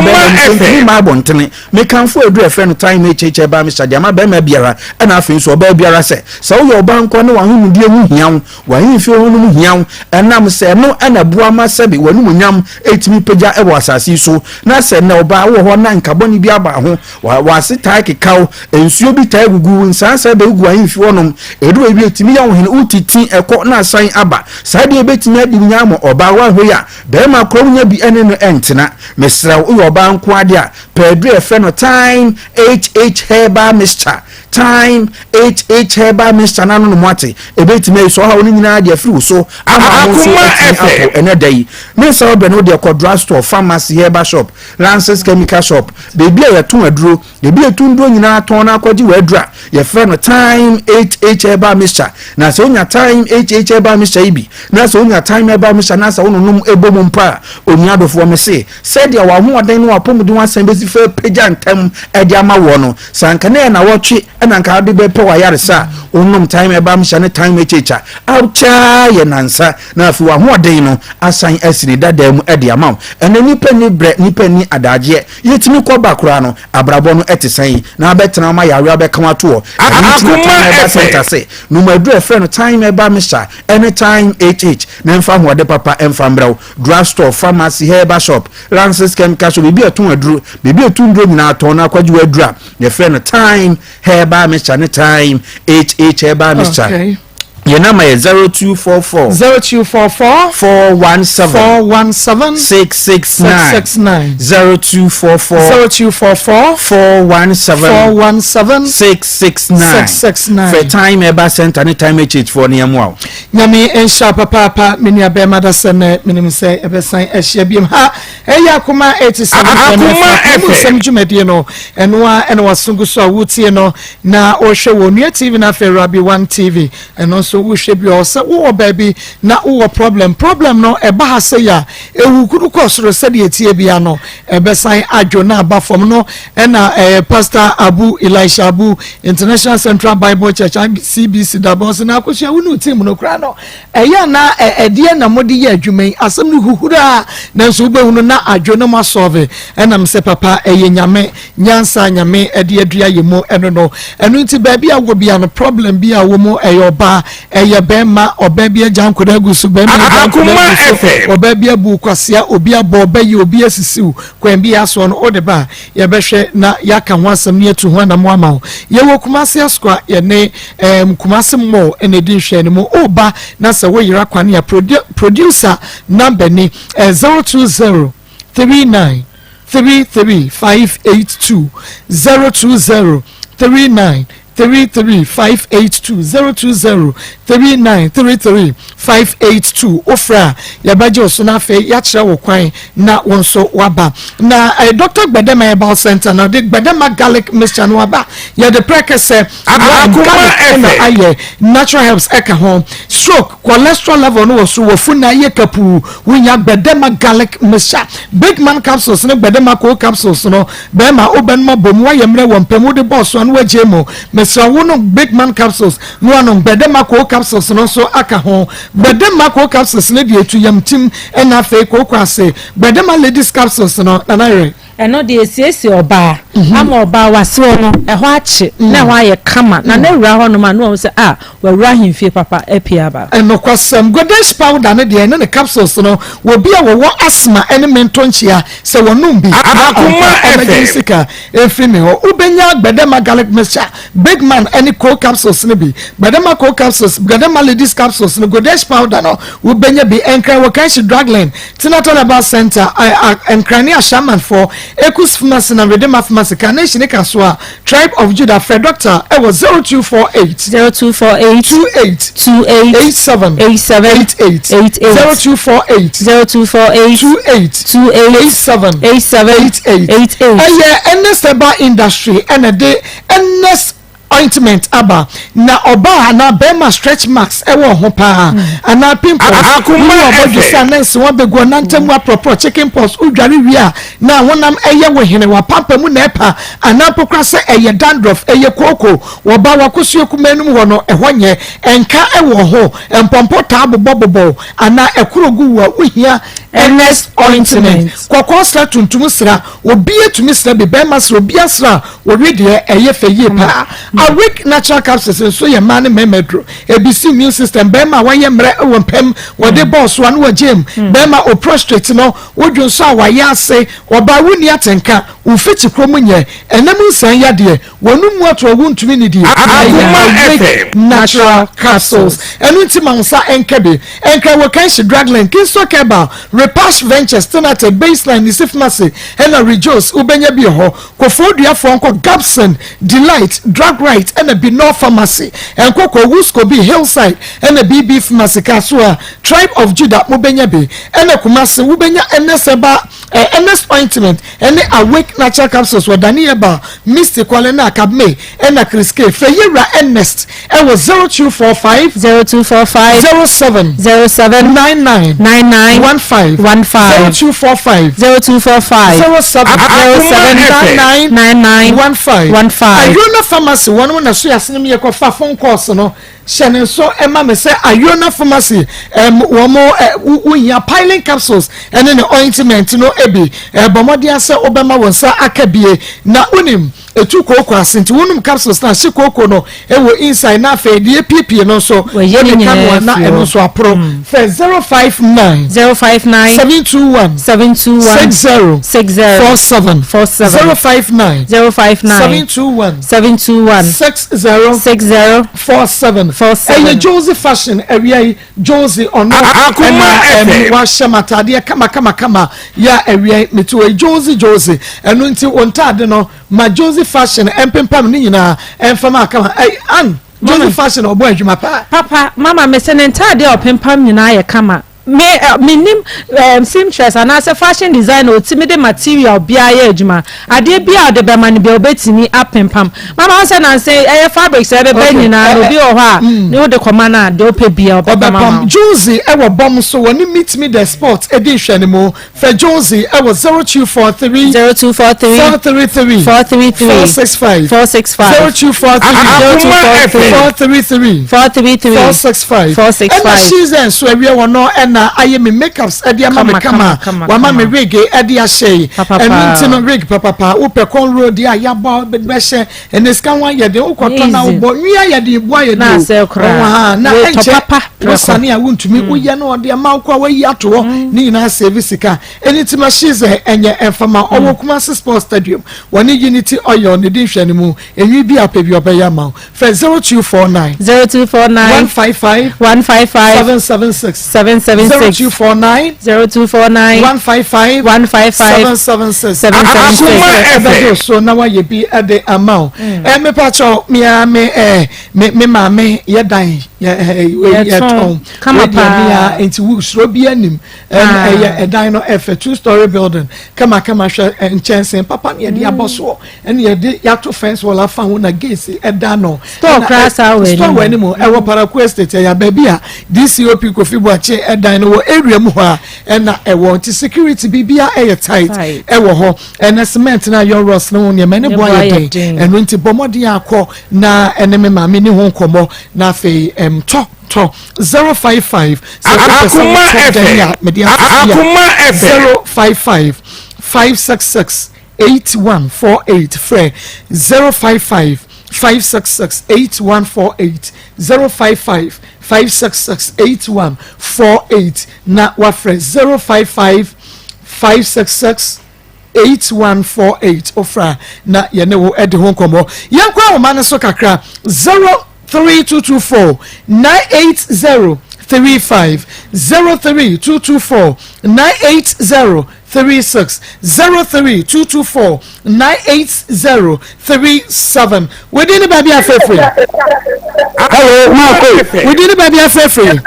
be ma bontene mekanfo edu efe no time eba misha dia ma be ma biara na afi so ba biara se wo yo ba nko ne wa hu die mu hiaw wa yin fi ho mu hiaw enam se no ana bua ma se bi wanu mu nyam etimi pagya e wo asasi so na se na oba wo ho na nkaboni bi aba ho wa se tai kekaw ensuo bi tai gugu nsansa be gugu yin fi wonom edu bi etimi ya wo hen utiti ekọ na asan aba sa de betimi adi nyam oba wa hwe ya be ma krom nya bi ene no entena mesra wo yo ba nko ade a pedro efe no time herbal mixture time HH herbal mixture na no mwate ebetime so ha woni nyina de afiri so Akoma FM ene dai me so be no de kodra store pharmacy herbal shop Lances chemical shop bebi ya tun aduro bebi etun do nyina ton na akodi we adura ye fe no time HH herbal mixture na so nya time HH herbal mixture ibi na so nya time herbal mixture na so wonum ebom mpa oniadofo me se said ya wa ho odan no apomudi wan san besi fe peja ntam edi ama wo no sanka na wotwe na nka de be pe wa yaresa onum time herbal mixture ne time HH oucha ye nansa na afi wa ho odan no asan asini dadam edi ama ene nipa ni bre nipa ni adaje yetimi ko bakura no abrabo no etesan na abetena ma yawe abeka to Akoma center say no madu e friend time herbal mixture anytime HH na mfa ho de papa emfa mbraw drugstore pharmacy herbal shop Lances chemical shop bibi etun aduru bibi etun dro nyina aton na akwaji adura the friend time herbal mixture anytime HH herbal mixture. Okay. Your number is 0244 417 669 0244 417 669 for time eba center any time HH for near wow nyame ensha papa mini abema da sene minim se ebesan ehia biem ha eya Akoma 87 sem jumedie no eno wasungu so awutie no na ohwe wo nua TV na Ferabi 1 TV eno so wo hwe bi o se wo baby na wo problem no eba ha se ya ewukuru kosoro se de etie bia no ebesan adwo na aba fom no ena Pastor Abu Elisha Abu International Central Bible Church CBC da boss na akosia wonu team no kra no eya na edie na modi ye adwumen asem no huhura na so be hunu na adwo no ma solve ena mse papa eye nyame nyansa nyame ede adua yemo eno no eno nti ba bia wo bia no problem bia wo mo eyoba eye bema oba bia jankoda gusu bema oba bia bu kwasia obi abo oba ye obi asisiu kwan bia so no odeba ye behwe na yaka ho asem ne atu ho na mo ama ye wo Kumasi askwa ye ne Kumasi mo ene din hwe ne mo oba na se wo yira kwan ya producer number ni 020 39 33582 020 39 33582 020 39 582 ofra yabaje osuna fe ya kire wo kwan na wonso waba na Dr. Gbadema Herbal Center na de Gbadema garlic mixture no waba ya de prekese Akoma aye natural herbs eka home stroke cholesterol level no so wofuna ye kapu wunya Gbadema garlic mixture big man capsules ne Gbadema co capsules no be ma obenma bom wa yemre wompemu de boss no wajemo so wono big man capsules no ano Gbadema co capsules no so aka ho Gbadema co capsules ne de etu yamtim ena fe ko kwase Gbadema ladies capsules no nanare eno de esiesi oba ama oba wase no eho ache na ho aye kama na na wura ho no ma no se wa wura himfie papa epiaba eno kwasam goddess powder ne de ne capsules no wo bia wo asthma ene mentonchia se wonum bi Akoma emergency efri me ho ubenya Gbadema garlic mixture big man any co capsules ne bi Gbadema co capsules Gbadema ladies capsules no goddess powder no ubenya bi enkra wo kan shi drugline tinaton about center enkrania shaman for Ekus Pharmacy na Redeemer Pharmacy Carnation Kaswa Tribe of Judah Fred Doctor it was 0248 87 Ennesteba industry and a day Ennest ointment aba na oba na bema stretch marks ewo ho pa ana pimples Akoma obodu sanense won bego nantem apropos chicken pox udware wi na wonam eye wo hene wa pampa mu na epa ana pokra se eye dandruff eye koko wo ba wakosu ekumanum ho no ehonye enka ewo ho empompo ta bobobo ana ekorogu wa uhia Ernest ointment kwakwa sra tuntum sra obi etumi sra be bema sra obi asra wo redie eye feye pa awake natural capsules so ye man memedro ABC immune system bema wanye mre wompem wode boss wan wa gym bema o prostrate no wodwo so awaye ase oba wuni atenka ufiti kromunye enemu san yade wonum atro wuntumi ni die natural capsules enu nti mansa enkebe enka wo kan shi drugline kinso keba repash ventures tonate baseline ni pharmacy ena rejoice ubenya bi ho kofodua fonko gabson delight drug right and a Bino pharmacy and Coco Wusko be Hillside and a BB pharmacy Kasua Tribe of Judah Mubenyabe and a Kumasi Ubenya and Neseba MS ointment and the awake natural capsules were Daniaba Mr. Kwalena Kabme and a Kriske Feyera and Nest and was 0245 0245 07 07 99 99 15 0245 0245 07 99 99 15 Ayona pharmacy one when I see a cinema for phone calls no Shannon so Emma me say Ayona pharmacy one more we are piling capsules and then the ointment no ebi bomodia say obama won sa akabie na unim etu koko asenti wonum capsules na shi koko no ewo inside na fe die pp no so we kan na eno so apro fe 059 721 60 47 059 721 60 47 Eye Josie fashion area Josie ono wa shamatade kama ya area metu Josie enu nti ontade no ma Josie fashion empempam ni nyina enfama kama an Josie fashion obo adwuma papa mama me se ntade opempam nyina ya kama me nim seamstress and as a fashion designer ultimate material bia ya adwuma ade bia de be man bia obetini apempam mama say na say fabrics e be nyina no bi o ho a ne wo de koma na de ope bia obama Josie e wo bom so woni meet me the sport e di hwene mo for Josie e wo 0243 433 465 0243 465 and season so we no na aye me makeups e dia mama kama wa mama wig e dia shey and no wig papa wo pe kon road dia ya ba be hye and scan one ye de wo koto na wo bo nwi ye de bo ye na se kra na enche wo sane a wontumi wo ye no de ma kwa wa yi ato ni na service ka enitima shize enye enfama owo kuma sports stadium woni unity oyo ne di hwene mu enwi bi apebi obeya ma for 0249 155 776 0249 155 776 so na wa ye bi ade amount me pacho me mame ye dan ye tom kama pa enti wo sro bi anim ye dan no efe 2-story building kama hwe enchansen papa ye de aboso en ye de ya to fence wala fa ho na gate edan no store class away store wani mo e wo para ku estate ya ba bia DCOP Kofi Boache edan no area mu ho na e wo anti security bibia e tight e wo ho na cement na your ross no ne mane boy dey and nti bomodi akọ na eneme ma me ni ho komo na fe to 055 Akoma FM 055 566 8148 free 055 566 8148 055 566 8148 na wafre 055 566 8148 ofra na yene wo ede ho komo yankwa wo mane so kakra 03224 980 35 03224 980 36 03224 980 37 within the baby afefre hello Maa Akos within the baby afefre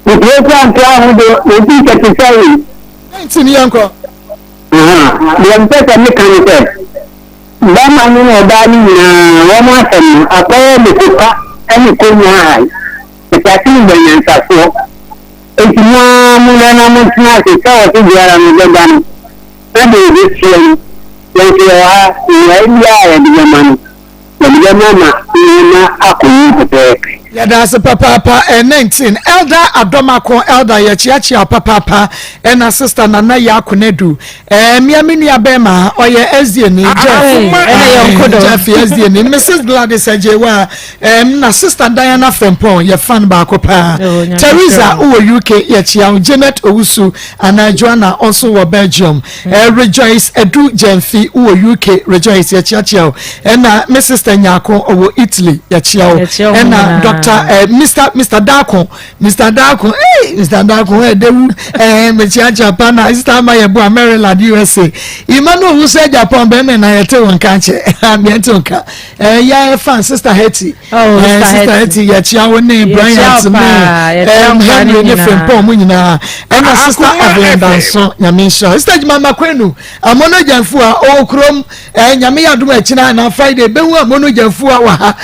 we plan to have the big exercise 19 yanko the emphasis mechanic ba ma ni no ba ni na wo ma tan akọ me kupa ani ko nya hai ta ti ni yan ta so enti mu na mu tna se ta o ti biara mi ga dan na de bi chen ya ti wa ni ya di man na mama na akọ pe ya da se papa 19 elder adomako elder ya chiachia papa and sister nana ya akonedu miamini abema oye SDN ni Jeff SDN ni Mrs Gladys Ajewa na sister Diana Frempon ya fan ba ko pa Teresa uwo UK ya chia Janet Owusu ana Joanna also wo Belgium Rejoice Edu Jemfi uwo UK Rejoice ya chiachia and Mrs Nyako owo Italy ya chia and Mr. Dako Mr. Dako David Mechia Japan Sister Maya Bo Maryland USA Emmanuel who said Japan be me na yete won kanche amientoka ya fan Sister Hetty Sister Hetty ya chia woni Brian Henry ne Fempo mu nyina and Sister Avenda so nyamisha Sister Mama Kwenu amono janfu a okrom nyame yadom akina na Friday be hu amono janfu a wa ha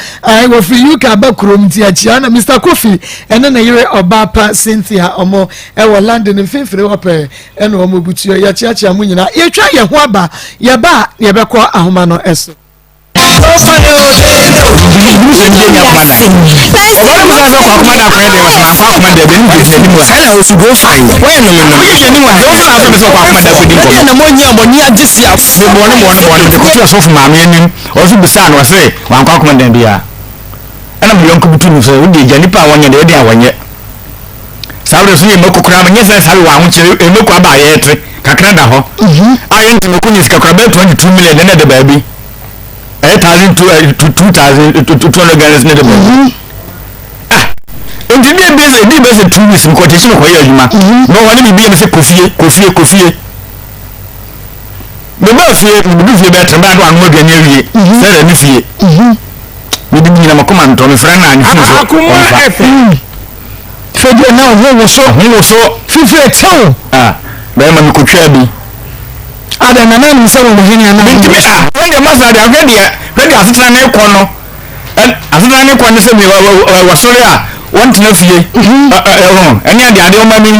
wo fi yuka ba krom ti achia na Mr. Kofi ene na yire Obapa Cynthia omo e wo London mfimfire hope ene omo butuo ya chia mu nyina ye twa ye ho aba ye ba ye be ko ahoma no eso $2,200 net engineer base 2 weeks quotation ko ya juma no wani bi se kofie me ba fie be traba do anu aduane awie sere ni fie me di nyina makoma nto me fra na anyi so Akoma fedi na wo so fifie tew be ma mi ko twa bi ada na na mi se wo hini na binti me when the master dey ready asitra na ekọ no asitra na ekọ ne se me wa sori a won tena fie ene ade o ma mi ni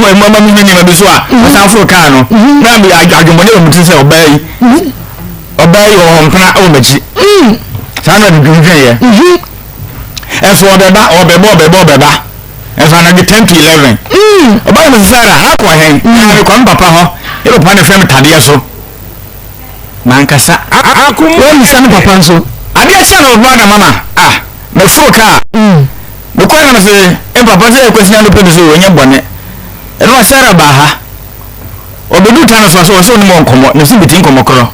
ma bi so a san fo ka no na bi adwombo ne mu tin se obai o mpana o machi san na bi dwen ye eso obeba eso na di 10 to 11 obai mo sara ha ko hen na ko papa ho e ko pa ne fem tade so mankasa Akoma ni san papa nso ade a chia no na mama me fo ka me ko na se papa se e kwesi na no pedu so onye bone e no sara ba ha obedu ta no so ni mo nkomo ne si bitin nkomo kro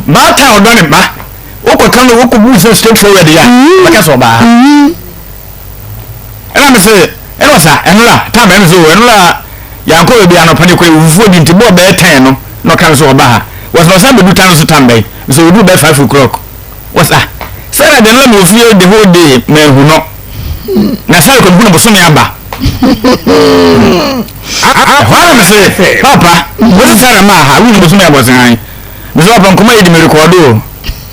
ba ta odo ne ba o ko kan wo ko bu so straight forward ya ba ka so ba ha e na me se e no sa e no la ta ba me so e no la ya ko bi anopa ne ko wufu di ntibo ba 10 no kan so ba ha was no some do tan so tambe so we do by 5 o'clock what's that Sarah den let me feel the whole day me hu no na Sarah ko bu no so me aba me say papa what Sarah ma ha we no so me aba san me so papa nkoma yedi me record o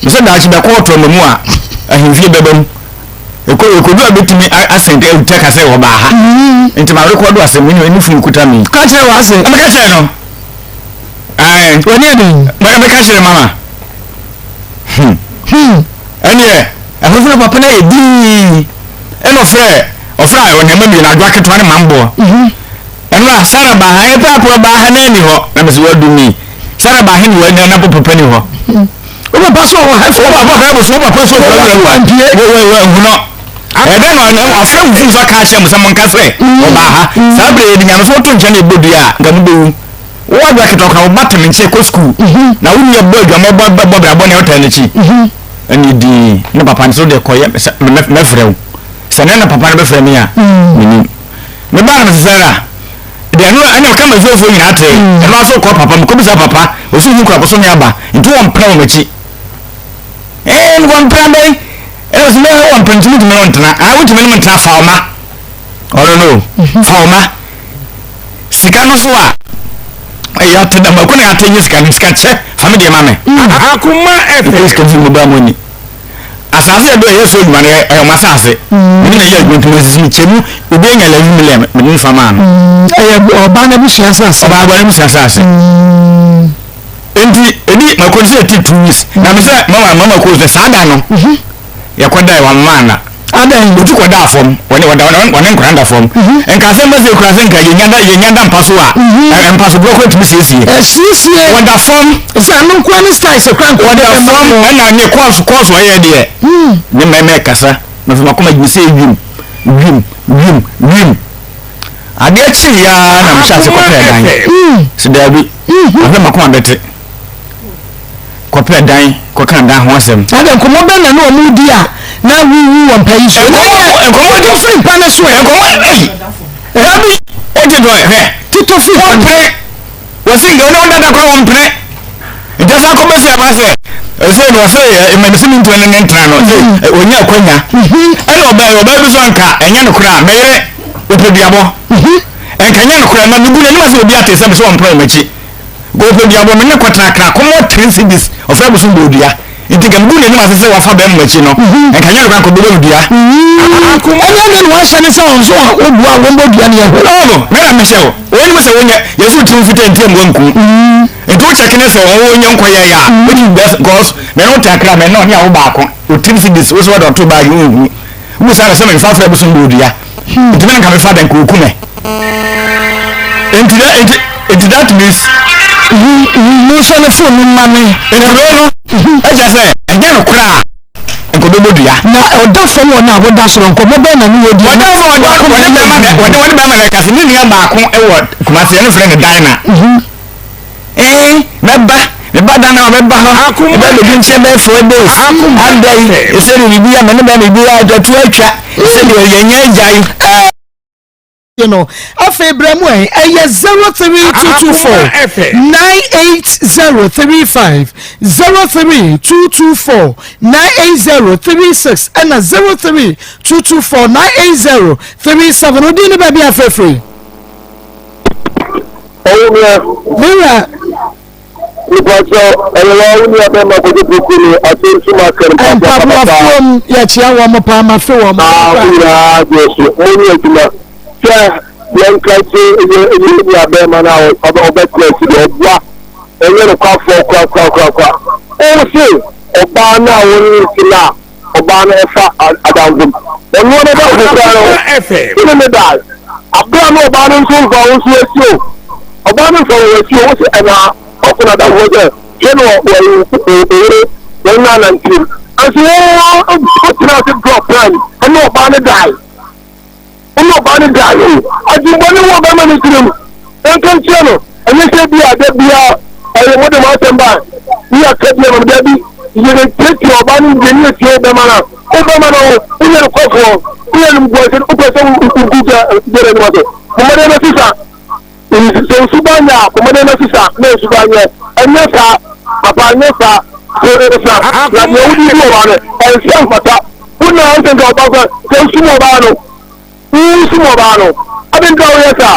me say da chi be ko to me mu a ahimfie bebam eko do abetimi asent e take say wo ba ha enti ma record o asem ni fu kuta mi ka chere wa ase am ka chere no wani adi me ka chere mama anye afoforo papa na edi eno frɛ ofra o nyama mi na adwa ketwa ne mambo eno a Sarah ba ha papa ba ha na ni ho na me se wadu mi Sarah ba ha ni wani na papa ni ho o papa so ho ha so papa ba so papa so we huno ebe no na afra wu so ka hye mo nka se o ba ha sabre edi nyama so to nche na ebodu a ga mu bewu wo adwa ketwa ka o batem nche ko school na wo ni ebo adwa mo bo bra ne hotel chi ani di na papa nso de koye me frɛw sene na papa be frɛ me a mini me ba na Sarah de no anya ka ma fofo nyina ate e no so ko papa ko bisa papa o so hu ko aposo me aba ntu won pra o machi won pra be e so me won pra ntumi me ntena wo tumi me ntena faoma no faoma sika no so a ya te da ma ko na ate sika che family mame Akoma efe ko mu ba moni asase do ye so duma ne e ma sase ni na ye guntu sisi chemu obi enya la million me fama no oba na bi sase oba ba na bi sase enti edi ma ko se ti 2 weeks na me se mama ko se sada no ya kwada wa mana adan otu kwada afom woni nkranda fom enka se ma se kura se nka ye nyanda mpaso a mpaso bro ko tumi siesie wada fom se anu kwa ni style se kran ko wada fom na nye course wa ye de ni me kasa me fama ko ma gbe se wim ade chi ya na msha se ko pe dan se da bi afa ma ko abete ko pe dan ko kan dan ho asem adan ko mo be na no mu di a na wu on pay so enkomo to free pan so enkomo rabi o je do tito free pan wasi ngo no ndada kwa wompre ntasa komesi abase ese no se medicine into ne ntra no onya akwanya ene oba bi so anka enya no kura meyere opeduabo enkanya no kura na nubu ne ma se obi atese so wompre machi go opeduabo me ne kwatra kra komo 3 cities ofa bu so bodua nti gambu ne ma se wafa be machi no enkanya no kwa bodua akuma enya ne wa shane se on so obu a won bodua ne no me na me shewo woni mo se wonya yesu tim fita ntem wanku nti wo check ne se wo wonya nkoya ya wodi best cause me no takra me no nya wo ba ko o tim cities wo so do to ba yu wo sa se me fa fa bu so bodua nti me nka me fa den ko okume nti that means no so ne phone mame no eja se enya no kra enkodo bodua na oda fo mo na woda so nko mo be na ni wodi woda ba ma ka se ni nia ba ko e wo kuma se ne friend dina meba dana meba ha eba le bi nche be 4 days adai ese ni bibia me ne ba bibia adatu atwa ese ni yenya jai you know afa ibrahim eh 03224 98035 03224 98036 and 03224 98037 odi ni ba bia free Mira Because everyone we have ma ko ko ni atin suma kan papa from ya chia wa mo pa ma fe wa mo ya Yesu oni ekuma cha yan kai ti ya be ma na o ba class di obwa enye no kwa kwa o si oba na woni sila oba na efa adangum onu na ba ko kwa no me dal abra no oba no so ko o si esi ọba ní sọ̀rọ̀ rẹ̀ sí owó sí ẹ̀nà ọkùnrin àdàwọ̀ jẹ́ yẹ́nu òwúrẹ́ wọn náà nà ntì àti wọ́n ti náà ti drop plan ẹni ọba ní dàí o àjùmọ̀ ní wọ́n bá mọ̀ ní tìrìmù ẹ̀ńkẹ́ ń tiẹ̀ nù ẹ̀yẹ́ sẹ́ bí adé bí a ẹ̀yẹ wọ́n dẹ̀ máa tẹ̀ ń bá ní akẹ́bí ẹ̀mọ̀ dẹ́bí yẹ̀rẹ̀ tẹ̀tì ọba ní ìgbẹ́ ní èsì ẹ̀bẹ̀ máa ó bẹ́ máa náà ó yẹ kọ́ fún ọ ó yẹ gbọ́ ẹ̀sẹ̀ ó pẹ̀sẹ̀ ń gbẹ̀rẹ̀ ní wọ́n sọ ọmọdé náà sísà so subanya komode na sisa na subanya enyefa papa enyefa so na me wudi do wa no ense mfata kuna o se ngo ba so sumo ba no abin ka o yesa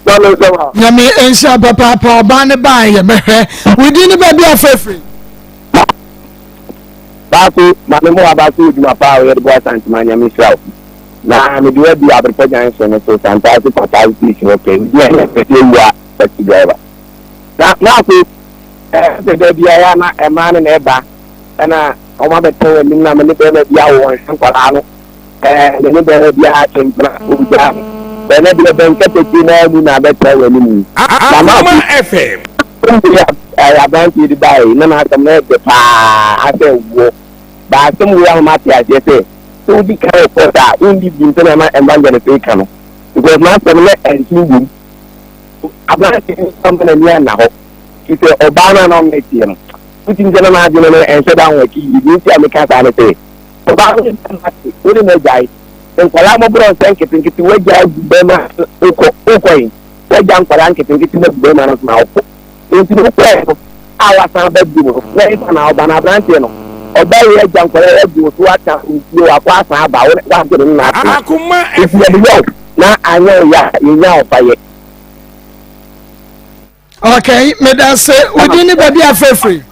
na me se ha nyame ensa papa oba ne ba ye mehwe wudi ni ba bia free ba so ma me mo aba so di ma pa o ye do sant ma nyame sra na me do bi abre jan so no so santa so papa is okay dia na pete wa taxi driver na so de bia ya na e ma ne ba na o ma be to ni na me ne be na bia wo san kwala no ne be bia chen bra o ja be ne be ben kete ti na ni na be to ni mu Akoma FM ya ban ti di bai na na ta me de pa ase wo ba se mu ya ma ti ase se so be careful for that in the internal environment no because my family and team about something near now it's a obana no meeting putting general margin and shut down like you need to make us say obana we no guy and kwala mo bro thank you we guy be ma oko we jam kwala nke tinki be ma no ma oko into the prayer our san be do na obana branch no ọba yẹ jankọrọ ẹdùn tó ata ní wà kó àṣà àbá wà gbẹdẹ nínú àti ìfìyàdìyọ na àyẹ ìyá ọ̀fà yẹ. Okay, me da se odi ni baby afefre.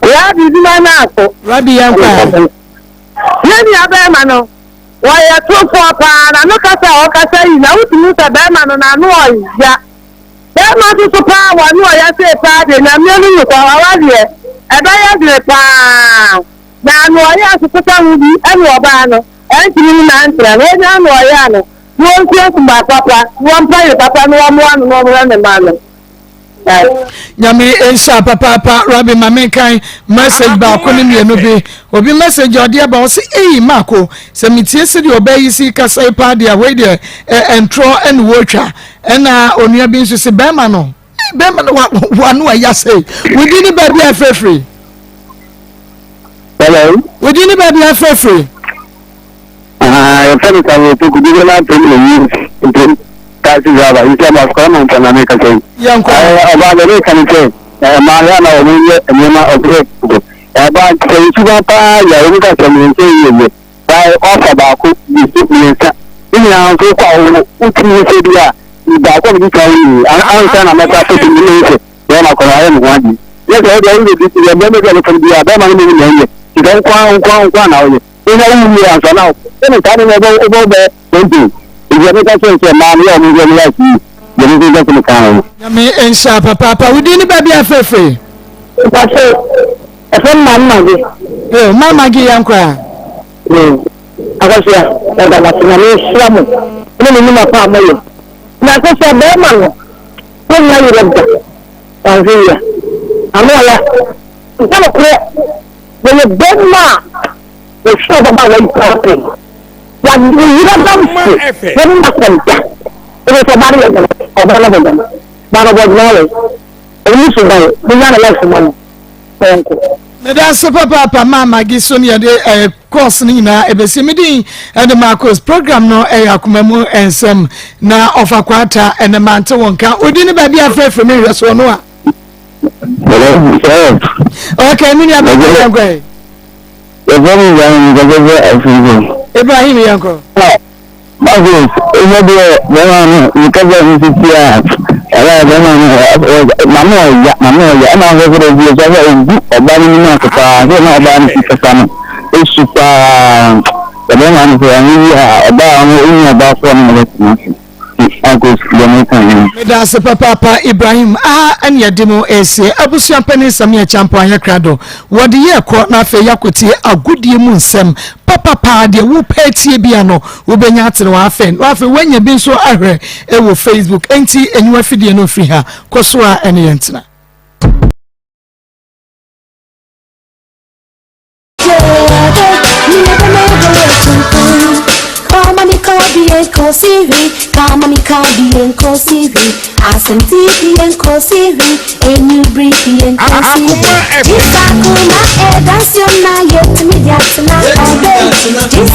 Rabi di ma na ko. Rabi yan pa. Yeni abe ma no. Wa ya to fo pa na no kasa o kasa yi na utunu ta be ma no na no ya. Be ma to pa wa no ya se pa de na mi nu ko wa de. Ebe ya dire pa na anu ya asụsụta nwudi enu ọba anụ entiri na ntra na onye anụ ya anụ ruo nsi okumba papa ruo mpaghara papa n'ụwa mụ anụ n'ọmụrụ na mmanụ nyame ensa papa Rabi mamenkan message ba ko ni mienu bi obi message odi aba o se mako se mitie se de obayi si kasa pa de we de entro en wotwa na onua bi nso se bema no wanu aya say we di ni ba bi afrefre Hello. Would you never be a free? Your friend to give you a to taxi driver. You can have come and make a say. Young about the way can say, Mariana or Nima of Great. About the Chubapa, Yaruka can say, by offer about discipline. In our so-called Uti, back on the county, and I'm not putting the nation. Then I can one. Yes, I don't know this is a member from the Adama. You don't quite now. You know, we are now. Then it's coming over there. Don't you? If you make a sense of man, you are moving like you. You need to get in the car. Me and Sharpa Papa, we didn't baby a free. But a friend, Mamma, Oh, Mamma, Gay and cry. I was here, and I was in a slum. Living in a family. Now, I said, Mamma, when you left them, I'm here. I'm not when you beg ma, the show about what you're talking. Like, you don't know, when you come back, it was a barrier of one of them. But I was knowledge. And you should know, we got a lot of money. Thank you. That's Papa, Mamma, Gisonia, a course Nina, a Bessimidi, and the Maa Akos program no Akoma and some now of a quarter and a man to one count. We didn't baby a free from me, that's one. Okay, me na be going. Ibrahim yanko. Marcus, you can get this here. That's Papa Ibrahim. And your demo essay. Abusian penny Samia Champion Yakrado. What the year court na fe yakuti a good year moon sem. Papa, dear, who pay Tibiano, who be nyat and wafen. Wafe when you been so angry, it will Facebook, NT, and you are feeding no free her, Kosua and Yentina. Asante and Kosiri, and you breathe and Kosiri. Akoma, that's your night to me, that's not all day.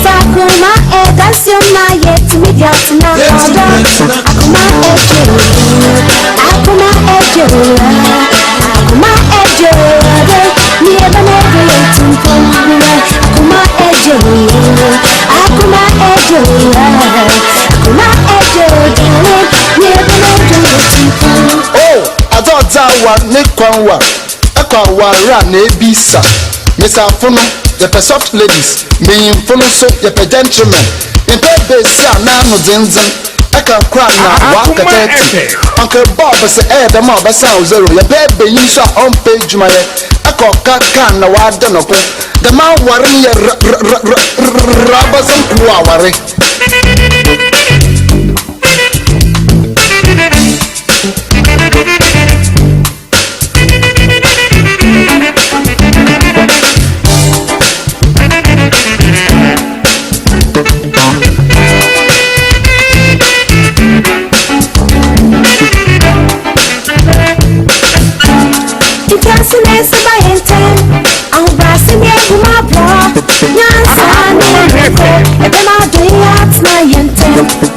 Akoma, that's your night to me, that's not all day. Akoma, Akoma, never to Akoma, Oh, I thought that one Nick Kwanwa, Akwa ran a bisa. Miss Afuno, the soft ladies, me in Funo, so the gentlemen. In bed, Nano Zinzan, I can cry now, walk at it. Uncle Bob said, the mob sounds zero, your baby, you saw on page my Akwa can no, I don't know. The man worrying rubbers and Kuawari.